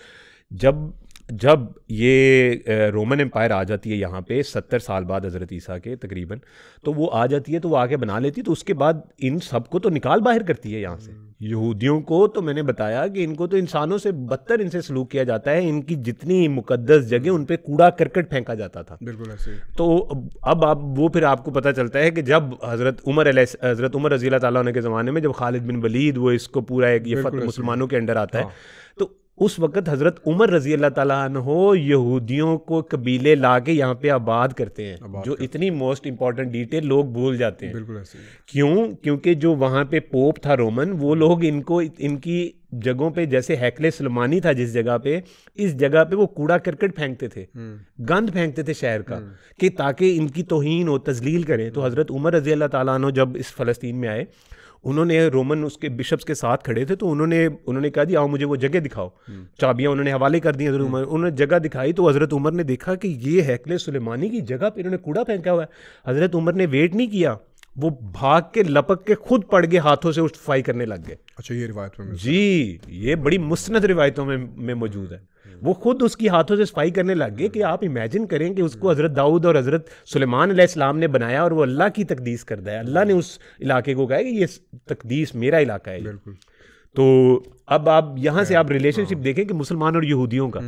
जब ये रोमन एम्पायर आ जाती है यहाँ पे 70 साल बाद हज़रत ईसा के तकरीबन, तो वो आ जाती है, तो वो आके बना लेती है, तो उसके बाद इन सबको तो निकाल बाहर करती है यहाँ से। यहूदियों को तो मैंने बताया कि इनको तो इंसानों से बदतर इनसे सलूक किया जाता है, इनकी जितनी मुकद्दस जगह उन पे कूड़ा करकट फेंका जाता था। बिल्कुल ऐसे। तो अब वो फिर आपको पता चलता है कि जब हज़रत उमर रज़ी अल्लाह ताला अन्हु के ज़माने में जब खालिद बिन वलीद वो इसको पूरा एक ये फतह मुसलमानों के अंडर आता है, तो उस वक्त हज़रत उमर रज़ी अल्लाह ताला अन्हु यहूदियों को कबीले ला के यहाँ पे आबाद करते हैं, जो इतनी मोस्ट इंपॉर्टेंट डिटेल लोग भूल जाते हैं। बिल्कुल ऐसे। क्यों? क्योंकि जो वहाँ पे पोप था रोमन, वो लोग इनकी जगहों पे, जैसे हैकले सुलेमानी था जिस जगह पे, इस जगह पे वो कूड़ा करकट फेंकते थे, गंद फेंकते थे शहर का, कि ताकि इनकी तौहीन हो, तजलील करें। तो हज़रत उमर रज़ी अल्लाह ताला अन्हु जब इस फ़लस्तीन में आए, उन्होंने रोमन उसके बिशप्स के साथ खड़े थे, तो उन्होंने कहा जी आओ मुझे वो जगह दिखाओ, चाबियां उन्होंने हवाले कर दी हज़रत उमर, उन्होंने जगह दिखाई, तो हज़रत उमर ने देखा कि ये हैकले सुलेमानी की जगह पे इन्होंने कूड़ा फेंका हुआ है। हज़रत उमर ने वेट नहीं किया, वो भाग के लपक के खुद पड़ गए, हाथों से सफाई करने लग गए। अच्छा, ये रिवायत में जी, ये बड़ी मुस्नद रिवायतों में मौजूद है। वो खुद उसकी हाथों से सफाई करने लग गए कि आप इमेजिन करें कि उसको हज़रत दाऊद और हज़रत सुलेमान अलैहिस्सलाम ने बनाया और वो अल्लाह की तकदीस करता है। अल्लाह ने उस इलाके को कहा कि ये तकदीस मेरा इलाका है। बिल्कुल। तो अब आप यहाँ से आप रिलेशनशिप देखें कि मुसलमान और यहूदियों का,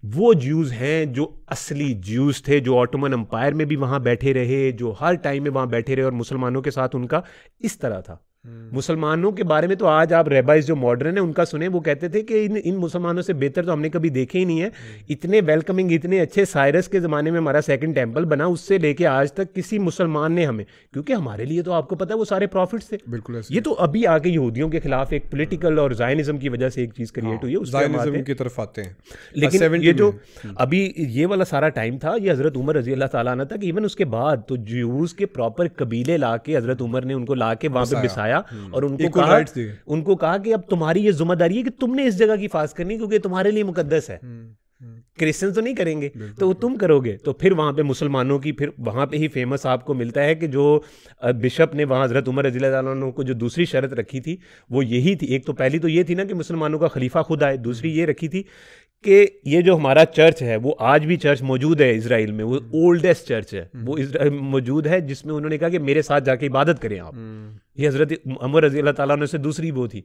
वो ज्यूज़ हैं जो असली ज्यूज़ थे, जो ऑटोमन एम्पायर में भी वहाँ बैठे रहे, जो हर टाइम में वहाँ बैठे रहे, और मुसलमानों के साथ उनका इस तरह था। मुसलमानों के बारे में तो आज आप रेबाइज जो मॉडर्न है उनका सुने, वो कहते थे कि इन मुसलमानों से बेहतर तो हमने कभी देखे ही नहीं है। इतने वेलकमिंग, इतने अच्छे, साइरस के ज़माने में हमारा सेकंड टेंपल बना, उससे लेके आज तक किसी मुसलमान ने हमें, क्योंकि हमारे लिए तो आपको पता है वो सारे प्रॉफिट्स थे। बिल्कुल ऐसे। ये तो अभी आके यहूदियों के खिलाफ एक पॉलिटिकल और ज़ायनिज़्म की वजह से एक चीज़ क्रिएट हुई है, ज़ायनिज़्म की तरफ आते हैं। लेकिन ये जो अभी ये वाला सारा टाइम था, ये हज़रत उमर रज़ी अल्लाह ताला अन्हु तक, इवन उसके बाद तो ज्यूज़ के प्रॉपर कबीले ला के हज़रत उमर ने उनको ला के वहाँ पे बिसाया, और उनको कहा कि अब तुम्हारी ये जिम्मेदारी है कि तुमने इस जगह की हिफाजत करनी, क्योंकि तुम्हारे लिए मुकद्दस है, क्रिश्चियन तो नहीं करेंगे, तो तुम करोगे। तो फिर वहाँ पे मुसलमानों की, फिर वहाँ पे ही फेमस आपको मिलता है कि जो बिशप ने वहाँ हज़रत उमर रज़ी अल्लाह अन्हु को जो दूसरी शर्त रखी थी वो यही थी। एक तो पहली तो ये थी ना कि मुसलमानों का खलीफा खुद आए, दूसरी ये रखी थी कि ये जो हमारा चर्च है, वो आज भी चर्च मौजूद है इजराइल में, वो ओल्डेस्ट चर्च है, वो इजराइल मौजूद है, जिसमें उन्होंने कहा कि मेरे साथ जाके इबादत करें आप। ये हज़रत उमर रज़ी अल्लाह ताला अन्हु से दूसरी वो थी।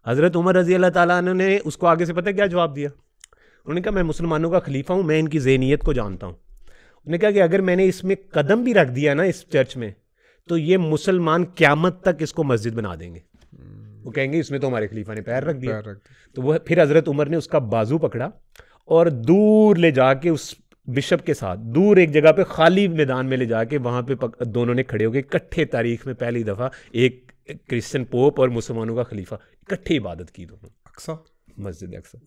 हज़रत उमर रज़ी अल्लाह ताला अन्हु ने उसको आगे से पता क्या जवाब दिया? उन्होंने कहा मैं मुसलमानों का खलीफा हूँ, मैं इनकी ज़हनियत को जानता हूँ। उन्होंने कहा कि अगर मैंने इसमें कदम भी रख दिया ना इस चर्च में, तो ये मुसलमान क़यामत तक इसको मस्जिद बना देंगे। वो कहेंगे इसमें तो हमारे खलीफा ने पैर रख दिया। तो वो फिर हज़रत उमर ने उसका बाजू पकड़ा और दूर ले जाके उस बिशप के साथ दूर एक जगह पे खाली मैदान में ले जाके वहाँ पे दोनों ने खड़े होकर इकट्ठे तारीख में पहली दफ़ा एक क्रिश्चियन पोप और मुसलमानों का खलीफा इकट्ठे इबादत की दोनों, अक्सा, मस्जिद अक्सा।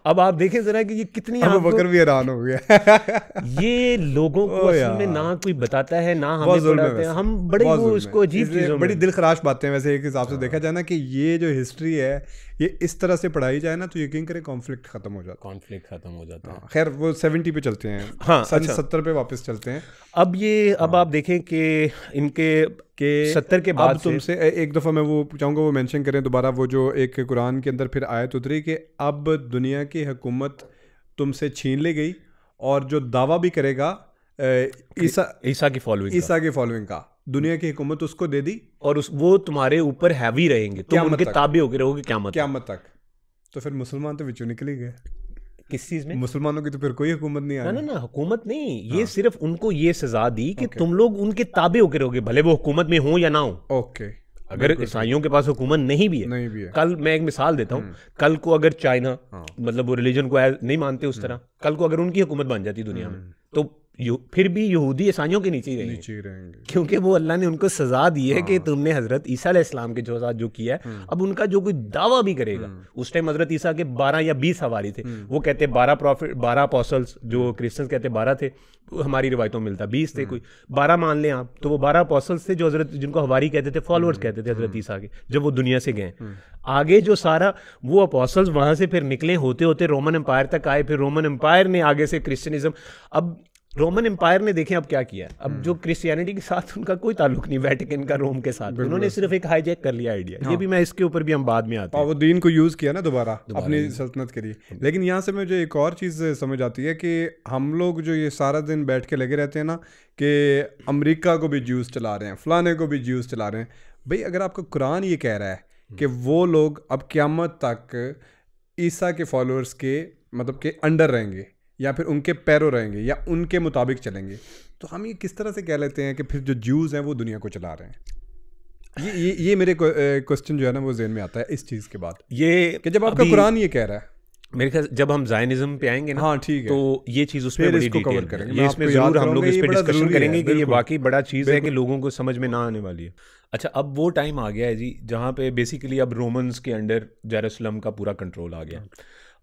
अब आप देखें जरा कि ये कितनी, अबू बकर भी हैरान हो गया। ये लोगों को असल में ना कोई बताता है ना हमें पढ़ाते हैं, हम बड़े वो इसको अजीब चीज़ों, बड़ी दिलखराश बातें हैं। वैसे एक हिसाब से देखा जाए ना कि ये जो हिस्ट्री है ये इस तरह से पढ़ाई जाए ना तो यकीन करें कॉन्फ्लिक्ट खत्म हो जाता है। खैर वो 70 पे चलते हैं, हाँ, सन 70 पे वापस चलते हैं। अब आप देखें कि इनके 70 के बाद तुमसे एक दफ़ा मैं वो चाहूँगा वो मेंशन करें दोबारा, वो जो एक कुरान के अंदर फिर आयत उतरी कि अब दुनिया की हुकूमत तुमसे छीन ली गई और जो दावा भी करेगा ईसा की फॉलोइंग का, दुनिया की हुकूमत उसको दे दी और वो तुम्हारे ऊपर हैवी रहेंगे, तुम उनके ताबे होके रहोगे क़यामत तक। तो फिर मुसलमान तो विचों निकल ही गए। किस चीज में? मुसलमानों की तो फिर कोई हुकूमत नहीं आई। ना हुकूमत नहीं, ये सिर्फ उनको ये सजा दी कि तुम लोग उनके ताबे होके रहोगे, भले वो हुकूमत में हो या ना हो। ओके। अगर ईसाइयों के पास हुकूमत नहीं भी है, कल मैं एक मिसाल देता हूँ, कल को अगर चाइना मतलब वो रिलीजन को नहीं मानते उस तरह, कल को अगर उनकी हुकूमत बन जाती दुनिया में, तो फिर भी यहूदी ईसाइयों के नीचे ही रहेंगे, क्योंकि वो अल्लाह ने उनको सजा दी है कि तुमने हजरत ईसा अलैहिस्सलाम के साथ जो किया है। अब उनका जो कोई दावा भी करेगा, उस टाइम हजरत ईसा के 12 या 20 हवारी थे, वो कहते 12 प्रॉफिट 12 अपॉस्टल्स, जो क्रिश्चियंस कहते 12 थे, हमारी रिवायतों में मिलता 20 थे, कोई 12 मान लें आप, तो वो 12 अपॉस्टल्स थे जो हजरत, जिनको हवारी कहते थे, फॉलोअर्स कहते थे हजरत ईसा के, जब वो दुनिया से गए। आगे जो सारा वो अपॉस्टल्स वहां से फिर निकले, होते होते रोमन एम्पायर तक आए, फिर रोमन एम्पायर ने आगे से क्रिश्चियनिज्म, अब रोमन एम्पायर ने देखें अब क्या किया है, अब जो क्रिश्चियनिटी के साथ उनका कोई ताल्लुक नहीं, वेटिकन का रोम के साथ, उन्होंने सिर्फ एक हाईजैक कर लिया आइडिया। ये भी मैं इसके ऊपर भी हम बाद में आते हैं, वो दीन को यूज़ किया ना दोबारा अपनी सल्तनत के लिए। लेकिन यहाँ से मुझे एक और चीज़ समझ आती है कि हम लोग जो ये सारा दिन बैठ के लगे रहते हैं ना कि अमेरिका को भी ज्यूज़ चला रहे हैं, फलाने को भी ज्यूज़ चला रहे हैं, भाई अगर आपका कुरान ये कह रहा है कि वो लोग अब क़यामत तक ईसा के फॉलोअर्स के मतलब के अंडर रहेंगे या फिर उनके पैरों रहेंगे या उनके मुताबिक चलेंगे, तो हम ये किस तरह से कह लेते हैं कि फिर जो ज्यूज़ हैं वो दुनिया को चला रहे हैं? ये मेरे क्वेश्चन जो है ना वो ज़हन में आता है इस चीज़ के बाद, ये कि जब आपका कुरान ये कह रहा है। मेरे ख्याल जब हम ज़ायनिज़्म पे आएंगे ना, हाँ ठीक है, तो ये चीज़ उसमें बड़ी डिटेल करेंगे, ये इसमें ज़रूर हम लोग इस पे डिस्कशन करेंगे कि ये वाकई बड़ा चीज़ है कि लोगों को समझ में ना आने वाली है। अच्छा, अब वो टाइम आ गया है जी जहाँ पे बेसिकली अब रोमन्स के अंडर जेरूसलम का पूरा कंट्रोल आ गया।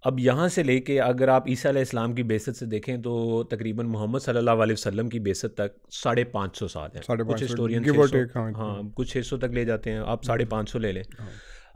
अब यहाँ से लेके अगर आप ईसा अलैहिस्सलाम की बेसत से देखें तो तकरीबन मोहम्मद सल्लल्लाहु अलैहि वसल्लम की बेसत तक 550 साल है। कुछ हिस्टोरियन हाँ कुछ 600 तक ले जाते हैं, आप 550 ले लें।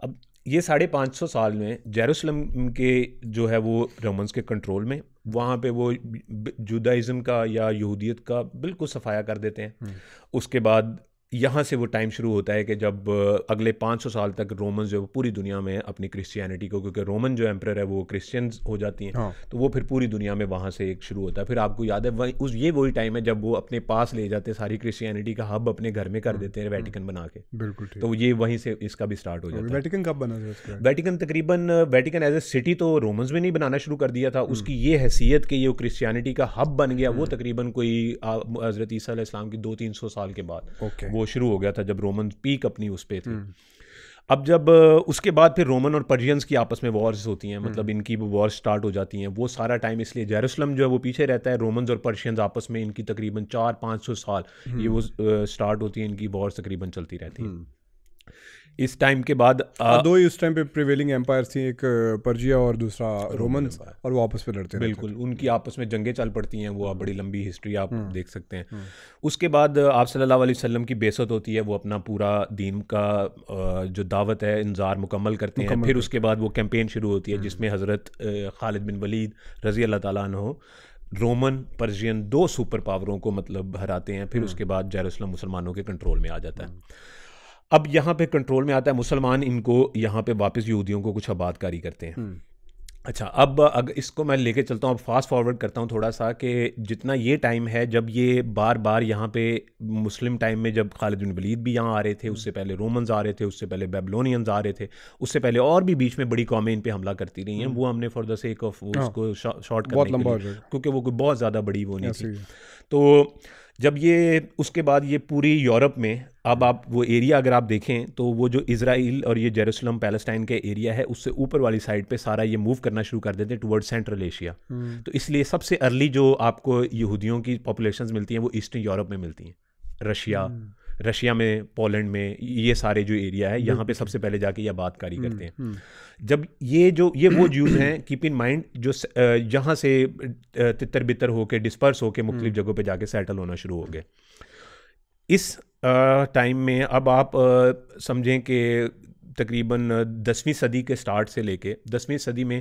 अब ये 550 साल में जेरूसलम के जो है वो रोमन्स के कंट्रोल में, वहाँ पे वो जुदाइज़म का या यहूदियत का बिल्कुल सफाया कर देते हैं। उसके बाद यहाँ से वो टाइम शुरू होता है कि जब अगले 500 साल तक रोमन्स जो पूरी दुनिया में अपनी क्रिश्चियनिटी को, क्योंकि रोमन जो एम्परर है वो क्रिश्चियंस हो जाती हैं, तो वो फिर पूरी दुनिया में वहाँ से एक शुरू होता है। फिर आपको याद है वही टाइम है जब वो अपने पास ले जाते सारी क्रिश्चियनिटी का हब अपने घर में कर देते हैं वेटिकन बना के। बिल्कुल, तो ये वहीं से इसका भी स्टार्ट हो जाता है। वेटिकन कब बना था? वेटिकन तकरीबन वेटिकन एज ए सिटी तो रोमन्स में नहीं बनाना शुरू कर दिया था, उसकी ये हैसियत कि ये क्रिश्चियनिटी का हब बन गया, वो तकरीबन कोई हज़रत ईसा अलैहिस्सलाम की 200-300 साल के बाद वो शुरू हो गया था, जब रोमन पीक अपनी उस पे थे। अब जब उसके बाद फिर रोमन और पर्शियंस की आपस में वॉर्स होती हैं, मतलब इनकी वॉर स्टार्ट हो जाती हैं, वो सारा टाइम इसलिए जेरूसलम जो है वो पीछे रहता है। रोमन्स और पर्शियंस आपस में इनकी तकरीबन 400-500 साल ये वो स्टार्ट होती है, इनकी वॉर तकरीबन चलती रहती है। इस टाइम के बाद दो ही उस टाइम पे प्रिवेलिंग एम्पायर थी, एक पर्शिया और दूसरा रोमन्स, और वो आपस में लड़ते हैं। बिल्कुल, उनकी आपस में जंगें चल पड़ती हैं, वो बड़ी लंबी हिस्ट्री आप देख सकते हैं। उसके बाद आप सल्लल्लाहु अलैहि वसल्लम की बेसत होती है, वो अपना पूरा दीन का जो दावत है इंजार मुकम्मल करते हैं। फिर उसके बाद वो कैंपेन शुरू होती है जिसमें हज़रत खालिद बिन वलीद रज़ी अल्लाह ताला अन्हु रोमन पर्शियन 2 सुपर पावरों को मतलब हराते हैं। फिर उसके बाद जेरूसलम मुसलमानों के कंट्रोल में आ जाता है। अब यहाँ पे कंट्रोल में आता है मुसलमान, इनको यहाँ पे वापस यहूदियों को कुछ आबादकारी करते हैं। अच्छा, अब अगर इसको मैं लेके चलता हूँ, अब फास्ट फॉरवर्ड करता हूँ थोड़ा सा कि जितना ये टाइम है जब ये बार बार यहाँ पे मुस्लिम टाइम में जब खालिद बिन वलीद भी यहाँ आ रहे थे, उससे पहले रोमन्स आ रहे थे, उससे पहले बेबलोनियंस आ रहे थे, उससे पहले और भी बीच में बड़ी कौमें इन पे हमला करती रही हैं। वो हमने फॉर द सेक ऑफ उसको शॉर्ट करने के लिए, क्योंकि वो कोई बहुत ज़्यादा बड़ी वो नहीं थी। तो जब ये उसके बाद ये पूरी यूरोप में, अब आप वो एरिया अगर आप देखें तो वो जो इजराइल और ये जेरूसलम पैलेस्टाइन के एरिया है उससे ऊपर वाली साइड पे सारा ये मूव करना शुरू कर देते हैं टुवर्ड सेंट्रल एशिया। तो इसलिए सबसे अर्ली जो आपको यहूदियों की पॉपुलेशंस मिलती हैं वो ईस्टर्न यूरोप में मिलती हैं, रशिया में, पोलैंड में, ये सारे जो एरिया है यहाँ पे सबसे पहले जाके ये आबादकारी करते हैं। जब ये वो ज्यूज़ हैं, कीप इन माइंड, जो यहाँ से तितर बितर होके डिस्पर्स होके मुख्तलिफ जगहों पे जाके सेटल होना शुरू हो गए। इस टाइम में अब आप समझें कि तकरीबन 10वीं सदी के स्टार्ट से लेके 10वीं सदी में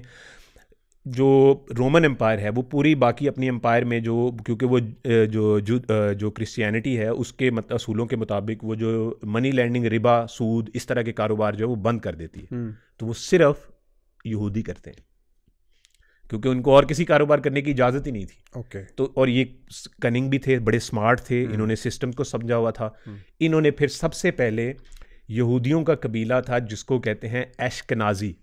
जो रोमन एम्पायर है वो पूरी बाकी अपनी एम्पायर में जो, क्योंकि वो जो क्रिश्चियनिटी है उसके असूलों के मुताबिक वो जो मनी लैंडिंग, रिबा, सूद, इस तरह के कारोबार जो है वो बंद कर देती है। तो वो सिर्फ यहूदी करते हैं, क्योंकि उनको और किसी कारोबार करने की इजाज़त ही नहीं थी। तो और ये कनिंग भी थे, बड़े स्मार्ट थे, इन्होंने सिस्टम को समझा हुआ था। इन्होंने फिर सबसे पहले यहूदियों का कबीला था जिसको कहते हैं एशकनाजी।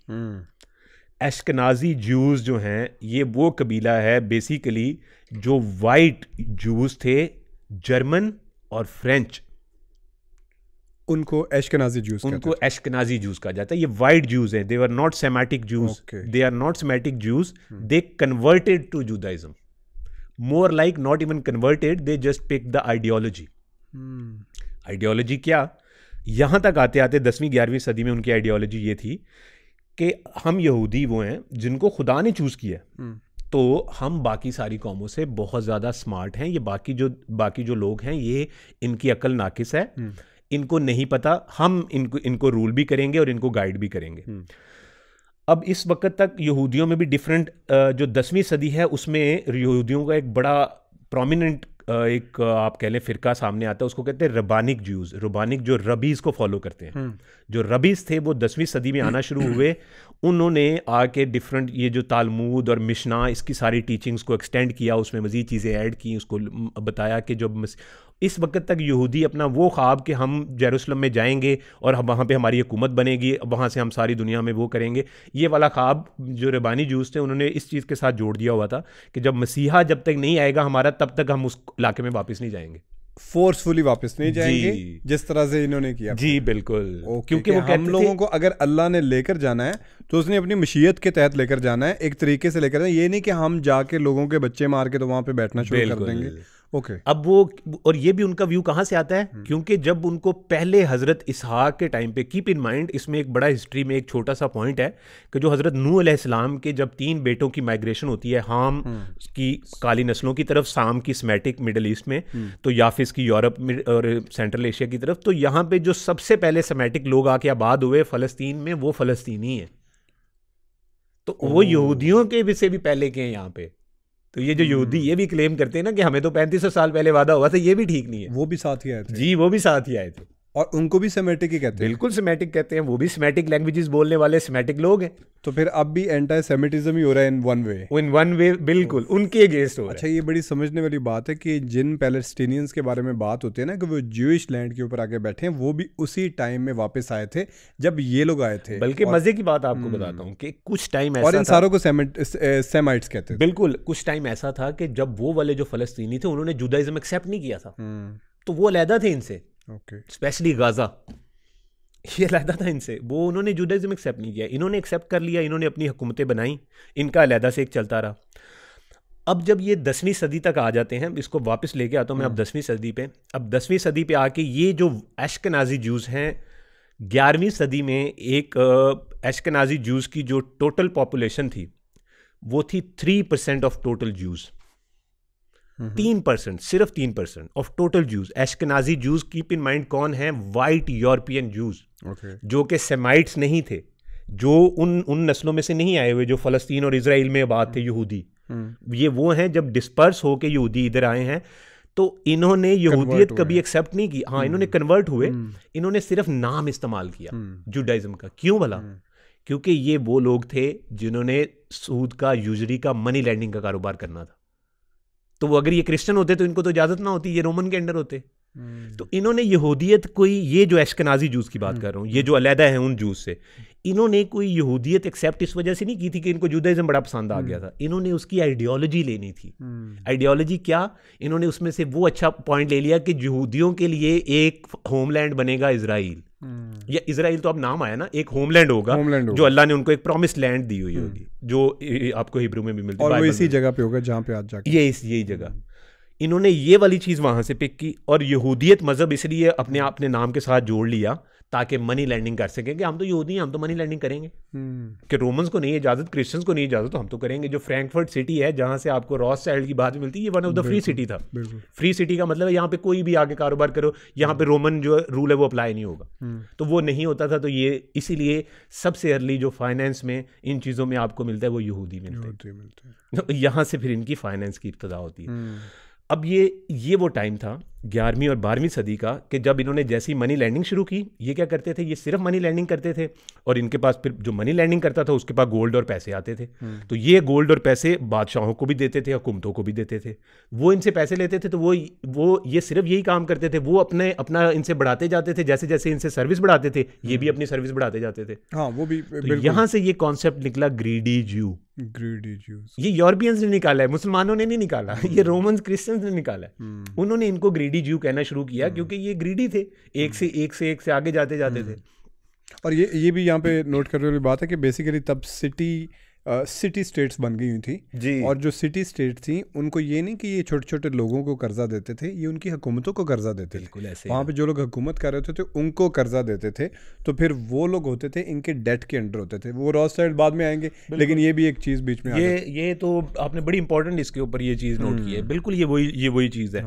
एशकनाजी ज्यूज़ जो हैं ये वो कबीला है बेसिकली जो वाइट ज्यूज़ थे, जर्मन और फ्रेंच, उनको एशकनाजी ज्यूज़ कहा जाता है। ये वाइट ज्यूज़ हैं, they are not Semitic Jews, they are not Semitic Jews, they converted to Judaism. More like not even converted, they just pick the ideology. Ideology क्या, यहाँ तक आते आते 10वीं 11वीं सदी में उनकी आइडियोलॉजी ये थी कि हम यहूदी वो हैं जिनको खुदा ने चूज़ किया, तो हम बाकी सारी कौमों से बहुत ज़्यादा स्मार्ट हैं, ये बाकी जो लोग हैं ये इनकी अक्ल नाकिस है, इनको नहीं पता, हम इनको रूल भी करेंगे और इनको गाइड भी करेंगे। अब इस वक्त तक यहूदियों में भी डिफरेंट, जो 10वीं सदी है उसमें यहूदियों का एक बड़ा प्रोमिनेंट एक आप कह लें फ़िरका सामने आता है, उसको कहते हैं रबानिक ज्यूज़। रबानिक जो रबीज़ को फॉलो करते हैं, जो रबीज़ थे वो 10वीं सदी में आना शुरू हुए। उन्होंने आके डिफरेंट ये जो तालमूद और मिशना, इसकी सारी टीचिंग्स को एक्सटेंड किया, उसमें मज़ीद चीज़ें ऐड की, उसको बताया कि जब इस वक्त तक यहूदी अपना वो ख्वाब कि हम जेरूसलम में जाएंगे और वहाँ पे हमारी हुकूमत बनेगी, वहाँ से हम सारी दुनिया में वो करेंगे, ये वाला ख्वाब जो रबानी जूस थे उन्होंने इस चीज़ के साथ जोड़ दिया हुआ था कि जब मसीहा जब तक नहीं आएगा हमारा, तब तक हम उस इलाके में वापस नहीं जाएंगे, फोर्सफुली वापस नहीं जाएंगे, जिस तरह से इन्होंने किया। जी बिल्कुल, क्योंकि वो हम लोगों को अगर अल्लाह ने लेकर जाना है तो उसने अपनी मशीयत के तहत लेकर जाना है, एक तरीके से लेकर जाना, ये नहीं कि हम जाके लोगों के बच्चे मार के तो वहां पे बैठना शुरू कर देंगे। ओके। अब वो, और ये भी उनका व्यू कहाँ से आता है, क्योंकि जब उनको पहले हज़रत इसहाक के टाइम पे, कीप इन माइंड इसमें एक बड़ा हिस्ट्री में एक छोटा सा पॉइंट है कि जो हज़रत नूह अलैहिस्सलाम के जब 3 बेटों की माइग्रेशन होती है, हाम की काली नस्लों की तरफ, साम की सेमेटिक मिडल ईस्ट में, तो याफिस की यूरोप और सेंट्रल एशिया की तरफ, तो यहाँ पे जो सबसे पहले सेमेटिक लोग आके आबाद हुए फ़लस्तीन में, वो फ़लस्तीनी है, तो वो यहूदियों के भी से भी पहले के हैं यहाँ पे। तो ये जो यहूदी ये भी क्लेम करते हैं ना कि हमें तो 3500 साल पहले वादा हुआ था, ये भी ठीक नहीं है। वो भी साथ ही आए थे। जी, वो भी साथ ही आए थे, और उनको भी सेमेटिक ही कहते हैं। बिल्कुल सेमेटिक कहते हैं, वो भी सेमेटिक लैंग्वेजेस बोलने वाले सेमेटिक लोग हैं। तो फिर अब भी एंटी सेमिटिज्म ही हो रहा है इन वन वे, बिल्कुल उनके अगेंस्ट हो रहा है। अच्छा, ये बड़ी समझने वाली बात है कि जिन पैलेस्टीनियंस के बारे में बात होती है ना कि वो ज्यूइश लैंड के ऊपर आके बैठे हैं, वो भी उसी टाइम में वापस आए थे जब ये लोग आए थे। बल्कि मजे की बात आपको बताता हूँ कि कुछ टाइम ऐसा, और इन सारों को सेमाइट्स कहते हैं। बिल्कुल, कुछ टाइम ऐसा था कि जब वो वाले जो फलस्तीनी थे उन्होंने जुडाइज्म एक्सेप्ट नहीं किया था, तो वो अलहदा थे इनसे, स्पेशली गाजा, ये अलहदा था इनसे, वो उन्होंने जुडाइज्म एक्सेप्ट नहीं किया, इन्होंने एक्सेप्ट कर लिया, इन्होंने अपनी हुकूमतें बनाई, इनका अलहदा से एक चलता रहा। अब जब ये 10वीं सदी तक आ जाते हैं, इसको वापस लेके आता हूँ मैं अब 10वीं सदी पे। अब 10वीं सदी पे आके ये जो अश्केनाज़ी ज्यूज़ हैं, 11वीं सदी में एक अश्केनाज़ी ज्यूज़ की जो टोटल पॉपुलेशन थी वो थी 3% ऑफ टोटल ज्यूज़, 3%, सिर्फ 3% of total Jews. Ashkenazi Jews, keep in mind कौन है, वाइट यूरोपियन ज्यूज़, जो कि सेमाइट्स नहीं थे, जो उन नस्लों में से नहीं आए हुए जो फ़लस्तीन और इजराइल में आबाद थे यहूदी। ये वो हैं जब डिस्पर्स होके यहूदी इधर आए हैं, तो इन्होंने यहूदियत कभी एक्सेप्ट नहीं की। हाँ, इन्होंने कन्वर्ट हुए, इन्होंने सिर्फ नाम इस्तेमाल किया जुडाइज्म का। क्यों भला? क्योंकि ये वो लोग थे जिन्होंने सूद का, यूजरी का, मनी लैंडिंग का कारोबार करना था। तो वो अगर ये क्रिश्चियन होते तो इनको तो इजाज़त ना होती, ये रोमन के अंडर होते। तो इन्होंने यहूदियत कोई, ये जो एश्केनाज़ी जूस की बात कर रहा हूँ, ये जो अलहदा है उन जूस से, इन्होंने कोई यहूदियत एक्सेप्ट इस वजह से नहीं की थी कि इनको जुडाइज्म बड़ा पसंद आ गया था, इन्होंने उसकी आइडियोलॉजी लेनी थी। आइडियोलॉजी क्या? इन्होंने उसमें से वो अच्छा पॉइंट ले लिया कि यहूदियों के लिए एक होमलैंड बनेगा इजराइल, या इजराइल तो अब नाम आया ना, एक होमलैंड होगा जो अल्लाह ने उनको एक प्रॉमिस लैंड दी हुई होगी, जो आपको हिब्रू में भी मिलती है, और वो इसी जगह पे होगा जहाँ पे आज जाके यही जगह। इन्होंने ये वाली चीज़ वहाँ से पिक की, और यहूदियत मज़हब इसलिए अपने नाम के साथ जोड़ लिया ताकि मनी लैंडिंग कर सकें कि हम तो यहूदी हैं, हम तो मनी लैंडिंग करेंगे। कि रोमन्स को नहीं इजाज़त, क्रिश्चियंस को नहीं इजाज़त, तो हम तो करेंगे। जो फ्रैंकफर्ट सिटी है जहाँ से आपको रॉथस्चाइल्ड की बात मिलती है, ये one of the free city था। फ्री सिटी का मतलब है यहाँ पे कोई भी आगे कारोबार करो, यहाँ पे रोमन जो रूल है वो अप्लाई नहीं होगा। तो वो नहीं होता था, तो ये इसीलिए सबसे अर्ली जो फाइनेंस में इन चीज़ों में आपको मिलता है वो यहूदी मिलते हैं। तो यहाँ से फिर इनकी फाइनेंस की इब्तिदा होती है। अब ये वो टाइम था 11वीं और 12वीं सदी का कि जब इन्होंने जैसी मनी लैंडिंग शुरू की, ये क्या करते थे, ये सिर्फ मनी लैंडिंग करते थे, और इनके पास फिर जो मनी लैंडिंग करता था उसके पास गोल्ड और पैसे आते थे। तो ये गोल्ड और पैसे बादशाहों को भी देते थे, हुकूमतों को भी देते थे। वो इनसे पैसे लेते थे, तो वो ये सिर्फ यही काम करते थे, वो अपना इनसे बढ़ाते जाते थे। जैसे जैसे इनसे सर्विस बढ़ाते थे, ये भी अपनी सर्विस बढ़ाते जाते थे। हाँ, वो भी। तो यहाँ से ये कॉन्सेप्ट निकला ग्रीडी ज्यू। ये यूरोपियंस ने निकाला है, मुसलमानों ने नहीं निकाला, ये रोमन्स क्रिश्चियंस ने निकाला है। उन्होंने इनको ग्रीडी ज्यू कहना शुरू किया क्योंकि ये ग्रीडी थे, एक से आगे जाते थे। और ये भी यहाँ पे नोट करने वाली बात है कि बेसिकली तब सिटी सिटी स्टेट्स बन गई हुई थी जी। और जो सिटी स्टेट थी उनको ये नहीं कि ये छोटे छोटे लोगों को कर्जा देते थे, ये उनकी हुकूमतों को कर्जा देते थे। वहाँ पे जो लोग हुकूमत कर रहे होते थे उनको कर्जा देते थे, तो फिर वो लोग होते थे इनके डेट के अंडर होते थे। वो रॉथस्चाइल्ड बाद में आएंगे, लेकिन ये भी एक चीज़ बीच में ये तो आपने बड़ी इंपॉर्टेंट इसके ऊपर ये चीज़ नोट की है। बिल्कुल ये वही चीज़ है।